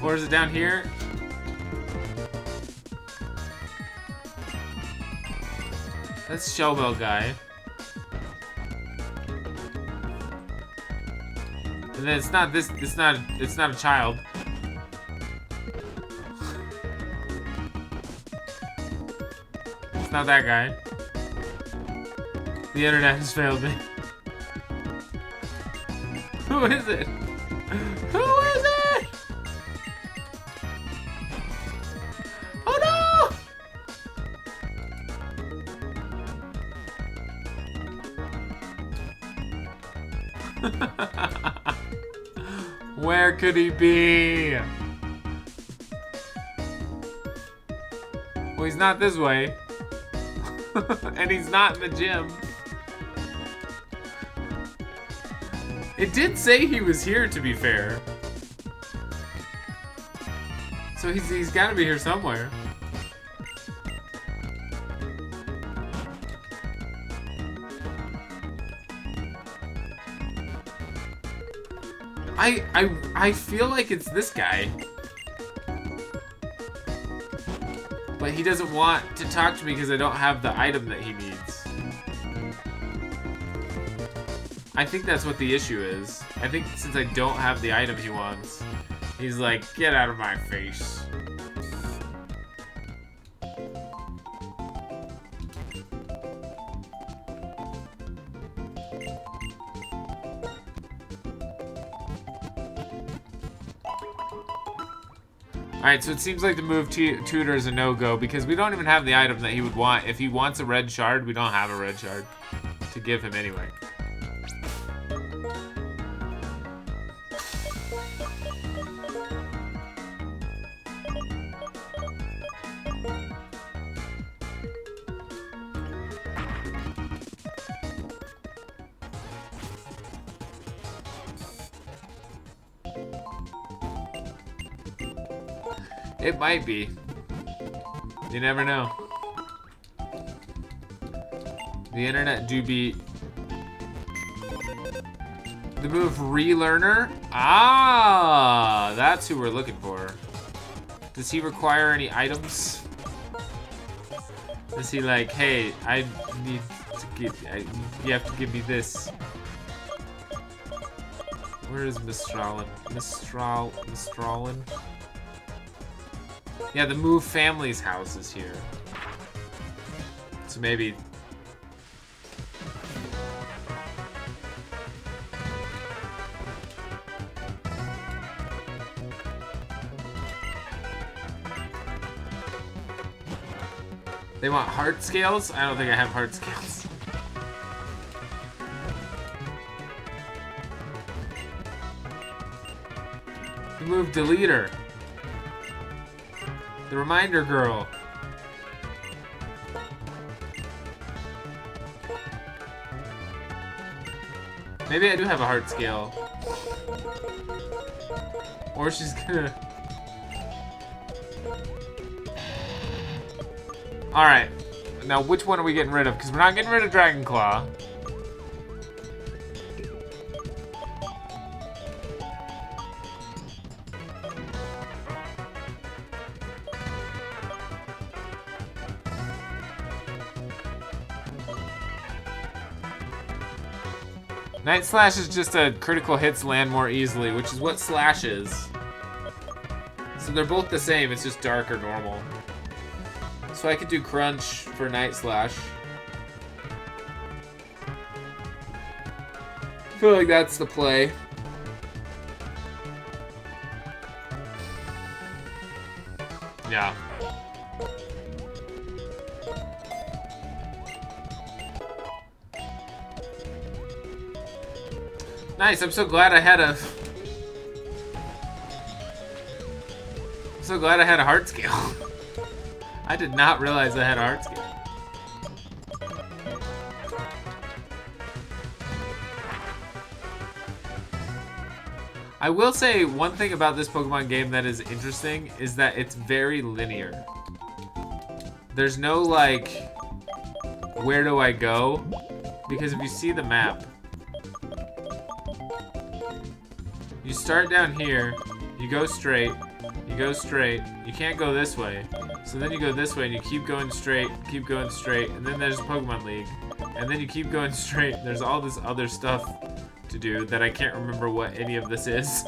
Or is it down here? That's Shellbell guy. And then it's not this, it's not a child. It's not that guy. The internet has failed me. Who is it? Who is it? Oh no! Where could he be? Well, he's not this way. And he's not in the gym. It did say he was here, to be fair. So he's got to be here somewhere. I feel like it's this guy. But he doesn't want to talk to me because I don't have the item that he needs. I think that's what the issue is. I think since I don't have the item he wants, he's like, get out of my face. Alright, so it seems like the move Tutor is a no-go because we don't even have the item that he would want. If he wants a red shard, we don't have a red shard to give him anyway. It might be. You never know. The internet do be... The move Relearner? Ah, that's who we're looking for. Does he require any items? Is he like, hey, I need to get, you have to give me this. Where is Mistralin? Mistralin? Yeah, the Move family's house is here. So maybe... They want heart scales? I don't think I have heart scales. The move Deleter. The Reminder Girl. Maybe I do have a heart scale. Or she's gonna... Alright. Now, which one are we getting rid of? Because we're not getting rid of Dragon Claw. Night Slash is just a critical hits land more easily, which is what Slash is. So they're both the same, it's just dark or normal. So I could do Crunch for Night Slash. I feel like that's the play. Yeah. Nice, I'm so glad I had a... I'm so glad I had a heart scale. I did not realize I had a heart scale. I will say one thing about this Pokemon game that is interesting is that it's very linear. There's no like, where do I go? Because if you see the map, you start down here, you go straight, you can't go this way. So then you go this way and you keep going straight, and then there's Pokemon League. And then you keep going straight, and there's all this other stuff to do that I can't remember what any of this is.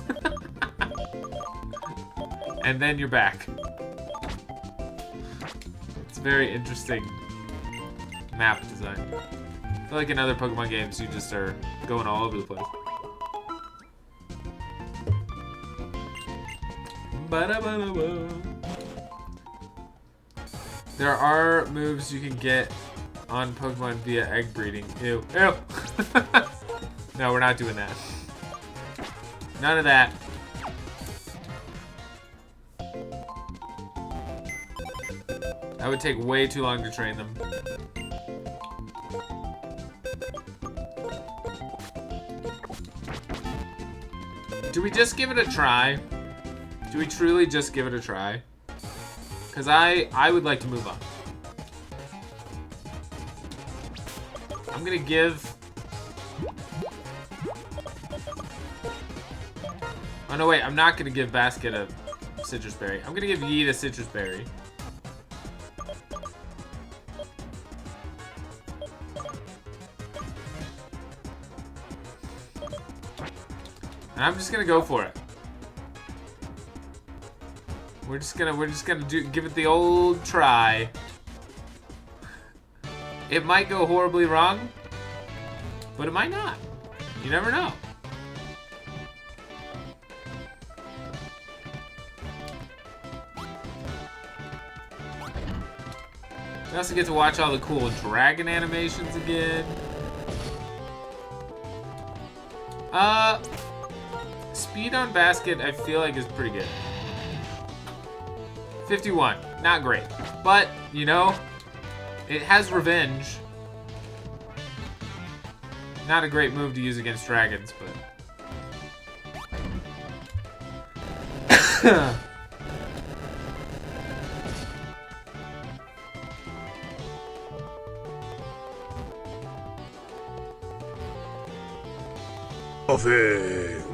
And then you're back. It's very interesting map design. I feel like in other Pokemon games you just are going all over the place. There are moves you can get on Pokemon via egg breeding. Ew. Ew! No, we're not doing that. None of that. That would take way too long to train them. Do we just give it a try? Do we truly just give it a try? Because I would like to move on. I'm gonna give... Oh no wait, I'm not gonna give Basket a Citrus Berry. I'm gonna give Yeet a Citrus Berry. And I'm just gonna go for it. We're just gonna give it the old try. It might go horribly wrong, but it might not. You never know. We also get to watch all the cool dragon animations again. Speed on Basket, I feel like is pretty good. 51, not great, but you know, it has revenge. Not a great move to use against dragons, but Nothing.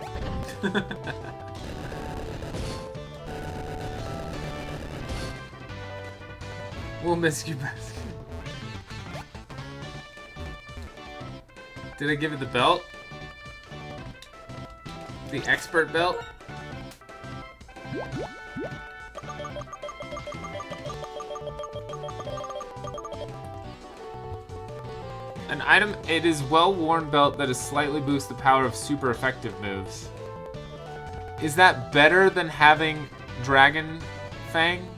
We'll miss you, Basket. Did I give it the belt? The expert belt? An item, it is well-worn belt that has slightly boosts the power of super effective moves. Is that better than having Dragon Fang?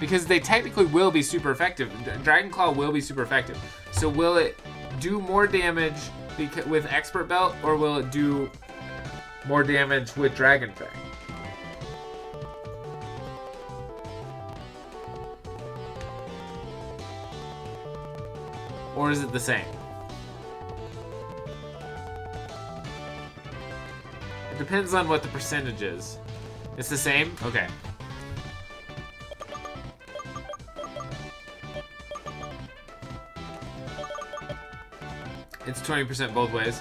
Because they technically will be super effective. Dragon Claw will be super effective. So will it do more damage with Expert Belt, or will it do more damage with Dragon Fang? Or is it the same? It depends on what the percentage is. It's the same? Okay. It's 20% both ways.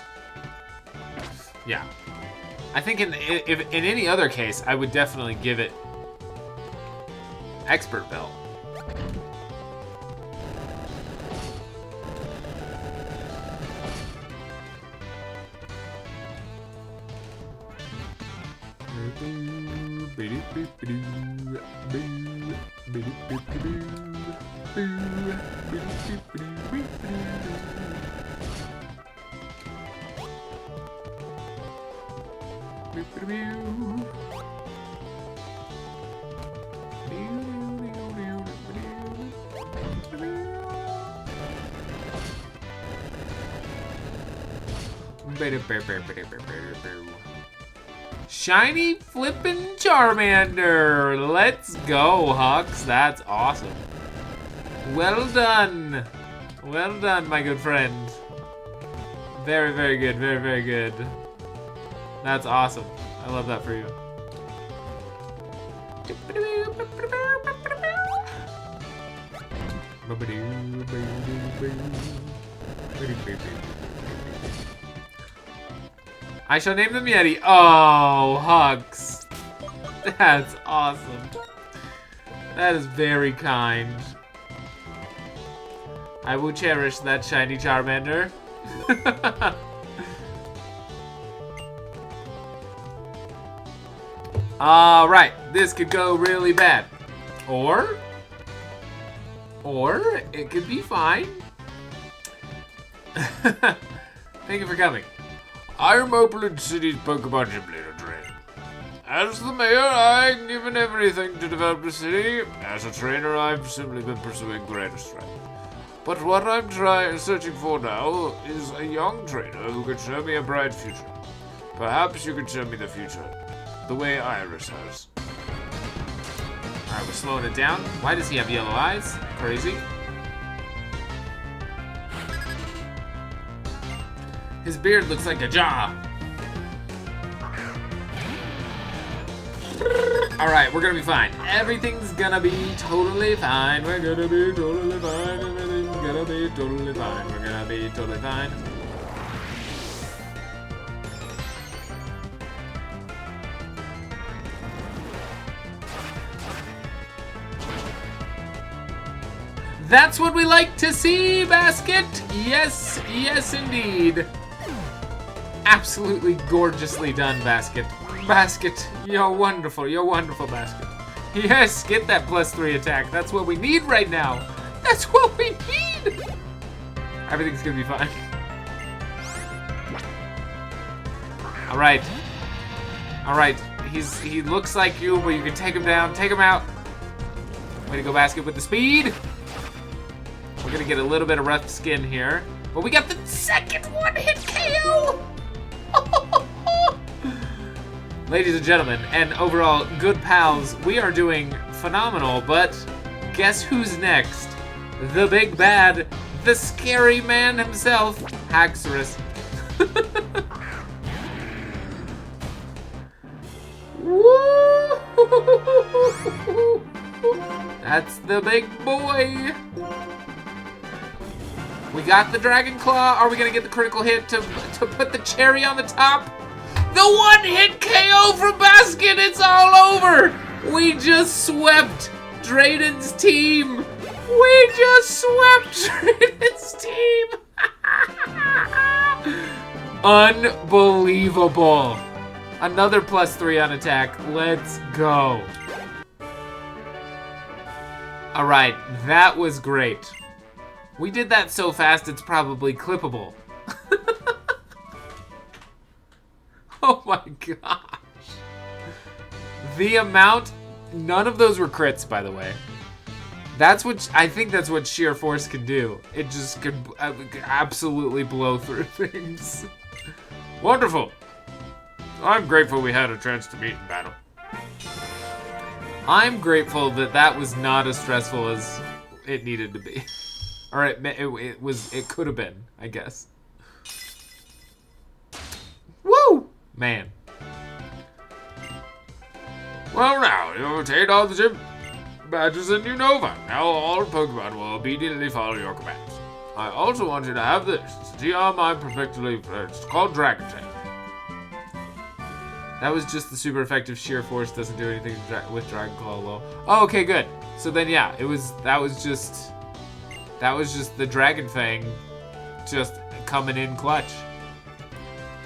Yeah. I think in any other case, I would definitely give it Expert Belt. Shiny flippin' Charmander! Let's go, Hux. That's awesome. Well done. Well done, my good friend. Very, very good. Very, very good. That's awesome. I love that for you. I shall name them Yeti. Oh, Hux. That's awesome. That is very kind. I will cherish that shiny Charmander. Alright, this could go really bad. Or it could be fine. Thank you for coming. I am Oakland City's Pokemon Gym Leader, Drain. As the mayor, I'm given everything to develop the city. As a trainer, I've simply been pursuing greater strength. But what I'm searching for now is a young trainer who could show me a bright future. Perhaps you could show me the future, the way Iris has. Alright, we're slowing it down. Why does he have yellow eyes? Crazy. His beard looks like a jaw. Alright, we're gonna be fine. Everything's gonna be totally fine. We're gonna be totally fine. Everything's gonna be totally fine. We're gonna be totally fine. That's what we like to see, Basket. Yes, yes indeed. Absolutely gorgeously done, Basket. Basket, you're wonderful, Basket. Yes, get that +3 attack. That's what we need right now. That's what we need. Everything's gonna be fine. All right. He looks like you, but you can take him down. Take him out. Way to go, Basket, with the speed. We're gonna get a little bit of rough skin here, but we got the second one-hit KO. Ladies and gentlemen, and overall good pals, we are doing phenomenal, but guess who's next? The big bad, the scary man himself, Haxorus. Woo! That's the big boy. We got the Dragon Claw. Are we gonna get the critical hit to put the cherry on the top? The one-hit KO from Baskin. It's all over. We just swept Drayden's team. We just swept Drayden's team. Unbelievable. Another +3 on attack. Let's go. All right, that was great. We did that so fast it's probably clippable. Oh my gosh. The amount, none of those were crits, by the way. That's what, I think that's what sheer force can do. It just could absolutely blow through things. Wonderful. I'm grateful we had a chance to meet in battle. I'm grateful that that was not as stressful as it needed to be. Or it could have been, I guess. Woo! Man. Well now, you've obtained all the gym badges in Unova. Now all Pokemon will obediently follow your commands. I also want you to have this. It's Geomine perfectly. It's called Dragon Tail. That was just the super effective sheer force. Doesn't do anything with Dragon Claw low. Oh, okay, good. So then, yeah, that was just the dragon thing, just coming in clutch.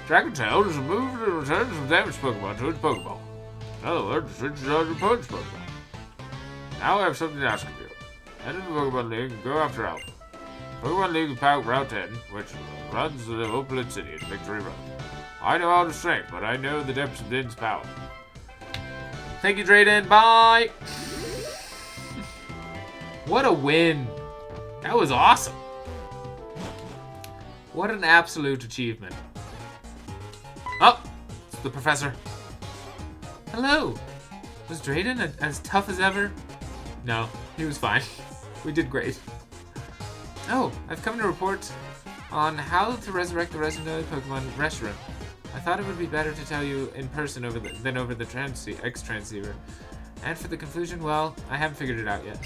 Dragon Tail is a move that returns some damaged Pokemon to its Pokeball. In other words, it switches out your opponent's Pokemon. Now I have something to ask of you. Head into the Pokemon League and go after Alpha. Pokemon League is Route 10, which runs the Opalid City in Victory Road. I know all the strength, but I know the depths of Din's power. Thank you, Drayden. Bye! What a win. That was awesome. What an absolute achievement. Oh, it's the professor. Hello. Was Drayden as tough as ever? No, he was fine. We did great. Oh, I've come to report on how to resurrect the legendary Pokemon Reshiram. I thought it would be better to tell you in person than over the X-Transceiver. And for the conclusion, well, I haven't figured it out yet.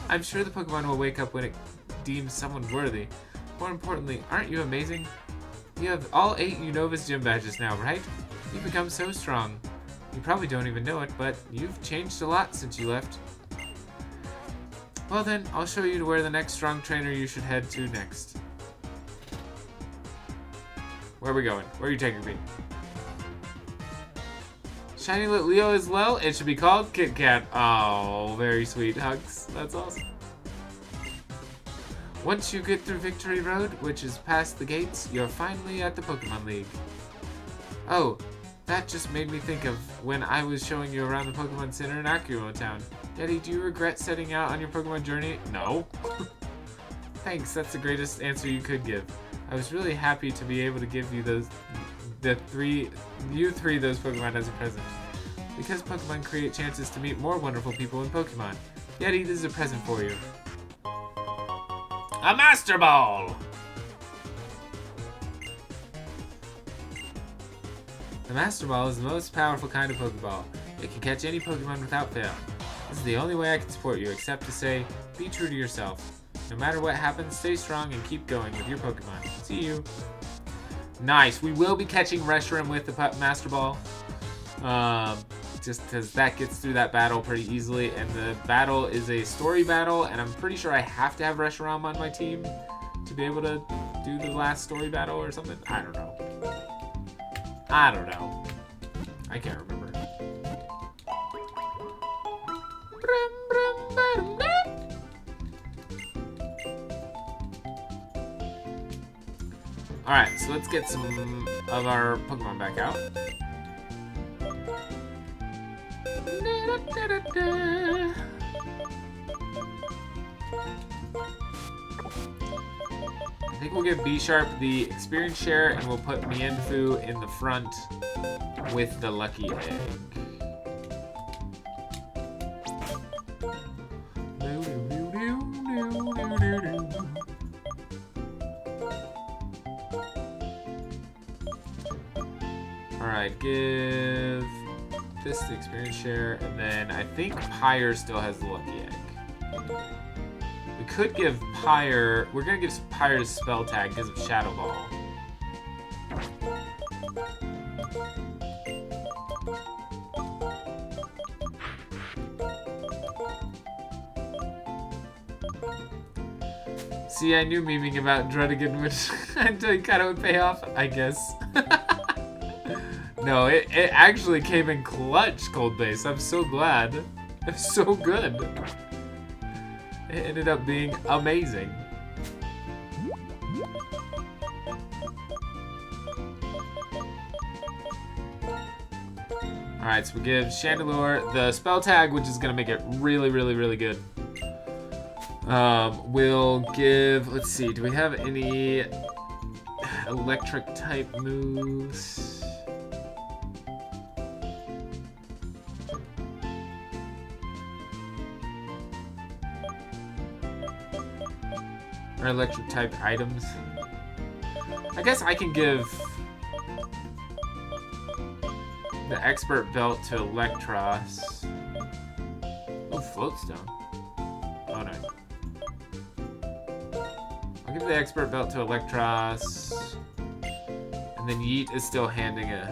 I'm sure the Pokemon will wake up when it deems someone worthy. More importantly, aren't you amazing? You have all 8 Unova's gym badges now, right? You've become so strong. You probably don't even know it, but you've changed a lot since you left. Well then, I'll show you to where the next strong trainer you should head to next. Where are we going? Where are you taking me? Shiny Lit Leo is low. It should be called Kit Kat. Oh, very sweet. Hugs. That's awesome. Once you get through Victory Road, which is past the gates, you're finally at the Pokemon League. Oh, that just made me think of when I was showing you around the Pokemon Center in Akuo Town. Daddy, do you regret setting out on your Pokemon journey? No. Thanks, that's the greatest answer you could give. I was really happy to be able to give you those three those Pokemon as a present. Because Pokemon create chances to meet more wonderful people in Pokemon. Yeti, this is a present for you. A Master Ball! The Master Ball is the most powerful kind of Pokeball. It can catch any Pokemon without fail. This is the only way I can support you, except to say, be true to yourself. No matter what happens, stay strong and keep going with your Pokemon. See you. Nice. We will be catching Reshiram with the Master Ball. Just because that gets through that battle pretty easily. And the battle is a story battle. And I'm pretty sure I have to have Reshiram on my team to be able to do the last story battle or something. I don't know. I don't know. I can't remember. Alright, so let's get some of our Pokemon back out. I think we'll give B-Sharp the experience share and we'll put Mienfoo in the front with the lucky egg. Alright, give this the experience share, and then I think Pyre still has the lucky egg. We could give Pyre... We're going to give Pyre to Spell Tag because of Shadow Ball. See, I knew memeing about Drudigan would kind of would pay off, I guess. No, it actually came in clutch, Cold Base. I'm so glad. It's so good. It ended up being amazing. Alright, so we give Chandelure the Spell Tag, which is going to make it really, really, really good. We'll give, let's see, do we have any electric type moves? Or electric type items? I guess I can give the Expert Belt to Electros. Oh, Floatstone. Oh no. I'll give the Expert Belt to Electros. And then Yeet is still handing it.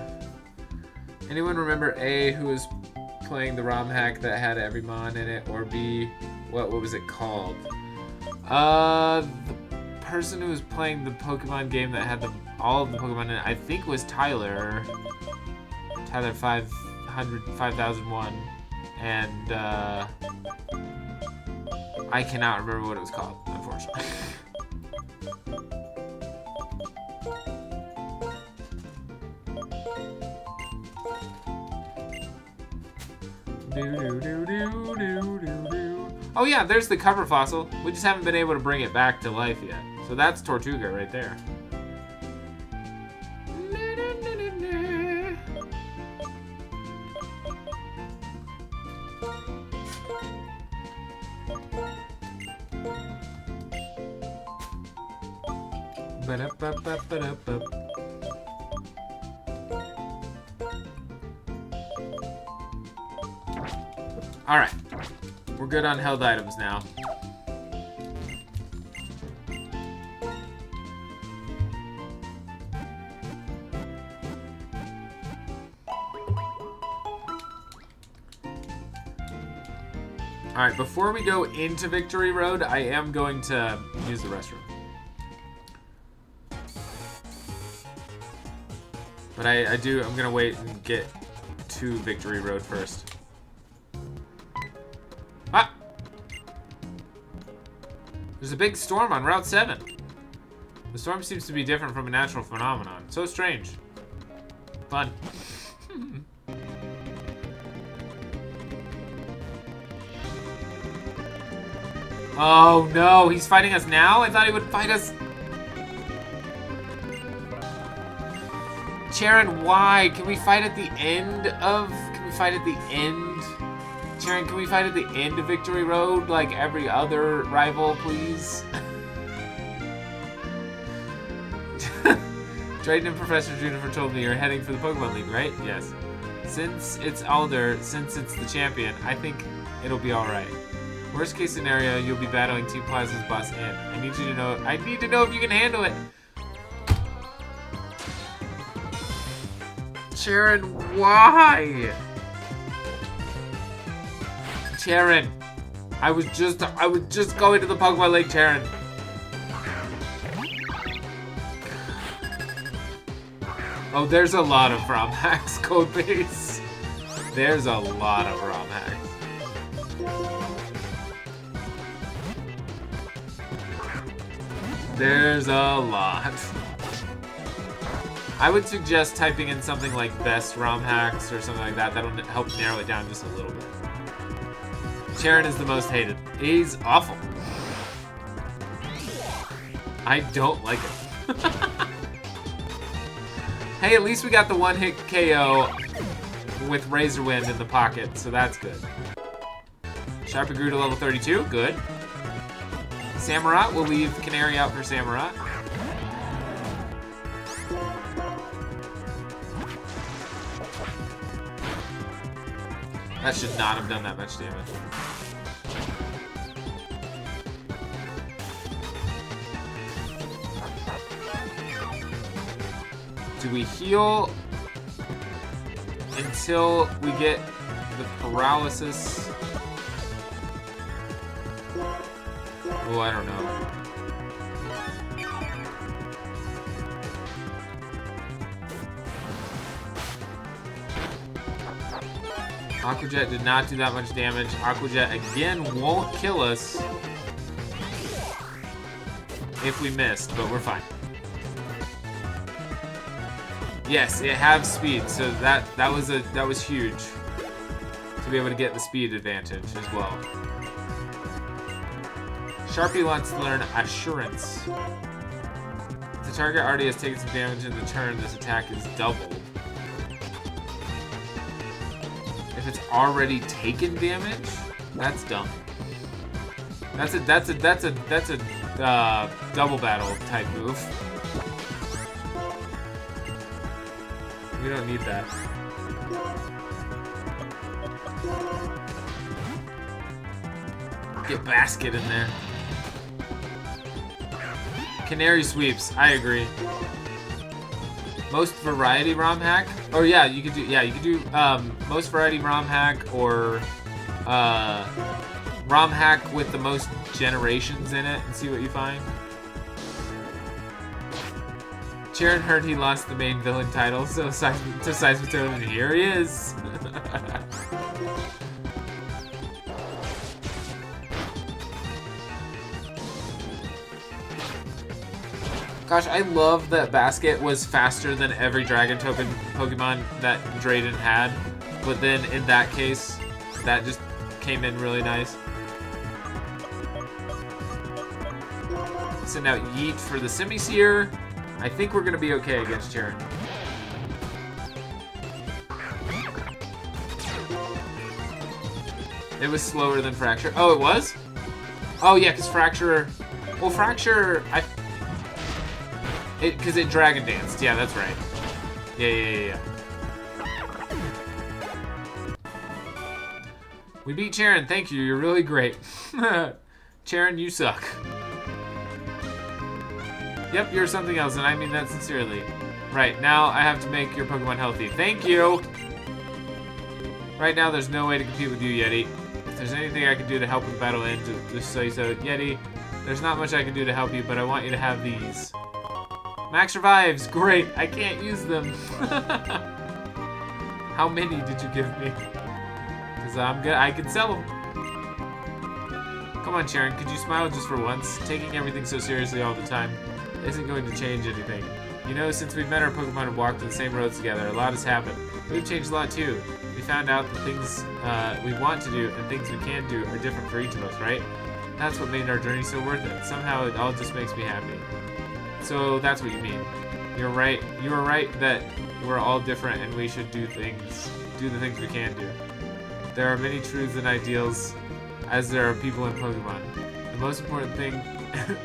Anyone remember A, who was playing the ROM hack that had every mon in it? Or B, what was it called? The person who was playing the Pokemon game that had all of the Pokemon in it, I think was Tyler. Tyler 5001. And, I cannot remember what it was called, unfortunately. Oh yeah, there's the cover fossil. We just haven't been able to bring it back to life yet. So that's Tortuga right there. Alright. We're good on held items now. Alright, before we go into Victory Road, I am going to use the restroom. But I'm gonna wait and get to Victory Road first. Ah! There's a big storm on Route 7. The storm seems to be different from a natural phenomenon. So strange. Fun. Oh no, he's fighting us now? I thought he would fight us. Charon, why? Can we fight at the end of... Can we fight at the end? Charon, can we fight at the end of Victory Road like every other rival, please? Drayden and Professor Juniper told me you're heading for the Pokemon League, right? Yes. Since it's Alder, since it's the champion, I think it'll be alright. Worst case scenario, you'll be battling Team Plaza's boss in. I need to know if you can handle it. Charon, why? Charon, I was just going to the Pokemon League, Charon. Oh, there's a lot of ROM hacks, Codebase. There's a lot of ROM hacks. There's a lot. I would suggest typing in something like best ROM hacks or something like that. That'll help narrow it down just a little bit. Charon is the most hated. He's awful. I don't like it. Hey, at least we got the one-hit KO with Razor Wind in the pocket, so that's good. Sharpie grew to level 32, good. Samurott, we'll leave Canary out for Samurott. That should not have done that much damage. Do we heal until we get the paralysis? Oh, I don't know. Aqua Jet did not do that much damage. Aqua Jet again won't kill us if we missed, but we're fine. Yes, it has speed, so that was huge to be able to get the speed advantage as well. Sharpie wants to learn Assurance. If the target already has taken some damage in the turn, this attack is doubled. If it's already taken damage, that's dumb. That's a double battle type move. We don't need that. Get Basket in there. Canary sweeps. I agree. Most variety ROM hack. Oh yeah, you could do most variety ROM hack or ROM hack with the most generations in it and see what you find. Sharon heard he lost the main villain title, so to Seismitoad, and here he is. Gosh, I love that Basket was faster than every Dragon Token Pokemon that Drayden had, but then in that case, that just came in really nice. Send out Yeet for the Semi-Seer. I think we're gonna be okay against Charon. It was slower than Fracture. Oh, it was? Oh yeah, because Fracture... Well, Fracture... Because it Dragon Danced. Yeah, that's right. Yeah. We beat Charon. Thank you. You're really great. Charon, you suck. Yep, you're something else, and I mean that sincerely. Right, now I have to make your Pokemon healthy. Thank you! Right now, there's no way to compete with you, Yeti. If there's anything I can do to help the battle end, just say so. Yeti, there's not much I can do to help you, but I want you to have these. Max Revives! Great! I can't use them! How many did you give me? Because I can sell them. Come on, Sharon, could you smile just for once? Taking everything so seriously all the time isn't going to change anything. You know, since we've met, our Pokemon have walked the same roads together. A lot has happened. We've changed a lot too. We found out that things we want to do and things we can do are different for each of us, right? That's what made our journey so worth it. Somehow it all just makes me happy. So that's what you mean. You're right. You are right that we're all different and we should do the things we can do. There are many truths and ideals, as there are people in Pokemon. The most important thing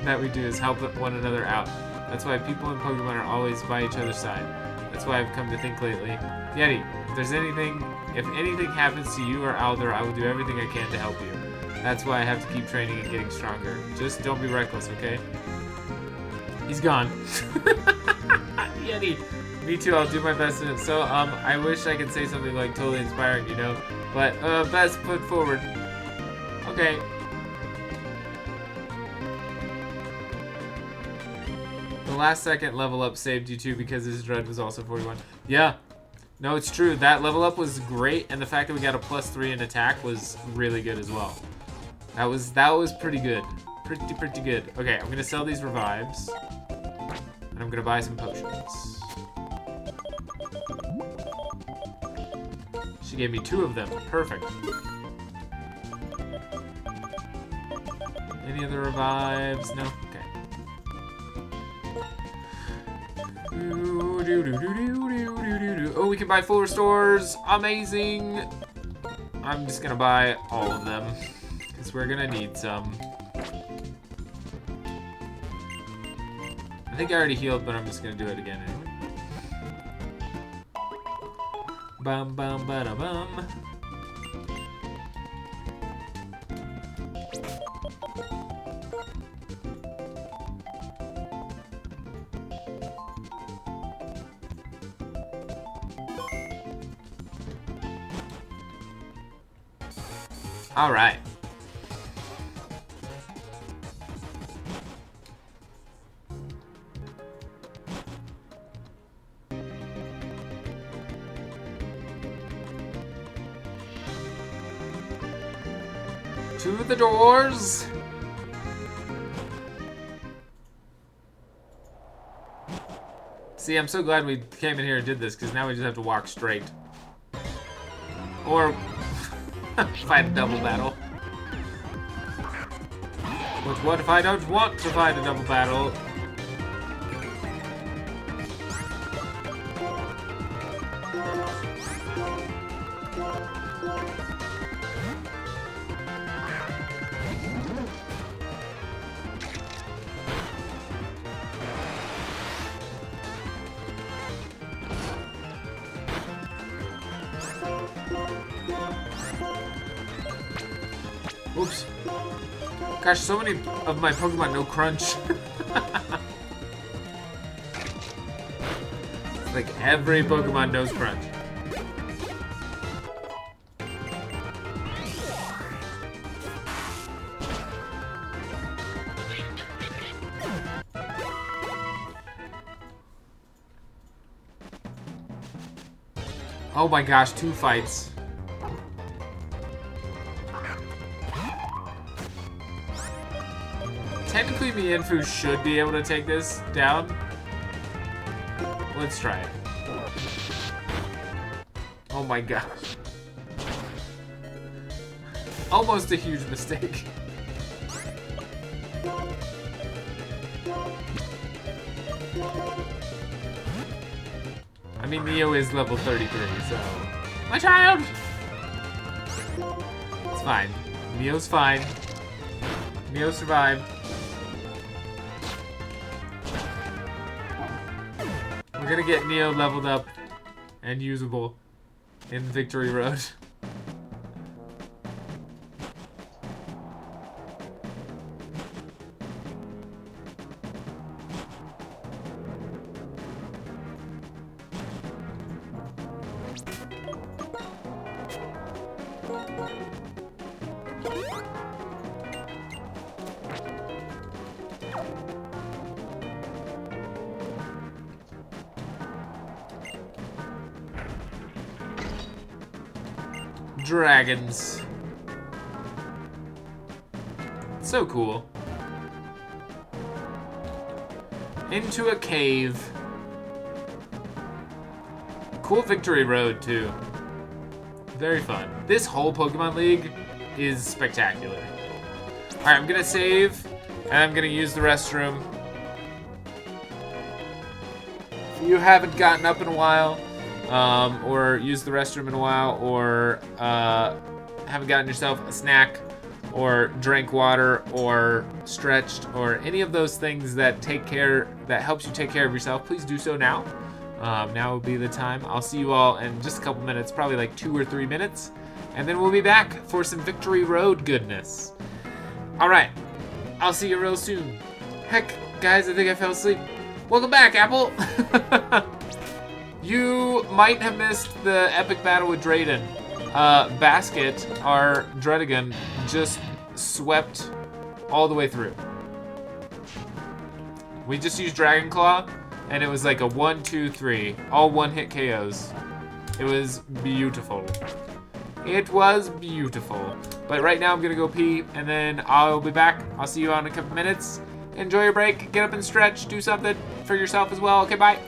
that we do is help one another out. That's why people in Pokemon are always by each other's side. That's why I've come to think lately. Yeti, if anything happens to you or Alder, I will do everything I can to help you. That's why I have to keep training and getting stronger. Just don't be reckless, okay? He's gone. Yeti. Me too, I'll do my best in it. So, I wish I could say something like totally inspiring, you know? But, best foot forward. Okay. The last second level up saved you too because his dread was also 41. Yeah. No, it's true. That level up was great, and the fact that we got a +3 in attack was really good as well. That was pretty good. Pretty good. Okay, I'm gonna sell these revives. And I'm gonna buy some potions. She gave me 2 of them. Perfect. Any other revives? No? Okay. Oh, we can buy full restores. Amazing. I'm just gonna buy all of them because we're gonna need some. I think I already healed, but I'm just gonna do it again anyway. Bum bum bada bum. All right. To the doors. See, I'm so glad we came in here and did this, because now we just have to walk straight. Or fight a double battle. But what if I don't want to fight a double battle? Oops. Gosh, so many of my Pokemon no crunch. Like every Pokemon knows crunch. Oh my gosh, 2 fights. Technically, Mienfoo should be able to take this down. Let's try it. Oh my gosh. Almost a huge mistake. I mean, Neo is level 33, so... My child! It's fine. Neo's fine. Neo survived. We're gonna get Neo leveled up and usable in Victory Road. Dragons. So cool. Into a cave. Cool Victory Road, too. Very fun. This whole Pokemon League is spectacular. Alright, I'm gonna save, and I'm gonna use the restroom. If you haven't gotten up in a while, or used the restroom in a while, or haven't gotten yourself a snack, or drank water, or stretched, or any of those things that helps you take care of yourself, please do so now. Now will be the time. I'll see you all in just a couple minutes, probably like 2 or 3 minutes, and then we'll be back for some Victory Road goodness. Alright, I'll see you real soon. Heck, guys, I think I fell asleep. Welcome back, Apple! You might have missed the epic battle with Drayden. Basket, our Dredagon, just swept all the way through. We just used Dragon Claw, and it was like a 1, 2, 3, all one-hit KOs. It was beautiful. It was beautiful. But right now I'm gonna go pee, and then I'll be back. I'll see you on a couple minutes. Enjoy your break, get up and stretch, do something for yourself as well. Okay, bye.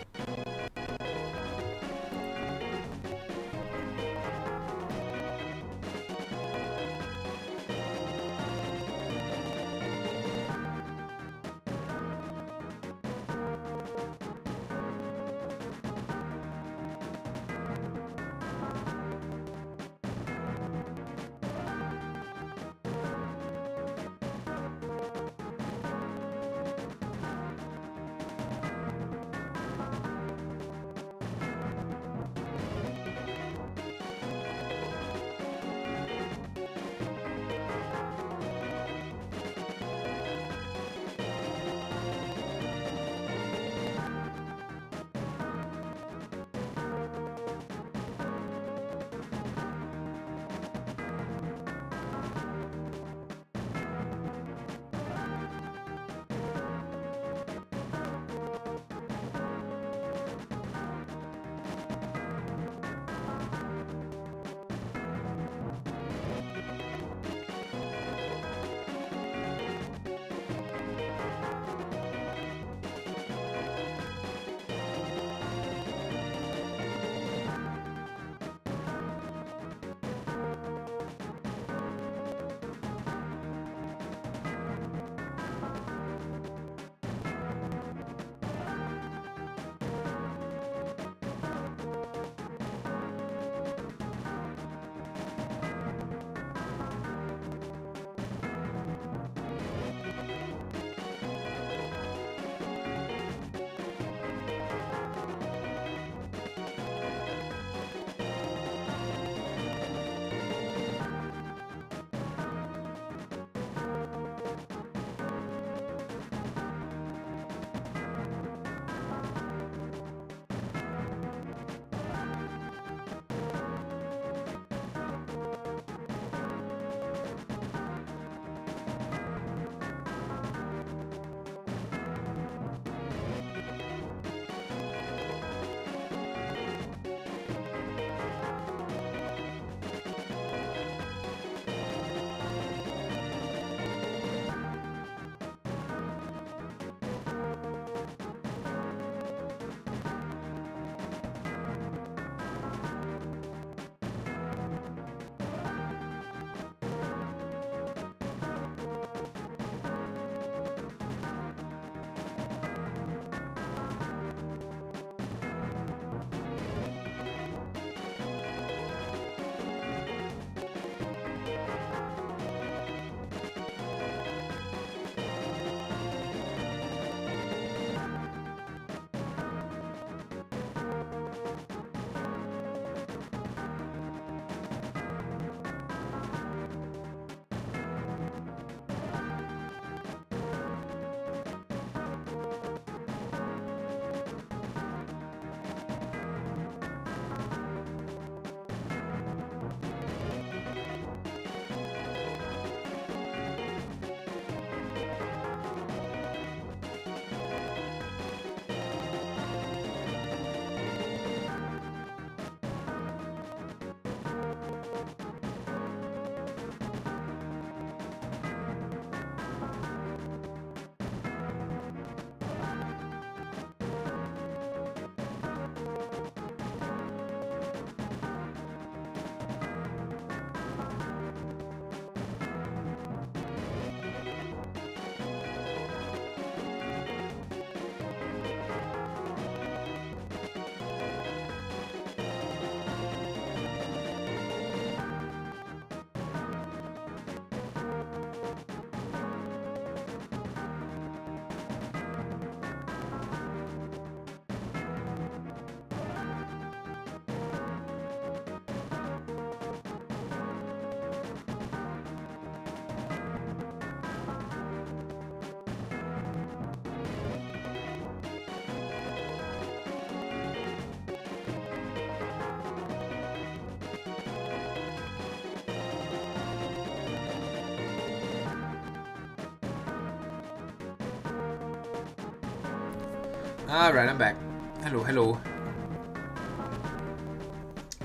Alright, I'm back. Hello, hello.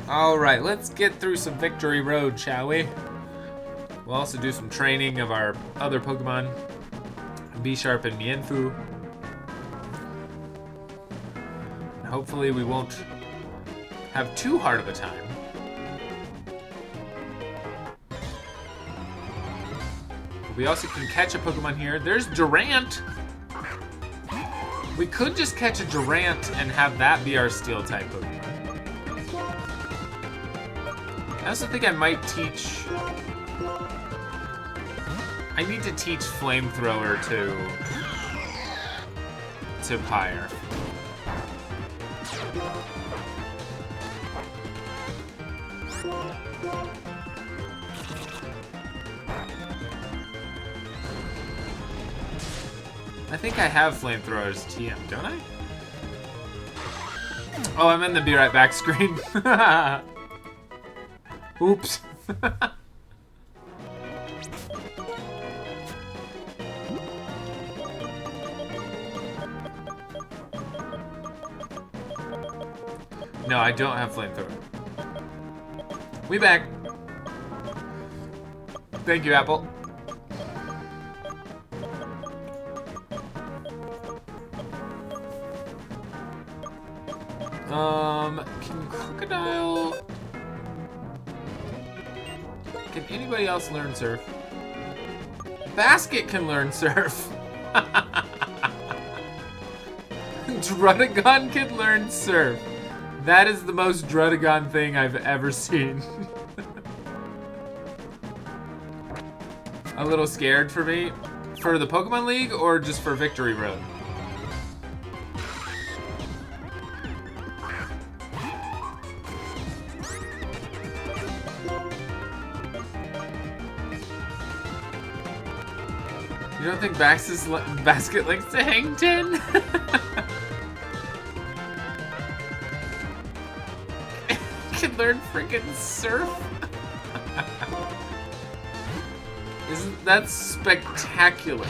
Alright, let's get through some Victory Road, shall we? We'll also do some training of our other Pokemon. B-Sharp and Mienfoo. And hopefully we won't have too hard of a time. We also can catch a Pokemon here. There's Durant! We could just catch a Durant and have that be our Steel-type Pokemon. I also think I might teach... I need to teach Flamethrower to Pyre. I think I have Flamethrower as TM, don't I? Oh, I'm in the be right back screen. Oops. No, I don't have Flamethrower. We back. Thank you, Apple. Can Crocodile... Can anybody else learn Surf? Basket can learn Surf. Drudagon can learn Surf. That is the most Drudagon thing I've ever seen. A little scared for me. For the Pokemon League or just for Victory Road? You don't think Basket likes to hang 10? Can learn freaking Surf? Isn't that spectacular?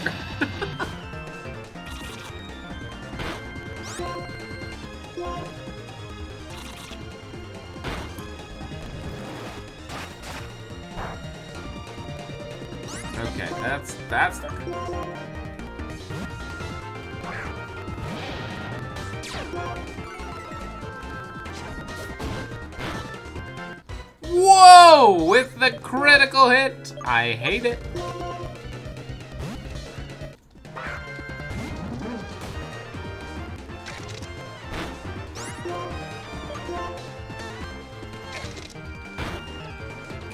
Okay, that's the Whoa! With the critical hit! I hate it.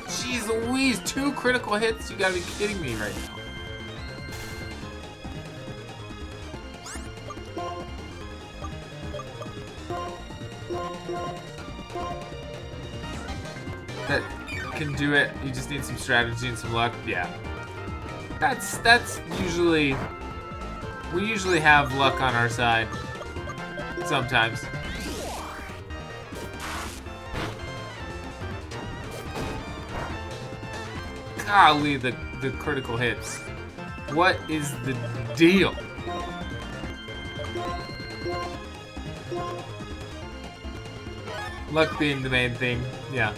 Jeez Louise, 2 critical hits? You gotta be kidding me right now. That can do it. You just need some strategy and some luck. Yeah. That's usually... We usually have luck on our side. Sometimes. Golly, the critical hits. What is the deal? Luck being the main thing. Yeah.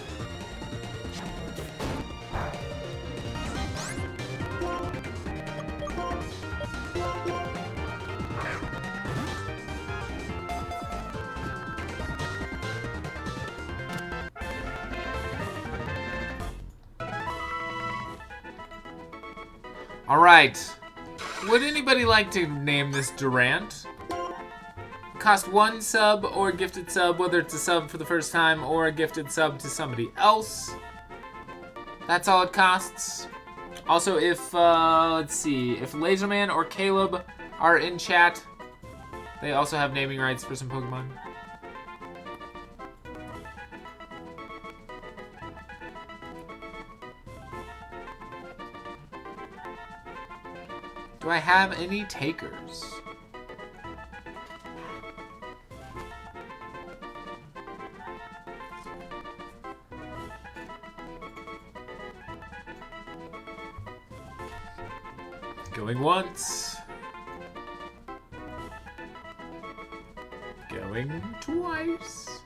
Alright. Would anybody like to name this Durant? Cost 1 sub or a gifted sub, whether it's a sub for the first time or a gifted sub to somebody else. That's all it costs. Also, if, let's see, if Laserman or Caleb are in chat, they also have naming rights for some Pokemon. Do I have any takers? Going once. going twice.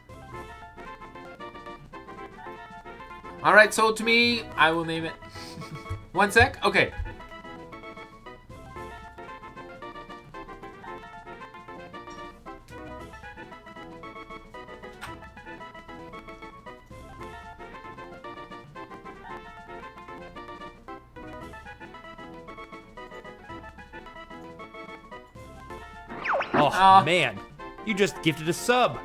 Alright, sold to me. I will name it. One sec. Okay. Oh, man. You just gifted a sub.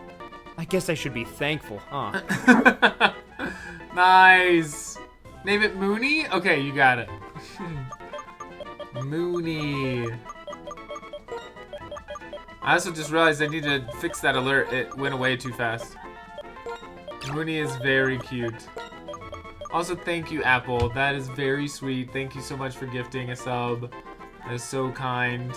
I guess I should be thankful, huh? Nice. Name it Mooney? Okay, you got it. Mooney. I also just realized I need to fix that alert. It went away too fast. Mooney is very cute. Also, thank you, Apple. That is very sweet. Thank you so much for gifting a sub. That is so kind.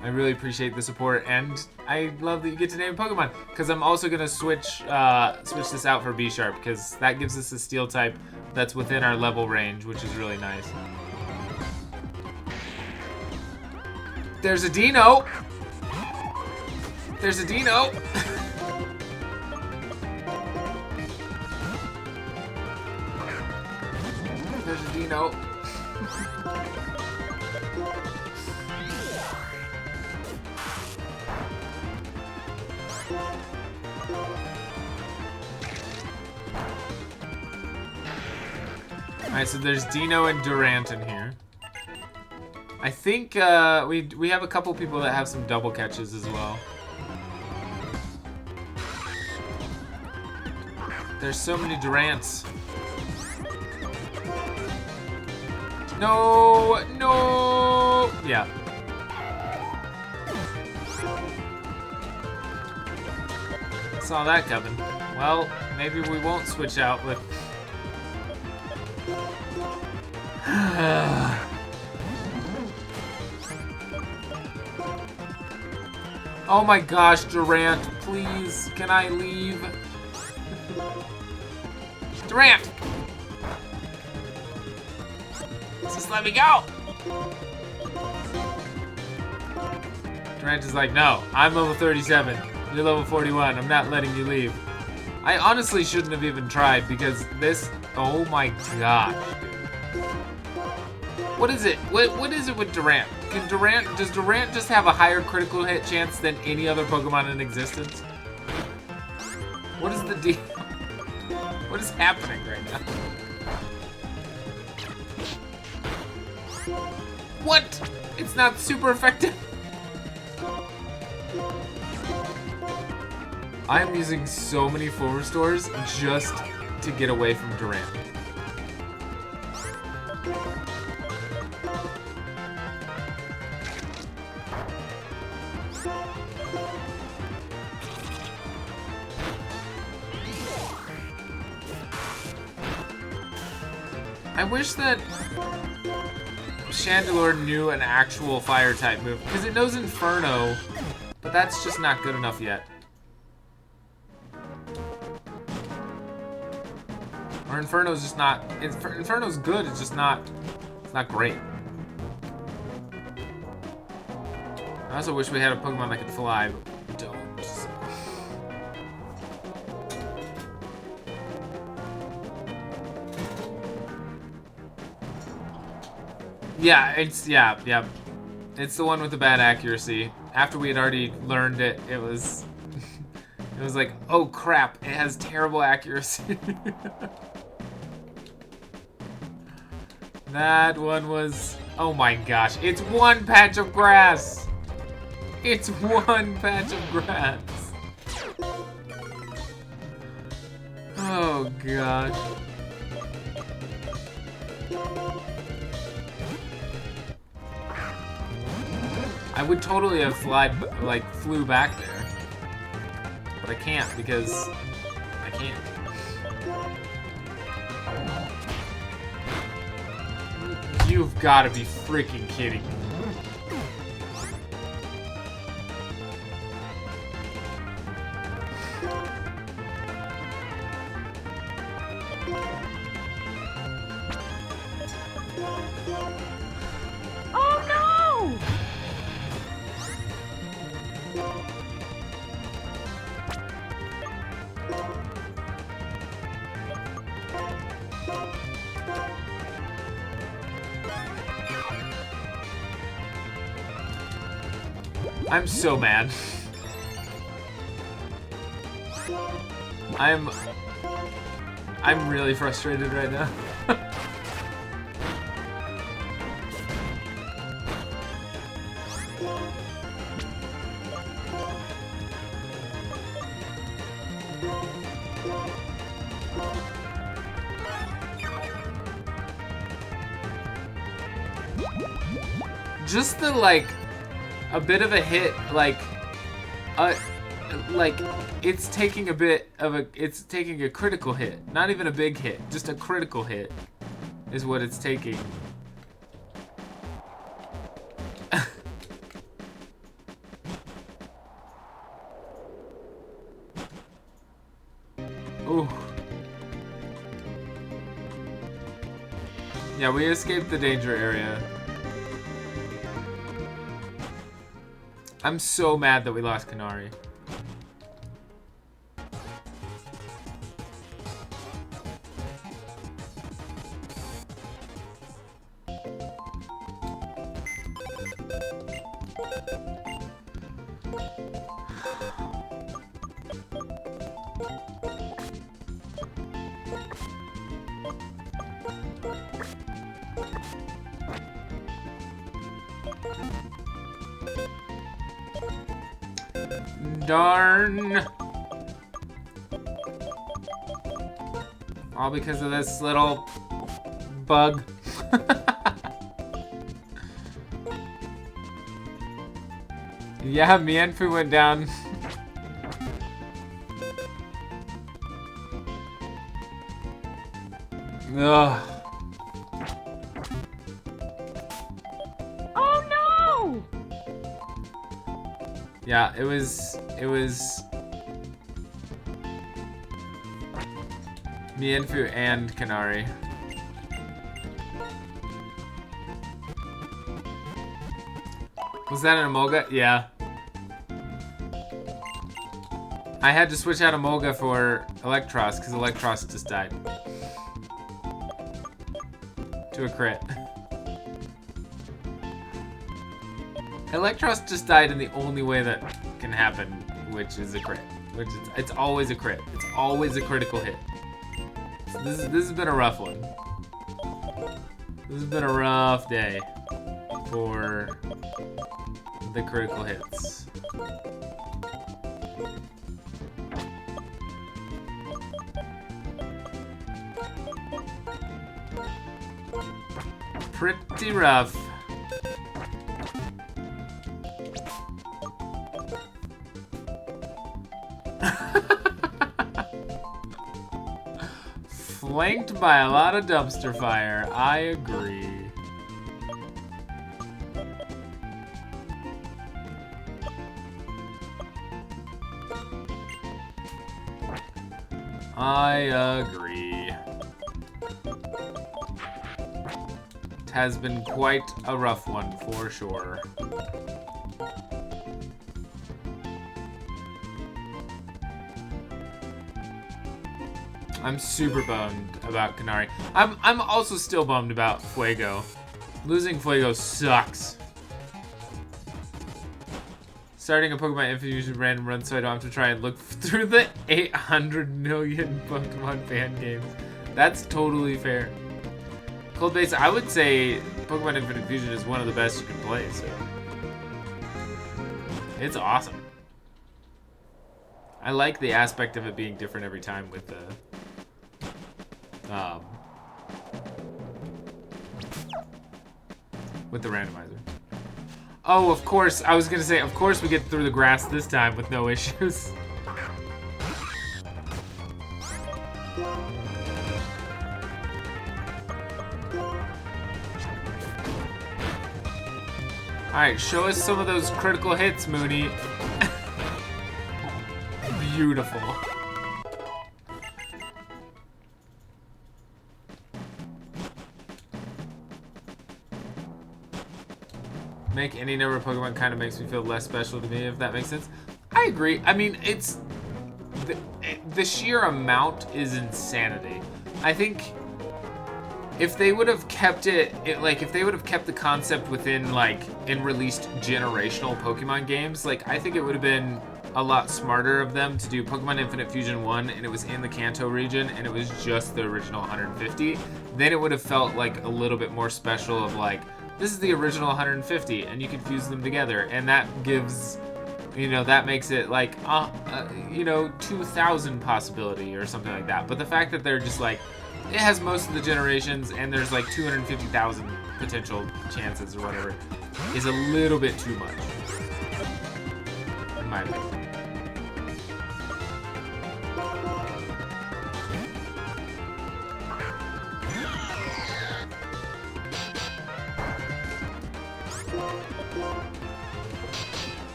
I really appreciate the support, and I love that you get to name a Pokemon. Because I'm also gonna switch this out for B Sharp, because that gives us a Steel type that's within our level range, which is really nice. There's a Dino. There's a Dino. There's a Dino. Alright, so there's Dino and Durant in here. I think we have a couple people that have some double catches as well. There's so many Durants. No, no. Yeah. Saw that coming. Well, maybe we won't switch out with. Oh my gosh, Durant, please, can I leave? Durant! Just let me go! Durant is like, no, I'm level 37. You're level 41. I'm not letting you leave. I honestly shouldn't have even tried because this, oh my gosh, dude. What is it? What is it with Durant? Does Durant just have a higher critical hit chance than any other Pokemon in existence? What is the deal? What is happening right now? What? It's not super effective. I'm using so many full restores just to get away from Durant. I wish that Chandelure knew an actual fire type move, because it knows Inferno, but that's just not good enough yet. Or Inferno's just not, Inferno's good, it's just not, it's not great. I also wish we had a Pokemon that could fly, but we don't. So. Yeah, it's the one with the bad accuracy. After we had already learned it, it was it was like, oh crap, it has terrible accuracy. That one was, oh my gosh, it's one patch of grass. It's one patch of grass. Oh gosh. I would totally have flew back there. But I can't because I can't. You've got to be freaking kidding me. Oh no! I'm so mad. I'm really frustrated right now. Just the, like, a bit of a hit, like, it's taking a bit of a, it's taking a critical hit. Not even a big hit, just a critical hit is what it's taking. Ooh. Yeah, we escaped the danger area. I'm so mad that we lost Kanari. Darn. All because of this little bug. Yeah, Mianfu went down. Ugh. Oh no! Yeah, it was Mianfu and Kanari. Was that an Emolga? Yeah. I had to switch out Emolga for Electros because Electros just died. To a crit. Electros just died in the only way that can happen, which is a crit. Which is, it's always a crit. It's always a critical hit. So this has been a rough one. This has been a rough day for the critical hits. Pretty rough. Flanked by a lot of dumpster fire. I agree. I agree. It has been quite a rough one for sure. I'm super bummed about Kanari. I'm also still bummed about Fuego. Losing Fuego sucks. Starting a Pokemon Infusion random run so I don't have to try and look through the 800 million Pokemon fan games. That's totally fair. Cold Base, I would say Pokemon Infinite Fusion is one of the best you can play, so. It's awesome. I like the aspect of it being different every time with the randomizer. Oh, of course, I was gonna say, of course we get through the grass this time with no issues. Alright, show us some of those critical hits, Mooney. Beautiful. Make any number of Pokemon kind of makes me feel less special to me, if that makes sense. I agree. I mean, it's... The sheer amount is insanity. I think if they would have kept like if they would have kept the concept within like in released generational Pokemon games, like I think it would have been a lot smarter of them to do Pokemon Infinite Fusion 1 and it was in the Kanto region and it was just the original 150. Then it would have felt like a little bit more special of like, this is the original 150 and you can fuse them together, and that gives, you know, that makes it like, you know, 2,000 possibility or something like that. But the fact that they're just like, it has most of the generations and there's like 250,000 potential chances or whatever is a little bit too much, in my opinion.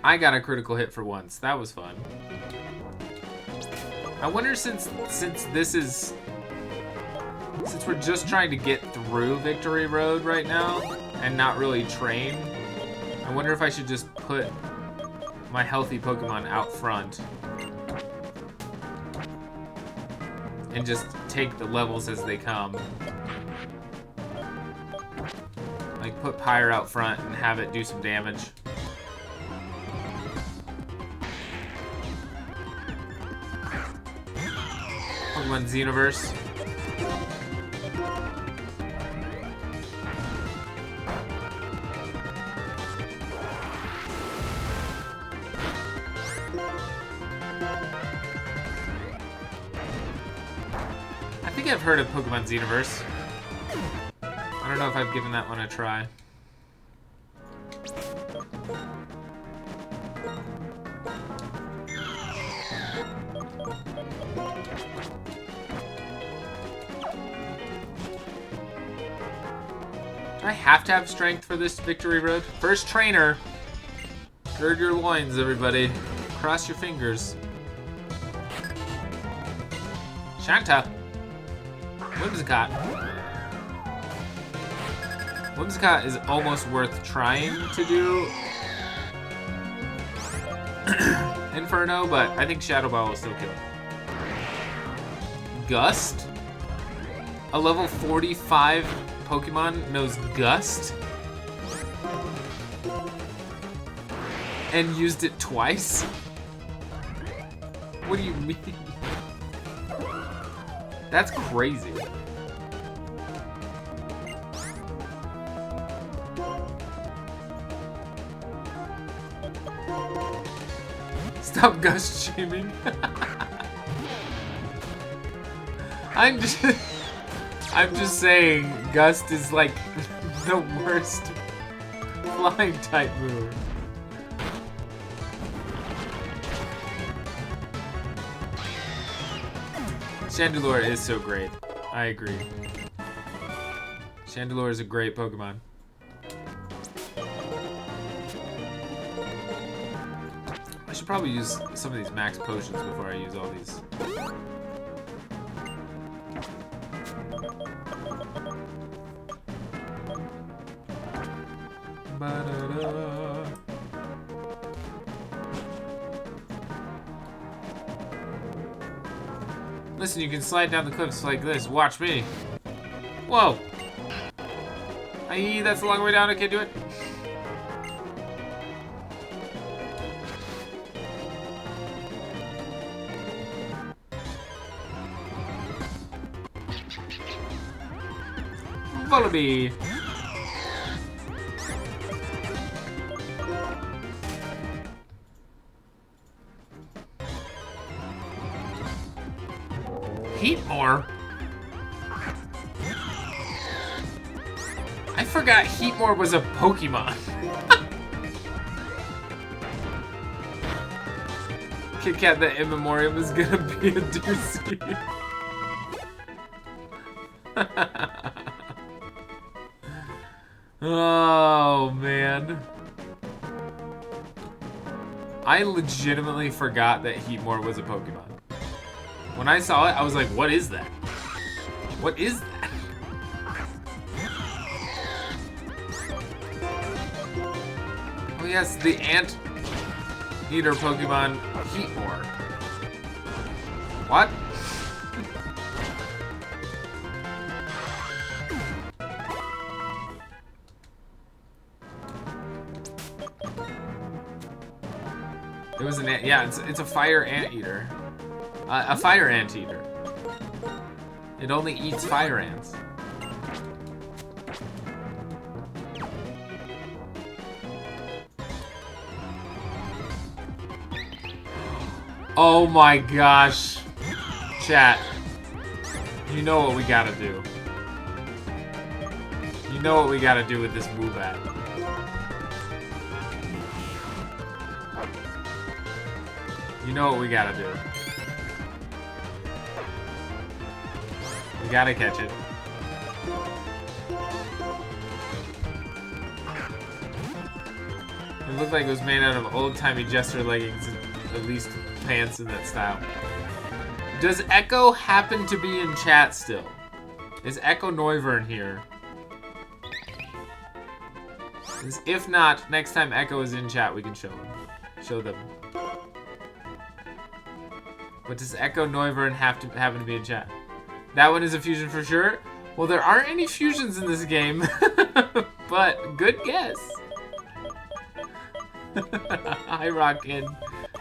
I got a critical hit for once. That was fun. I wonder since we're just trying to get through Victory Road right now and not really train, I wonder if I should just put my healthy Pokemon out front and just take the levels as they come. Like put Pyre out front and have it do some damage. Pokemon Xenoverse. I think I've heard of Pokemon Xenoverse. I don't know if I've given that one a try. I have to have strength for this Victory Road. First trainer. Gird your loins, everybody. Cross your fingers. Shanta. Whimsicott. Whimsicott is almost worth trying to do Inferno, but I think Shadow Ball will still kill it. Gust? A level 45 Pokemon knows Gust? And used it twice? What do you mean? That's crazy. Stop Gust shaming. I'm just saying Gust is like the worst flying type move. Chandelure is so great. I agree. Chandelure is a great Pokemon. I should probably use some of these max potions before I use all these. Ba-da-da. Listen, you can slide down the cliffs like this. Watch me. Whoa. Aye, that's a long way down. I can't do it. Volibee. Heatmore? I forgot Heatmore was a Pokemon. Kit Kat the In Memoriam is gonna be a doozy. Oh, man. I legitimately forgot that Heatmore was a Pokemon. When I saw it, I was like, what is that? What is that? Oh yes, the ant. Eater Pokemon eat more. What? It was an ant. Yeah, it's a fire anteater. A fire anteater. It only eats fire ants. Oh my gosh. Chat. You know what we gotta do. You know what we gotta do with this Woobat. You know what we gotta do. We gotta catch it. It looked like it was made out of old-timey jester leggings and at least pants in that style. Does Echo happen to be in chat still? Is Echo Noivern here? If not, next time Echo is in chat, we can show them. But does Echo Noivern happen to be in chat? That one is a fusion for sure. Well, there aren't any fusions in this game, but good guess. Hi, Rockin'.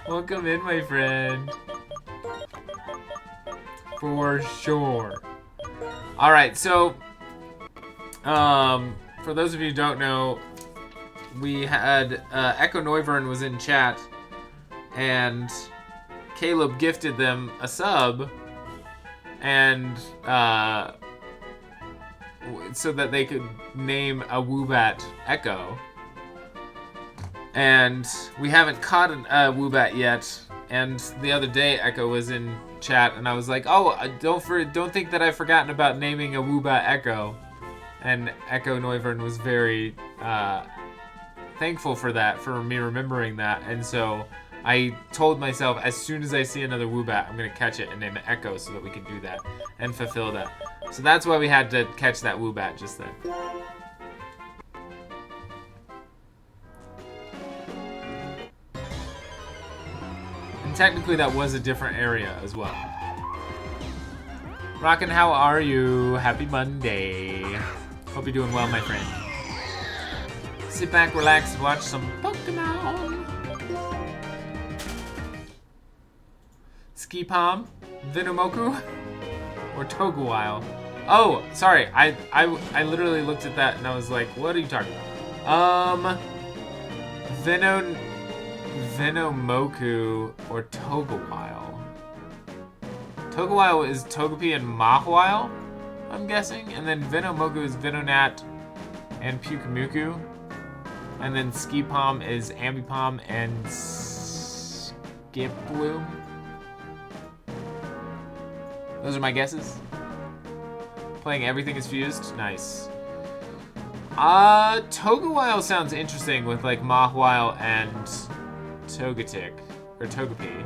Welcome in, my friend. For sure. All right, so for those of you who don't know, we had Echo Noivern was in chat, and Caleb gifted them a sub, and so that they could name a Woobat Echo. And we haven't caught a Woobat yet. And the other day, Echo was in chat, and I was like, "Oh, don't think that I've forgotten about naming a Woobat Echo." And Echo Noivern was very thankful for that, for me remembering that. And so I told myself, as soon as I see another Woobat, I'm gonna catch it and name it Echo, so that we can do that and fulfill that. So that's why we had to catch that Woobat just then. Technically, that was a different area as well. Rockin', how are you? Happy Monday. Hope you're doing well, my friend. Sit back, relax, and watch some Pokemon. Ski Palm, Venomoku, or Togwile? Oh, sorry. I literally looked at that and I was like, what are you talking about? Venomoku or Togwile. Togwile is Togepi and Mawile, I'm guessing. And then Venomoku is Venonat and Pyukumuku. And then Ski Palm is Ambipom and Skiploom. Those are my guesses. Playing Everything is Fused. Nice. Togwile sounds interesting with like Mawile and Togetic, or Togepi.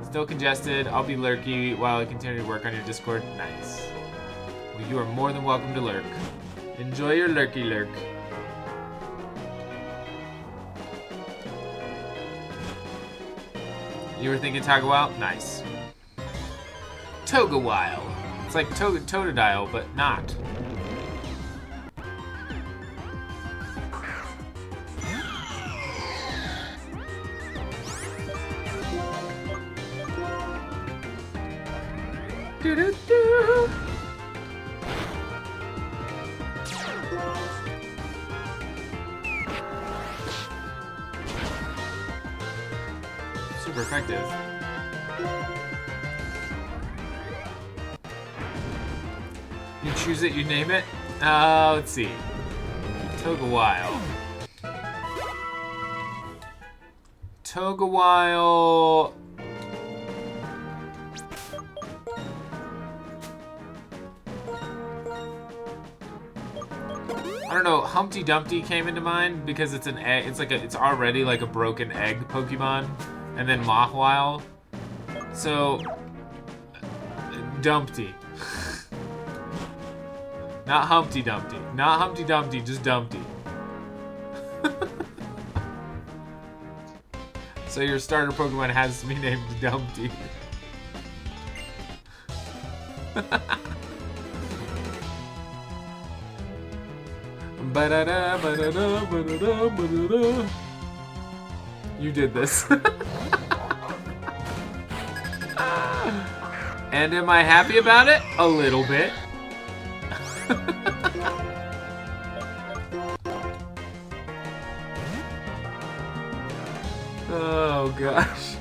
Still congested. I'll be lurky while I continue to work on your Discord. Nice. Well, you are more than welcome to lurk. Enjoy your lurky lurk. You were thinking Togwile? Nice. Togwile. It's like Totodile, but not. Do-do-do. Super effective. You choose it, you name it. Let's see. Togwile. Togwile. I don't know, Humpty Dumpty came into mind because it's an egg. It's already like a broken egg Pokemon, and then Mawile. So Dumpty. Not Humpty Dumpty. Not Humpty Dumpty, just Dumpty. So your starter Pokemon has to be named Dumpty. Ba-da-da, ba-da-da, ba-da-da, ba-da-da. You did this. And am I happy about it? A little bit. Oh gosh.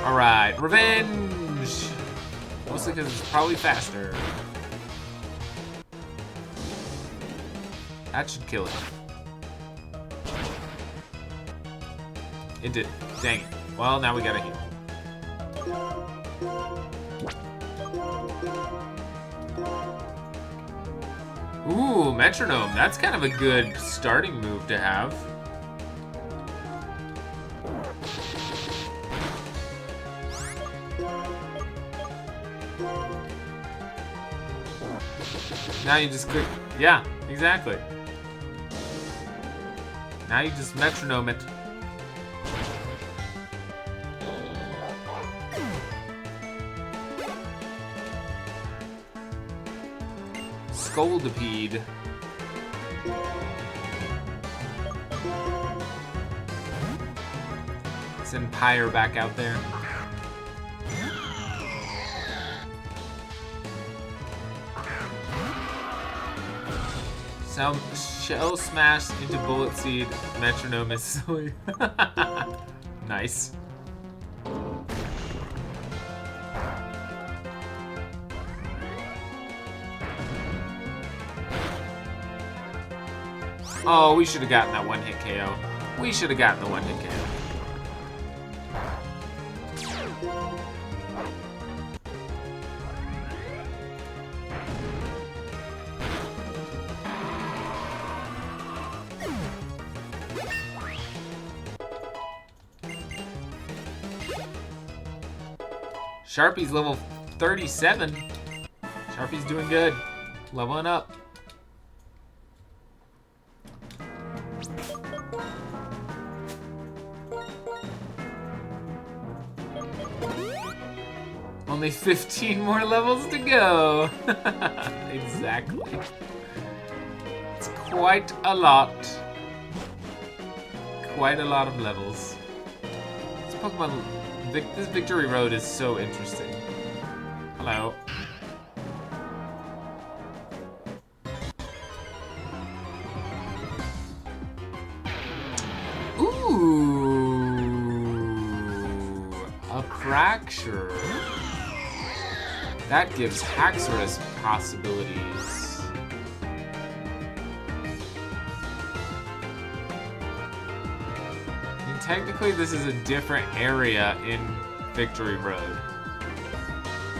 Alright, revenge! Mostly because it's probably faster. That should kill it. It did. Dang it. Well, now we gotta heal. Ooh, Metronome. That's kind of a good starting move to have. Now you just click. Yeah, exactly. Now you just metronome it. Scoldipede. Send Pyre back out there. Some shell smash into bullet seed. Metronome is silly. Nice. Oh, we should have gotten that one-hit KO. We should have gotten the one-hit KO. Sharpie's level 37. Sharpie's doing good. Leveling up. Only 15 more levels to go. Exactly. It's quite a lot. Quite a lot of levels. This Pokemon, this Victory Road is so interesting. Hello. Ooh, a fracture. That gives Haxorus possibilities. And technically, this is a different area in Victory Road.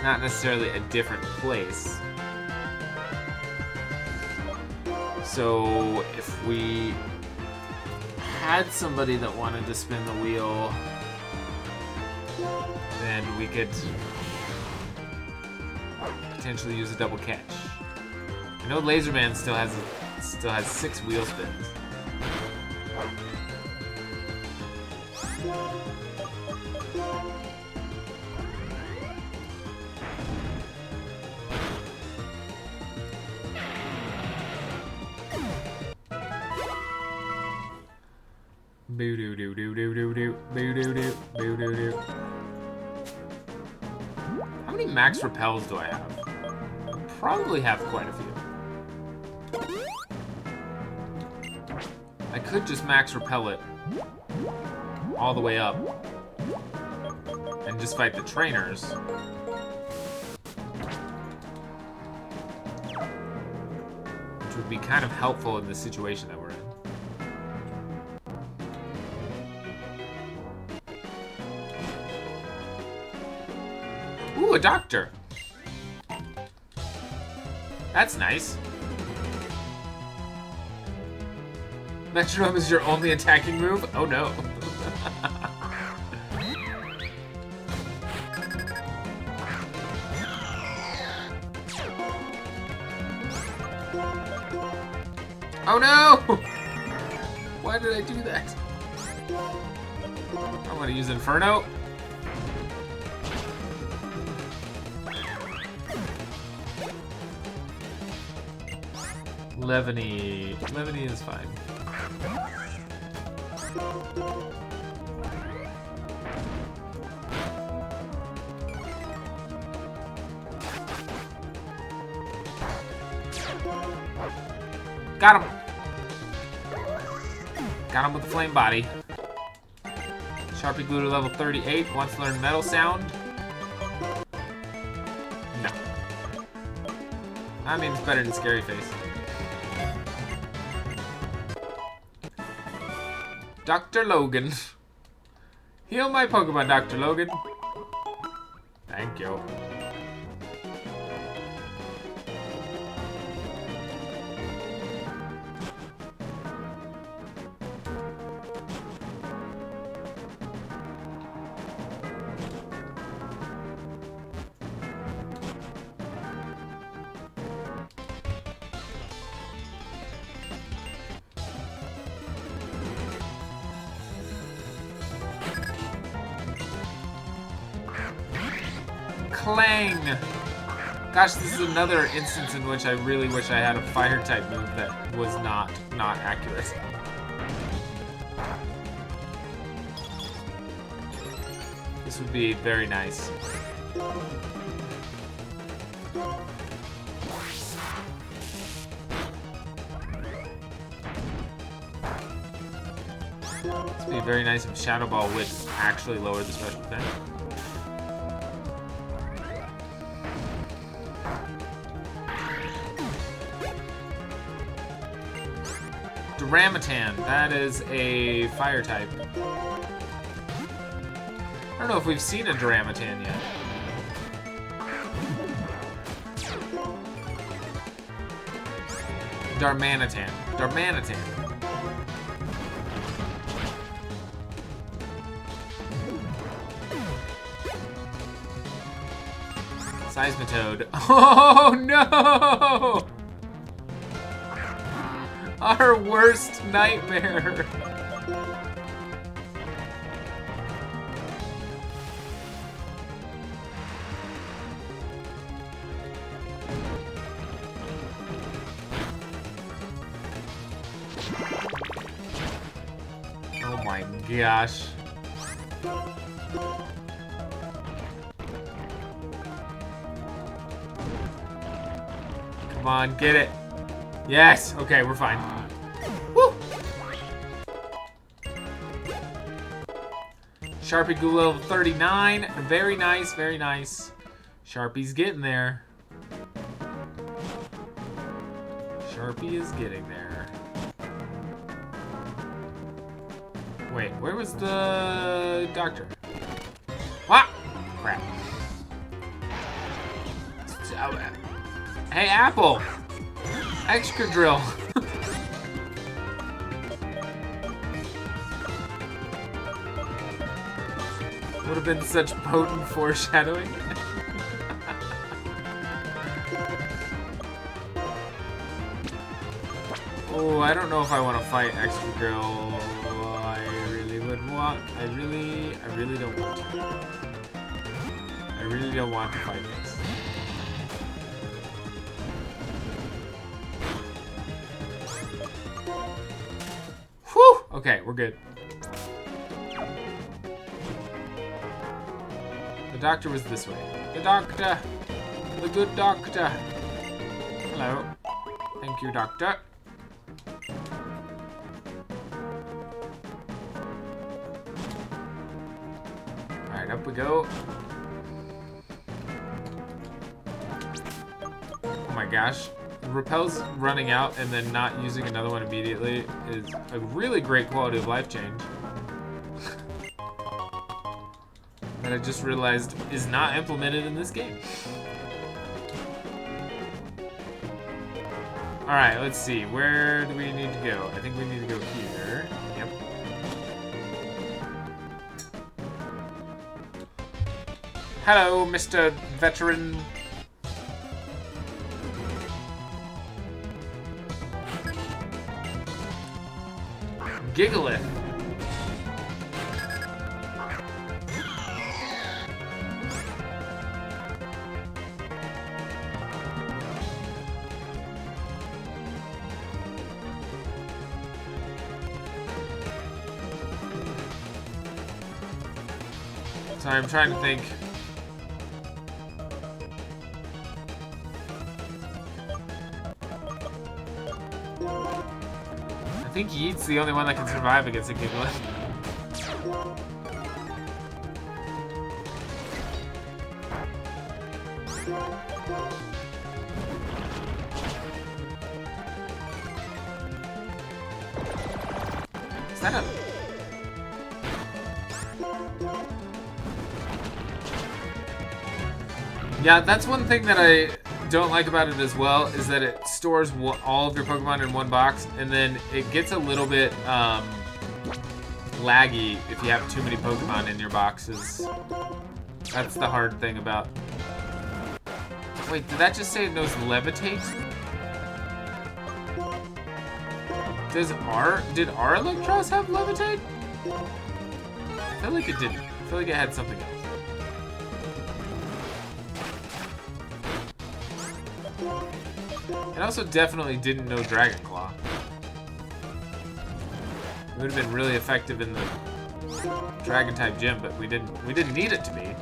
Not necessarily a different place. So, if we had somebody that wanted to spin the wheel, then we could potentially use a double catch. I know Laserman still has 6 wheel spins. Boo doo doo doo doo doo doo boo doo doo boo doo doo. How many max repels do I have? I probably have quite a few. I could just max repel it all the way up and just fight the trainers. Which would be kind of helpful in the situation that we're in. Ooh, a doctor. That's nice. Metronome is your only attacking move? Oh no. Oh no! Why did I do that? I'm gonna use Inferno. Levany. Levany is fine. Got him! Got him with the flame body. Sharpie Glue to level 38. Wants to learn Metal Sound. No. I mean, it's better than Scary Face. Dr. Logan. Heal my Pokemon, Dr. Logan. Thank you. Clang! Gosh, this is another instance in which I really wish I had a fire type move that was not accurate. This would be very nice. This would be very nice if Shadow Ball would actually lower the special defense. Ramatan, that is a fire type. I don't know if we've seen a Duramatan yet. Darmanitan. Darmanitan. Seismitoad. Oh no! Our worst nightmare. Oh my gosh. Come on, get it. Yes! Okay, we're fine. Woo! Sharpie Glue level 39. Very nice, very nice. Sharpie's getting there. Sharpie is getting there. Wait, where was the doctor? Ah! Crap. Hey, Apple! Extra drill. Would have been such potent foreshadowing. Oh, I don't know if I want to fight Extra Drill. I really would want. I really don't want to. I really don't want to fight this. Whew! Okay, we're good. The doctor was this way. The doctor! The good doctor! Hello. Thank you, doctor. Alright, up we go. Oh my gosh. Repel's running out and then not using another one immediately is a really great quality of life change. That I just realized is not implemented in this game. Alright, let's see. Where do we need to go? I think we need to go here. Yep. Hello, Mr. Veteran. Gigalith. Sorry, I'm trying to think. I think Yeet's the only one that can survive against a Gigalith. Is that a... Yeah, that's one thing that I don't like about it as well, is that it stores all of your Pokemon in one box, and then it gets a little bit laggy if you have too many Pokemon in your boxes. That's the hard thing about... Wait, did that just say it knows Levitate? Did our Electros have Levitate? I feel like it didn't. I feel like it had something else. It also definitely didn't know Dragon Claw. It would have been really effective in the Dragon type gym, but we didn't need it to be.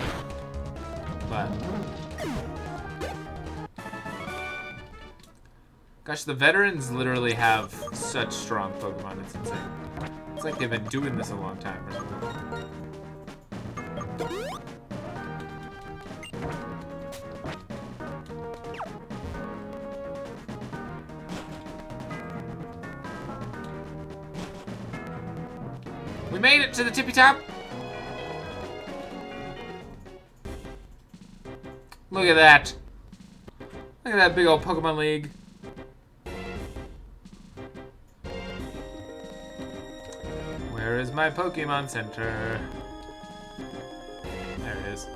But gosh, the veterans literally have such strong Pokemon, it's insane. It's like they've been doing this a long time or something. We made it to the tippy top. Look at that. Look at that big old Pokemon League. Where is my Pokemon Center? There it is.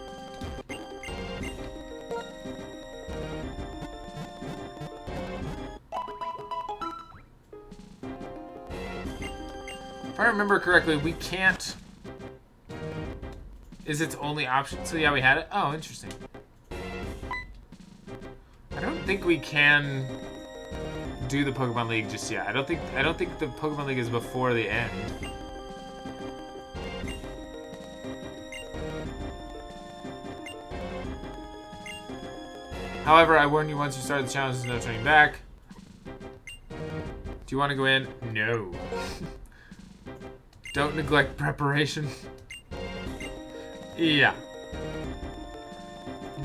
If I remember correctly, we can't... Is its only option? So yeah, we had it. Oh, interesting. I don't think we can do the Pokemon League just yet. I don't think the Pokemon League is before the end. However, I warn you, once you start the challenge, there's no turning back. Do you want to go in? No. Don't neglect preparation. Yeah.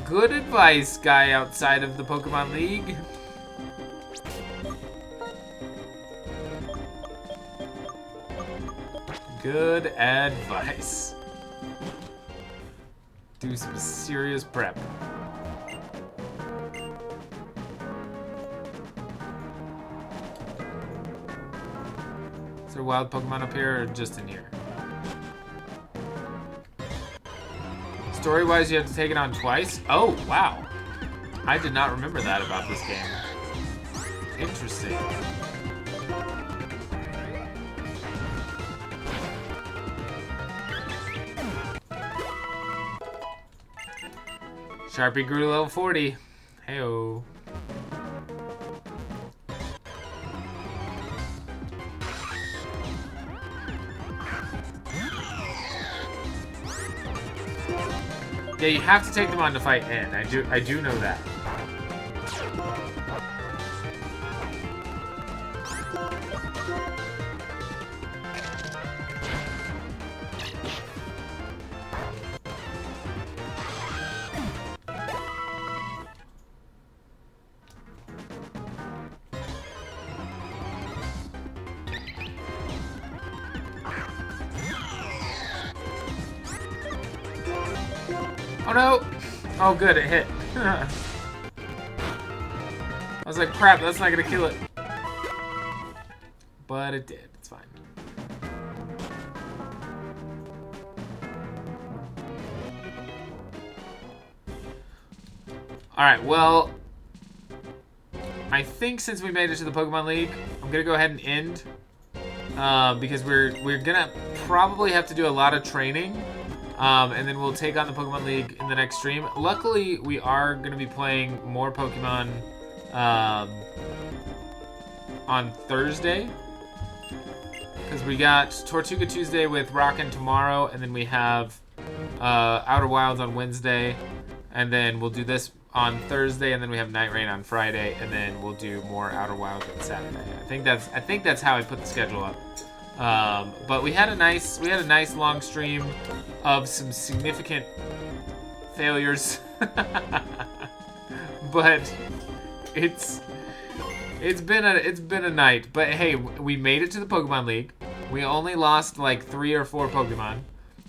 Good advice, guy outside of the Pokemon League. Good advice. Do some serious prep. Is there wild Pokemon up here or just in here? Story-wise, you have to take it on twice? Oh, wow. I did not remember that about this game. Interesting. Sharpie grew to level 40. Heyo. Yeah, you have to take them on to fight N. I do know that. Oh no! Oh good, it hit. I was like, crap, that's not gonna kill it. But it did, it's fine. Alright, well, I think since we made it to the Pokemon League, I'm gonna go ahead and end because we're gonna probably have to do a lot of training, and then we'll take on the Pokemon League in the next stream. Luckily, we are gonna be playing more Pokemon on Thursday, because we got Tortuga Tuesday with Rockin' tomorrow, and then we have Outer Wilds on Wednesday, and then we'll do this on Thursday, and then we have Night Rain on Friday, and then we'll do more Outer Wilds on Saturday. I think that's how I put the schedule up. But we had a nice long stream of some significant failures, but it's been a night. But hey, we made it to the Pokemon League. We only lost like 3 or 4 Pokemon,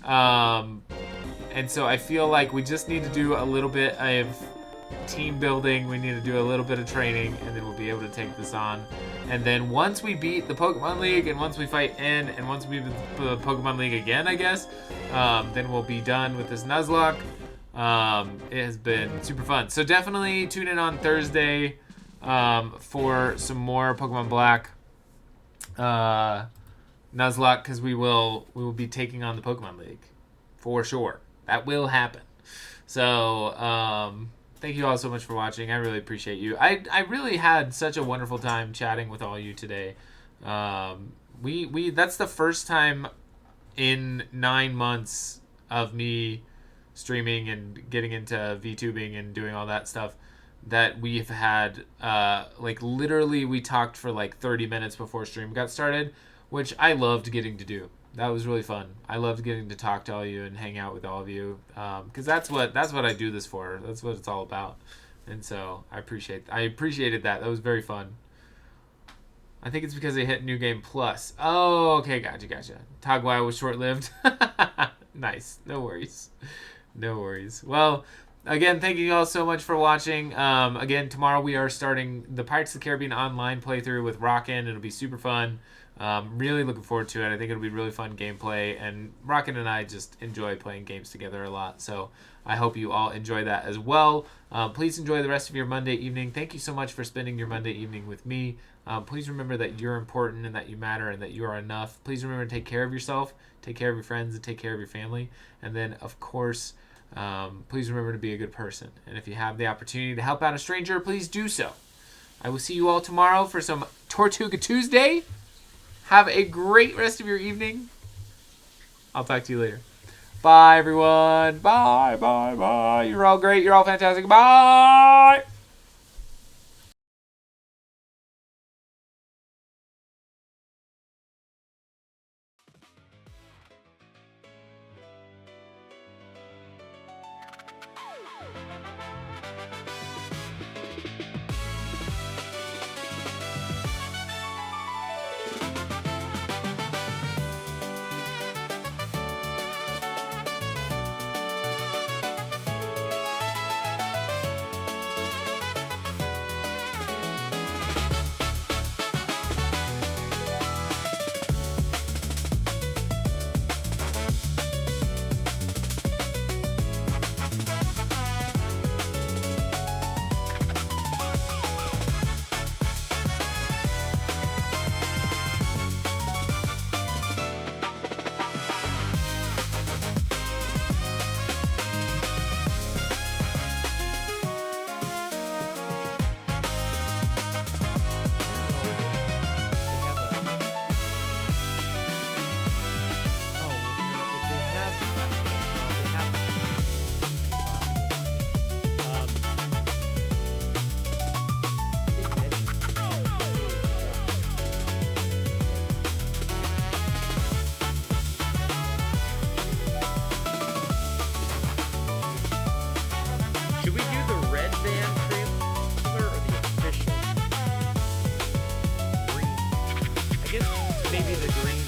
and so I feel like we just need to do a little bit of team building. We need to do a little bit of training, and then we'll be able to take this on. And then once we beat the Pokemon League, and once we fight N, and once we beat the Pokemon League again, I guess, then we'll be done with this Nuzlocke. It has been super fun. So definitely tune in on Thursday for some more Pokemon Black Nuzlocke, because we will be taking on the Pokemon League for sure. That will happen. So thank you all so much for watching. I really appreciate you. I really had such a wonderful time chatting with all you today. That's the first time in 9 months of me streaming and getting into VTubing and doing all that stuff that we've had like literally we talked for like 30 minutes before stream got started, which I loved getting to do. That was really fun. I loved getting to talk to all you and hang out with all of you, because that's what I do this for. That's what it's all about. And so I appreciated that. That was very fun. I think it's because they hit New Game Plus. Oh, okay, gotcha. Tagwai was short-lived. Nice. No worries. Well, again, thank you all so much for watching. Again, tomorrow we are starting the Pirates of the Caribbean online playthrough with Rockin'. It'll be super fun. Really looking forward to it. I think it'll be really fun gameplay, and Rockin' and I just enjoy playing games together a lot, so I hope you all enjoy that as well. Please enjoy the rest of your Monday evening. Thank you so much for spending your Monday evening with me. Please remember that you're important and that you matter and that you are enough. Please remember to take care of yourself, take care of your friends, and take care of your family. And then, of course, please remember to be a good person. And if you have the opportunity to help out a stranger, please do so. I will see you all tomorrow for some Tortuga Tuesday. Have a great rest of your evening. I'll talk to you later. Bye, everyone. Bye. You're all great. You're all fantastic. Bye. Should we do the red band trailer or the official green? I guess maybe the green.